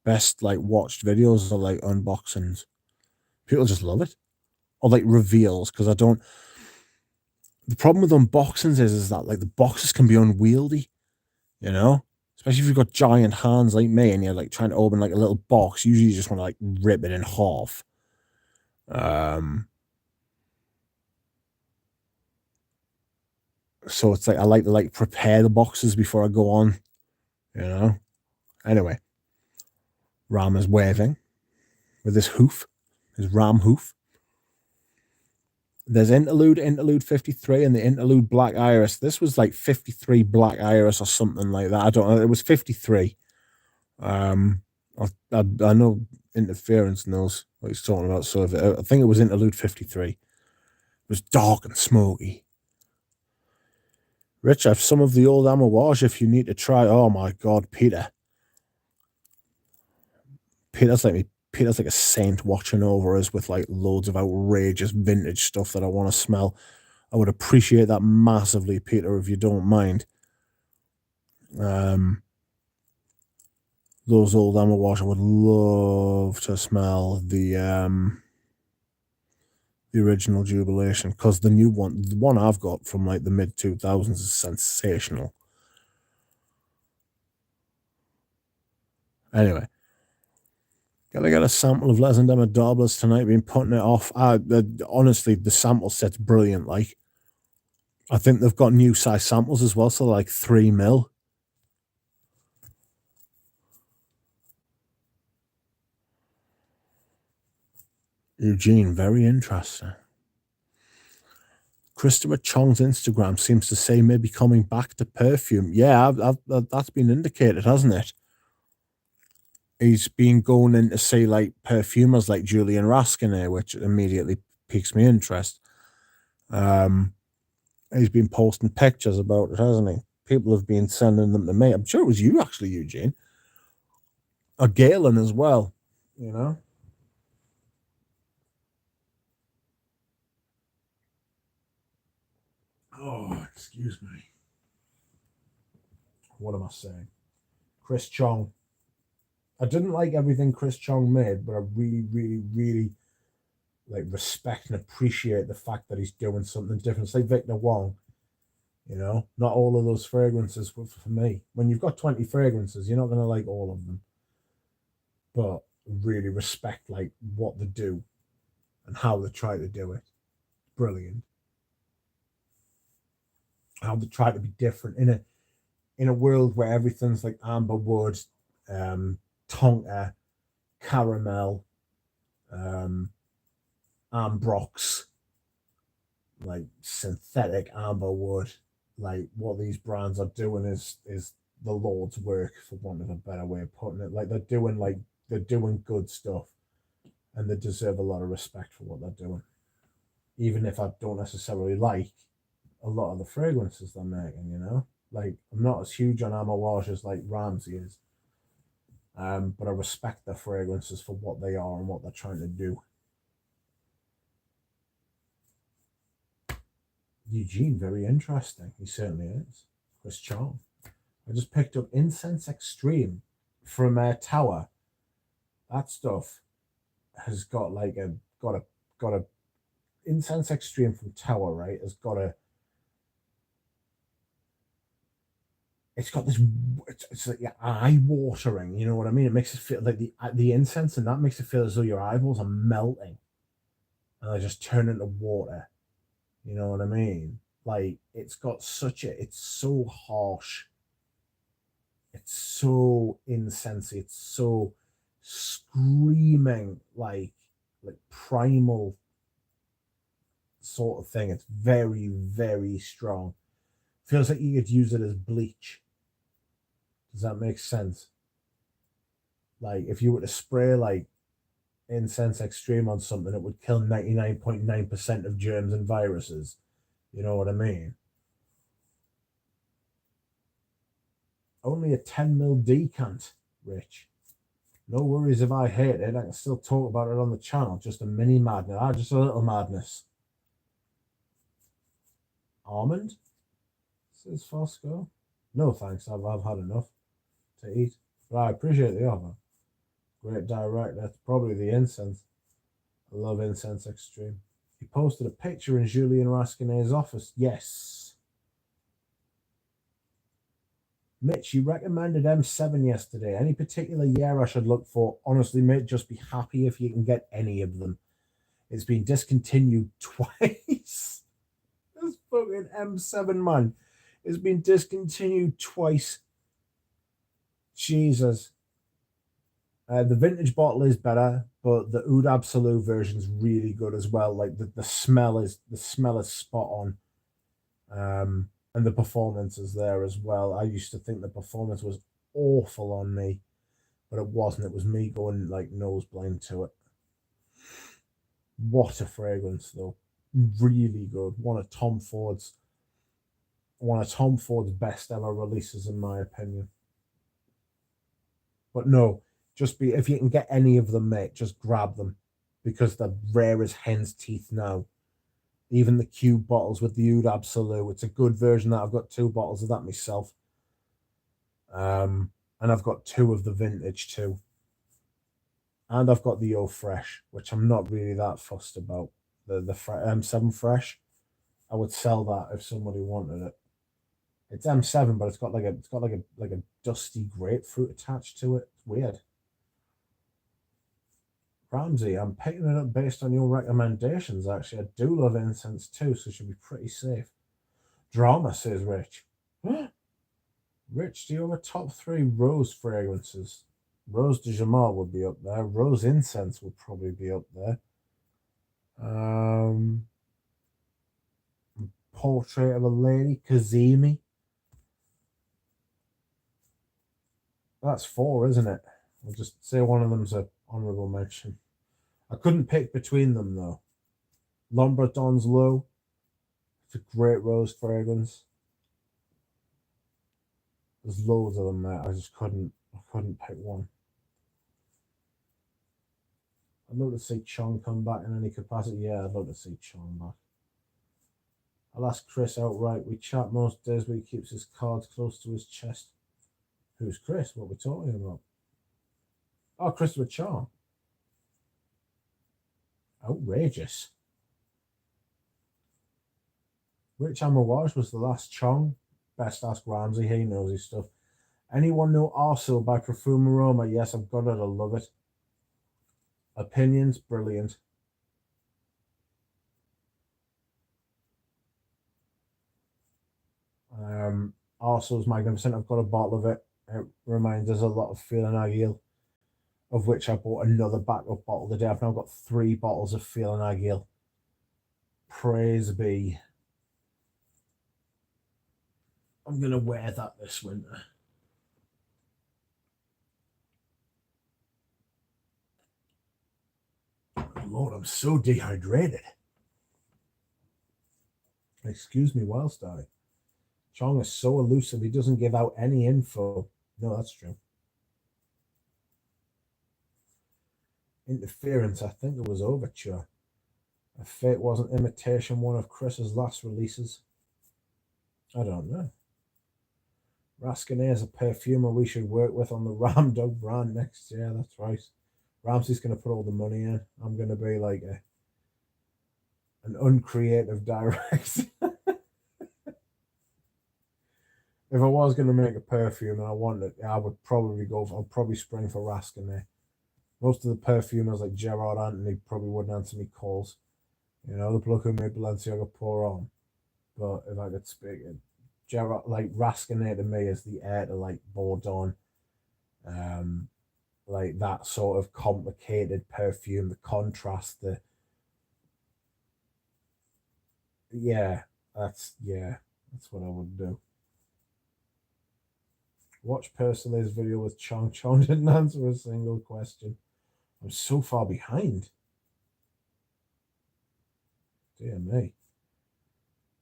best like watched videos are like unboxings. People just love it. Or like reveals, because I don't. The problem with unboxings is that like the boxes can be unwieldy, you know? Especially if you've got giant hands like me and you're like trying to open like a little box. Usually you just want to like rip it in half. So it's like I like to like prepare the boxes before I go on, you know? Anyway, Ram is waving with his hoof, his ram hoof. There's interlude 53 and the interlude Black Iris. This was like 53 Black Iris or something like that. I don't know. It was 53. I know Interference knows what he's talking about. So I think it was interlude 53. It was dark and smoky. Rich, I have some of the old Amouage if you need to try. Oh my God, Peter. Peter's like a saint watching over us with like loads of outrageous vintage stuff that I want to smell. I would appreciate that massively, Peter, if you don't mind. those old Amouage. I would love to smell the original Jubilation, because the new one, the one I've got from like the mid 2000s, is sensational. Anyway, gotta get a sample of Les Indomables tonight. Been putting it off. Honestly, the sample set's brilliant. Like, I think they've got new size samples as well, so like 3 mil. Eugene, very interesting. Christopher Chong's Instagram seems to say maybe coming back to Perfume. Yeah, that's been indicated, hasn't it? He's been going in to see like perfumers like Julian Raskin, which immediately piques my interest. He's been posting pictures about it, hasn't he? People have been sending them to me. I'm sure it was you, actually, Eugene. Or Galen as well, you know? Oh, excuse me. What am I saying? Chris Chong. I didn't like everything Chris Chong made, but I really, really, really like respect and appreciate the fact that he's doing something different. It's like Victor Wong, you know? Not all of those fragrances were for me. When you've got 20 fragrances, you're not going to like all of them. But really respect like what they do and how they try to do it. Brilliant. How they try to be different in a world where everything's like amber wood, tonka, caramel, ambrox, like synthetic amber wood. Like, what these brands are doing is the Lord's work, for want of a better way of putting it. Like, they're doing good stuff, and they deserve a lot of respect for what they're doing, even if I don't necessarily like a lot of the fragrances they're making, you know? Like, I'm not as huge on Amouage as like Ramsey is, but I respect their fragrances for what they are and what they're trying to do. Eugene, very interesting. He certainly is. Chris Chong. I just picked up Incense Extreme from Tower. That stuff has got like got a Incense Extreme from Tower, right? Has got a, it's got this, it's like eye watering, you know what I mean? It makes it feel like the incense, and that makes it feel as though your eyeballs are melting and they just turn into water. You know what I mean? Like, it's got it's so harsh. It's so incensey. It's so screaming, like primal sort of thing. It's very, very strong. Feels like you could use it as bleach. Does that make sense? Like, if you were to spray like Incense Extreme on something, it would kill 99.9% of germs and viruses. You know what I mean? Only a 10 ml decant, Rich. No worries if I hate it. I can still talk about it on the channel. Just a mini madness. Just a little madness. Almond? Says Fosco. No thanks. I've had enough to eat. But I appreciate the offer. Great direct. That's probably the incense. I love Incense Extreme. He posted a picture in Julian Raskin's office. Yes. Mitch, you recommended M7 yesterday. Any particular year I should look for? Honestly, mate, just be happy if you can get any of them. It's been discontinued twice. This fucking M7, man. It's been discontinued twice. Jesus. The vintage bottle is better, but the Oud Absolu version is really good as well. Like, the smell is spot on. And the performance is there as well. I used to think the performance was awful on me, but it wasn't. It was me going like nose blind to it. What a fragrance, though. Really good. One of Tom Ford's best ever releases, in my opinion. But no, if you can get any of them, mate, just grab them, because they're rare as hen's teeth now. Even the cube bottles with the Oud Absolu, it's a good version. That I've got 2 bottles of that myself. And I've got 2 of the vintage too. And I've got the Eau Fresh, which I'm not really that fussed about. The M7 Fresh. I would sell that if somebody wanted it. It's M7, but it's got like a dusty grapefruit attached to it. It's weird. Ramsey, I'm picking it up based on your recommendations, actually. I do love incense too, so it should be pretty safe. Drama, says Rich. Rich, do you have a top 3 rose fragrances? Rose de Jamal would be up there. Rose incense would probably be up there. Portrait of a Lady, Kazemi. That's 4, isn't it? I'll just say one of them's a honorable mention. I couldn't pick between them though. Lombardon's Low. It's a great rose fragrance. There's loads of them there. I couldn't pick one. I'd love to see Chong come back in any capacity. Yeah, I'd love to see Chong back. I'll ask Chris outright. We chat most days, but he keeps his cards close to his chest. Who's Chris? What are we talking about? Oh, Christopher Chong. Outrageous. Which Amouage was the last Chong? Best ask Ramsey. He knows his stuff. Anyone know Arso by Perfumer? Yes, I've got it. I love it. Opinions, brilliant. Arso's magnificent. I've got a bottle of it. It reminds us a lot of Feeling Agile, of which I bought another backup bottle today. I've now got 3 bottles of Feeling Agile. Praise be. I'm going to wear that this winter. Lord, I'm so dehydrated. Excuse me whilst I. Chong is so elusive, he doesn't give out any info. No, that's true. Interference, I think it was Overture. If Fate wasn't Imitation, one of Chris's last releases. I don't know. Rascanet is a perfumer we should work with on the Ram Dog brand next year. That's right. Ramsey's going to put all the money in. I'm going to be like an uncreative director. If I was going to make a perfume and I wanted it, I would probably I'd probably spring for Rascanet. Most of the perfumers like Gerard Anthony probably wouldn't answer me calls. You know, the bloke who made Balenciaga pour on. But if I could speak it, Gerard, like Rascanet to me is the heir to like Bourdon. Like that sort of complicated perfume, the contrast, that's what I would do. Watch Persile's video with Chong. Chong didn't answer a single question. I'm so far behind. Dear me.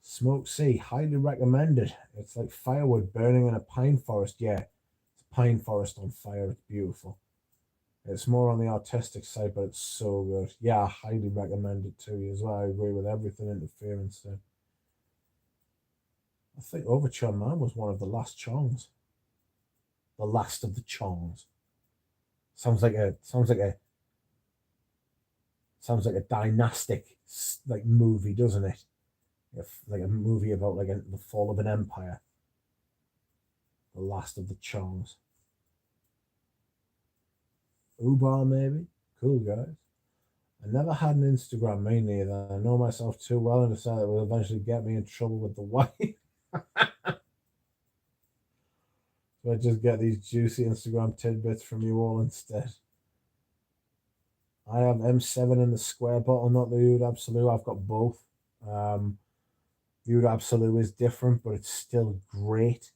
Smoke Sea, highly recommended. It's like firewood burning in a pine forest. Yeah, it's a pine forest on fire. It's beautiful. It's more on the artistic side, but it's so good. Yeah, I highly recommend it to you as well. I agree with everything Interference said. I think Overture Man was one of the last Chongs. The last of the Chongs. Sounds like a dynastic like movie, doesn't it? Like a movie about like the fall of an empire. The last of the Chongs. Ubar maybe. Cool guys. I never had an Instagram, me neither. I know myself too well and decided it will eventually get me in trouble with the wife. So I just get these juicy Instagram tidbits from you all instead. I have M7 in the square bottle, not the Oud Absolute. I've got both. The Oud Absolute is different, but it's still great.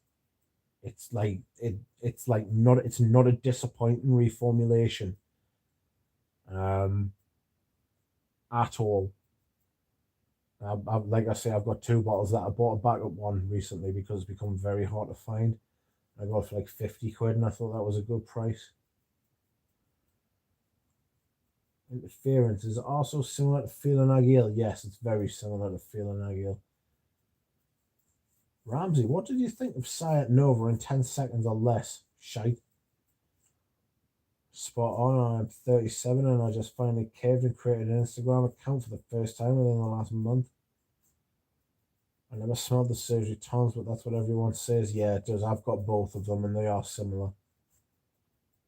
It's not a disappointing reformulation. At all. Like I say, I've got 2 bottles that I bought a backup one recently because it's become very hard to find. I got it for like 50 quid and I thought that was a good price. Interference is also similar to Feeling Agile. Yes, it's very similar to Feeling Agile. Ramsey, what did you think of Sayat Nova in 10 seconds or less? Shite. Spot on. I'm 37 and I just finally caved and created an Instagram account for the first time within the last month. I never smelled the surgery tons, but that's what everyone says. Yeah, it does. I've got both of them and they are similar.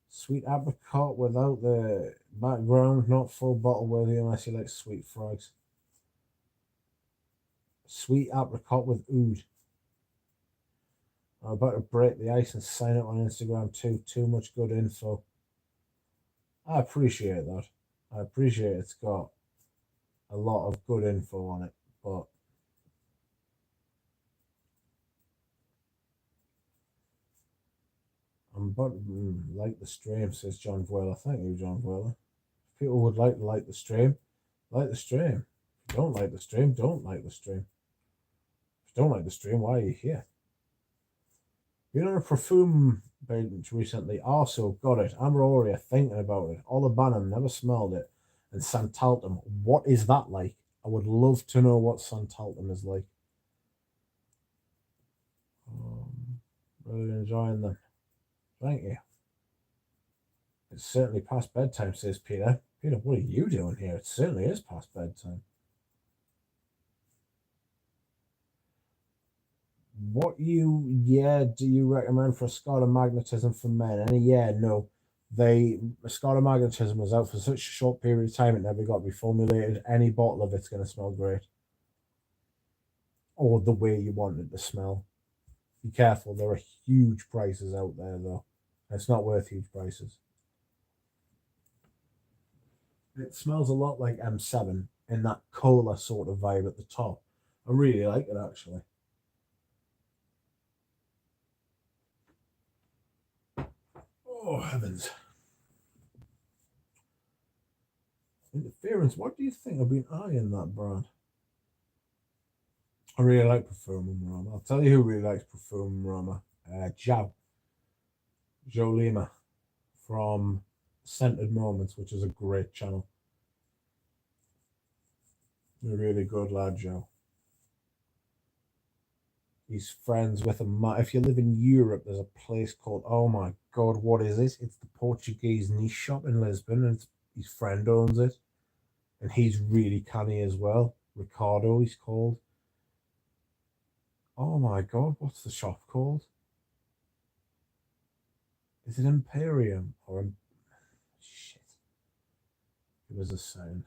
Sweet apricot without the background, not full bottle worthy unless you like sweet frogs. Sweet apricot with oud. I'm about to break the ice and sign up on Instagram too. Too much good info. I appreciate that. I appreciate it's got a lot of good info on it, but I'm about to like the stream, says John Vuela. Thank you, John Vuela. If people would like the stream, like the stream. If you don't like the stream, don't like the stream. If you don't like the stream, why are you here? Been on a perfume bench recently. Also got it. I'm already thinking about it. Olabanum, never smelled it. And Santaltum, what is that like? I would love to know what Santaltum is like. Really enjoying them. Thank you. It's certainly past bedtime, says Peter. Peter, what are you doing here? It certainly is past bedtime. What do you recommend for scotomagnetism for men? Any no. Scotomagnetism was out for such a short period of time it never got reformulated. Any bottle of it's going to smell great. Or the way you want it to smell. Be careful, there are huge prices out there though. It's not worth huge prices. It smells a lot like M7 in that cola sort of vibe at the top. I really like it actually. Oh heavens. Interference, what do you think? I've been eyeing that brand. I really like Perfumer. I'll tell you who really likes Perfumer. Joe Lima from Scented Moments, which is a great channel. A really good lad, Joe. He's friends with a. If you live in Europe, there's a place called, oh my god, what is this? It's the Portuguese niche shop in Lisbon, and his friend owns it. And he's really canny as well. Ricardo, he's called. Oh my god, what's the shop called? Is it Imperium or shit? It was a sound.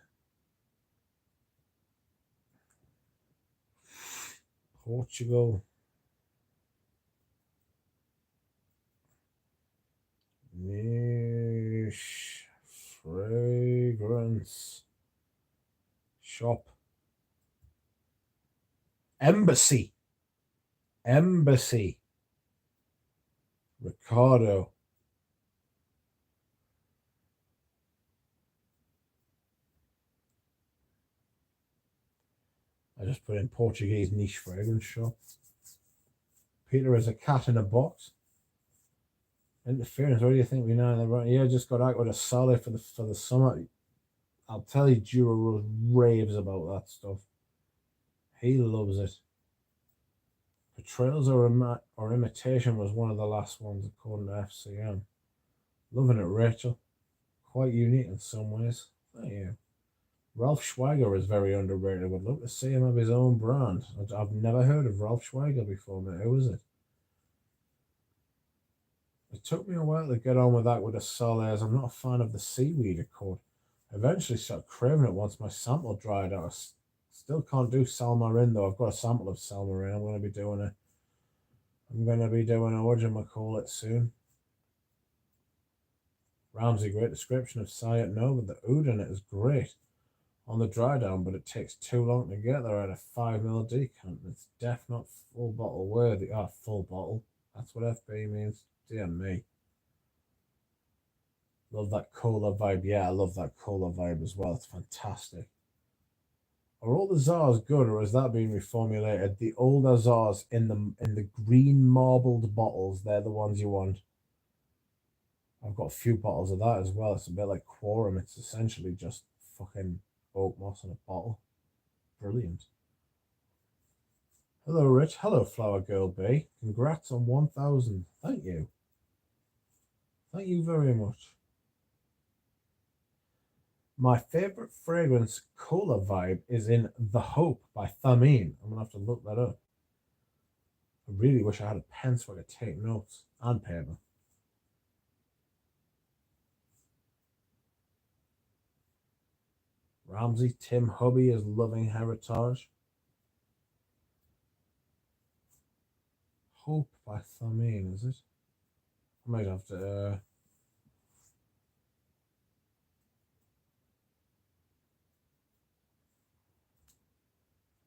Portugal. Niche fragrance shop. Embassy. Ricardo. I just put in Portuguese niche fragrance shop. Peter is a cat in a box. Interference, what do you think we know? Yeah, just got out with a solid for the summer. I'll tell you, Duro raves about that stuff. He loves it. Portrayals or imitation was one of the last ones according to FCM. Loving it, Rachel. Quite unique in some ways. Thank you. Ralph Schweiger is very underrated. Would love to see him have his own brand. I've never heard of Ralph Schweiger before, mate. Who is it? It took me a while to get on with that with a Soleil, as I'm not a fan of the seaweed accord. I eventually started craving it once my sample dried out. I still can't do Salmarin though. I've got a sample of Salmarin. I'm going to be doing a whatchamacallit soon. Ramsey, great description of Sayat Nova. The oud in it is great on the dry down, but it takes too long to get there at a 5ml decant. It's definitely not full bottle worthy. Full bottle. That's what FB means. Dear me. Love that cola vibe. Yeah, I love that cola vibe as well. It's fantastic. Are all the Zars good, or has that been reformulated? The old Zars in the green marbled bottles, they're the ones you want. I've got a few bottles of that as well. It's a bit like Quorum. It's essentially just fucking oak moss in a bottle. Brilliant. Hello, Rich. Hello, Flower Girl B. Congrats on 1,000. Thank you. Thank you very much. My favorite fragrance color vibe is in The Hope by Thameen. I'm gonna have to look that up. I really wish I had a pen so I could take notes and paper. Ramsey Tim Hubby is loving Heritage. Hope by Thameen, is it? I might have to.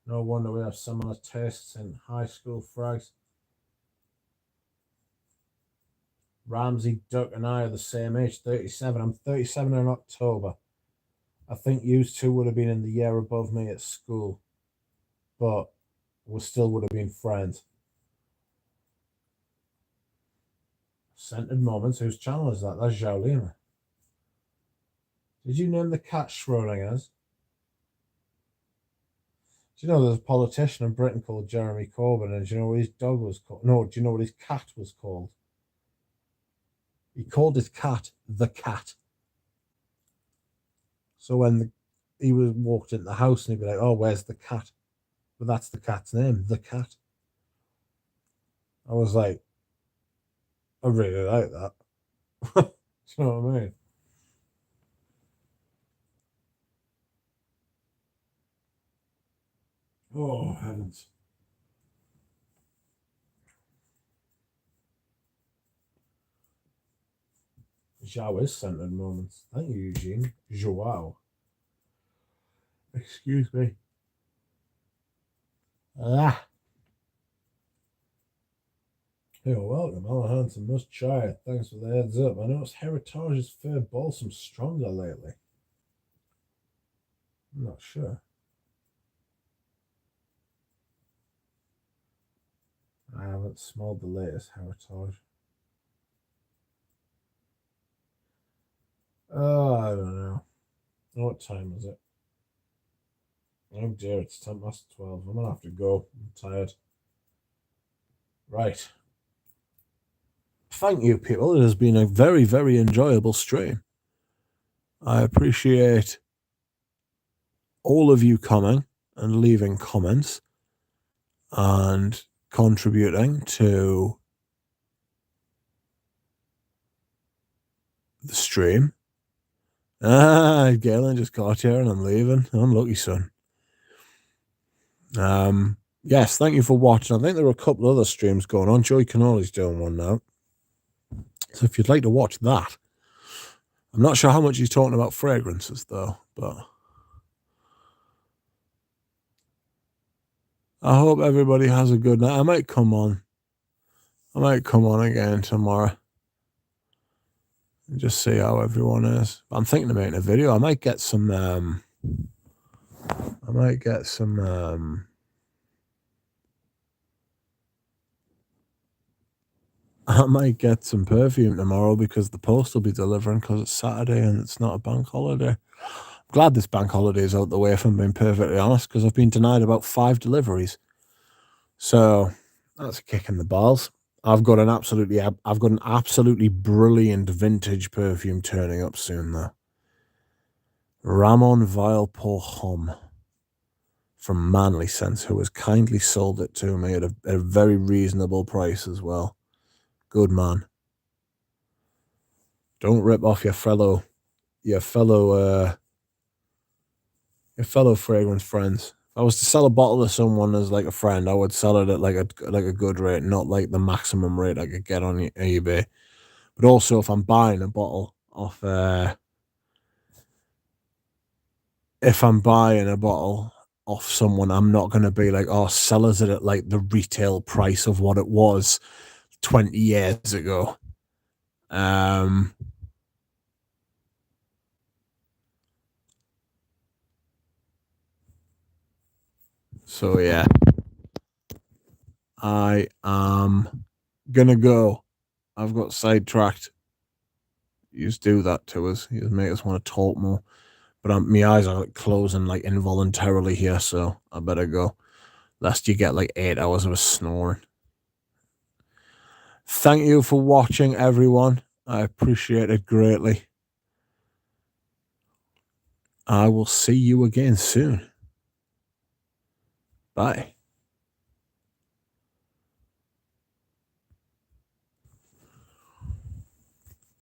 No wonder we have similar tastes in high school frags. Ramsey, Duck, and I are the same age, 37. I'm 37 in October. I think you two would have been in the year above me at school, but we still would have been friends. Scented Moments. Whose channel is that? That's Xiaolina. Did you name the cat Schrodinger's? Do you know there's a politician in Britain called Jeremy Corbyn, and do you know what his dog was called? No, do you know what his cat was called? He called his cat the cat. So when he was walked into the house and he'd be like, "Oh, where's the cat?" But that's the cat's name, the cat. I was like, I really like that. Do you know what I mean? Oh, heavens. Zhao is scented moments. Thank you, Eugene. Joao. Excuse me. Ah. You're welcome. Alan Hansen must try it. Thanks for the heads up. I noticed Heritage's Fair Balsam stronger lately. I'm not sure. I haven't smelled the latest Heritage. Oh, I don't know. What time is it? Oh dear, it's 12. I'm gonna have to go. I'm tired. Right. Thank you, people. It has been a very, very enjoyable stream. I appreciate all of you coming and leaving comments and contributing to the stream. Galen just got here and I'm leaving. Unlucky, son. Yes, thank you for watching. I think there are a couple other streams going on. Joey Canoli's doing one now. So if you'd like to watch that, I'm not sure how much he's talking about fragrances though, but I hope everybody has a good night. I might come on again tomorrow and just see how everyone is. I'm thinking of making a video. I might get some perfume tomorrow because the post will be delivering because it's Saturday and it's not a bank holiday. I'm glad this bank holiday is out the way, if I'm being perfectly honest, because I've been denied about 5 deliveries. So that's a kick in the balls. I've got an absolutely brilliant vintage perfume turning up soon though. Ramon Vile Pour Homme from Manly Sense, who has kindly sold it to me at a very reasonable price as well. Good man. Don't rip off your fellow fragrance friends. If I was to sell a bottle to someone as like a friend, I would sell it at like a good rate, not like the maximum rate I could get on eBay. But also, if I'm buying a bottle off, someone, I'm not going to be like, oh, sell us it at like the retail price of what it was 20 years ago. So yeah, I am gonna go. I've got sidetracked. You just do that to us. You just make us want to talk more. But my eyes are like closing like involuntarily here, so I better go. Lest you get like 8 hours of snoring. Thank you for watching, everyone. I appreciate it greatly. I will see you again soon. Bye.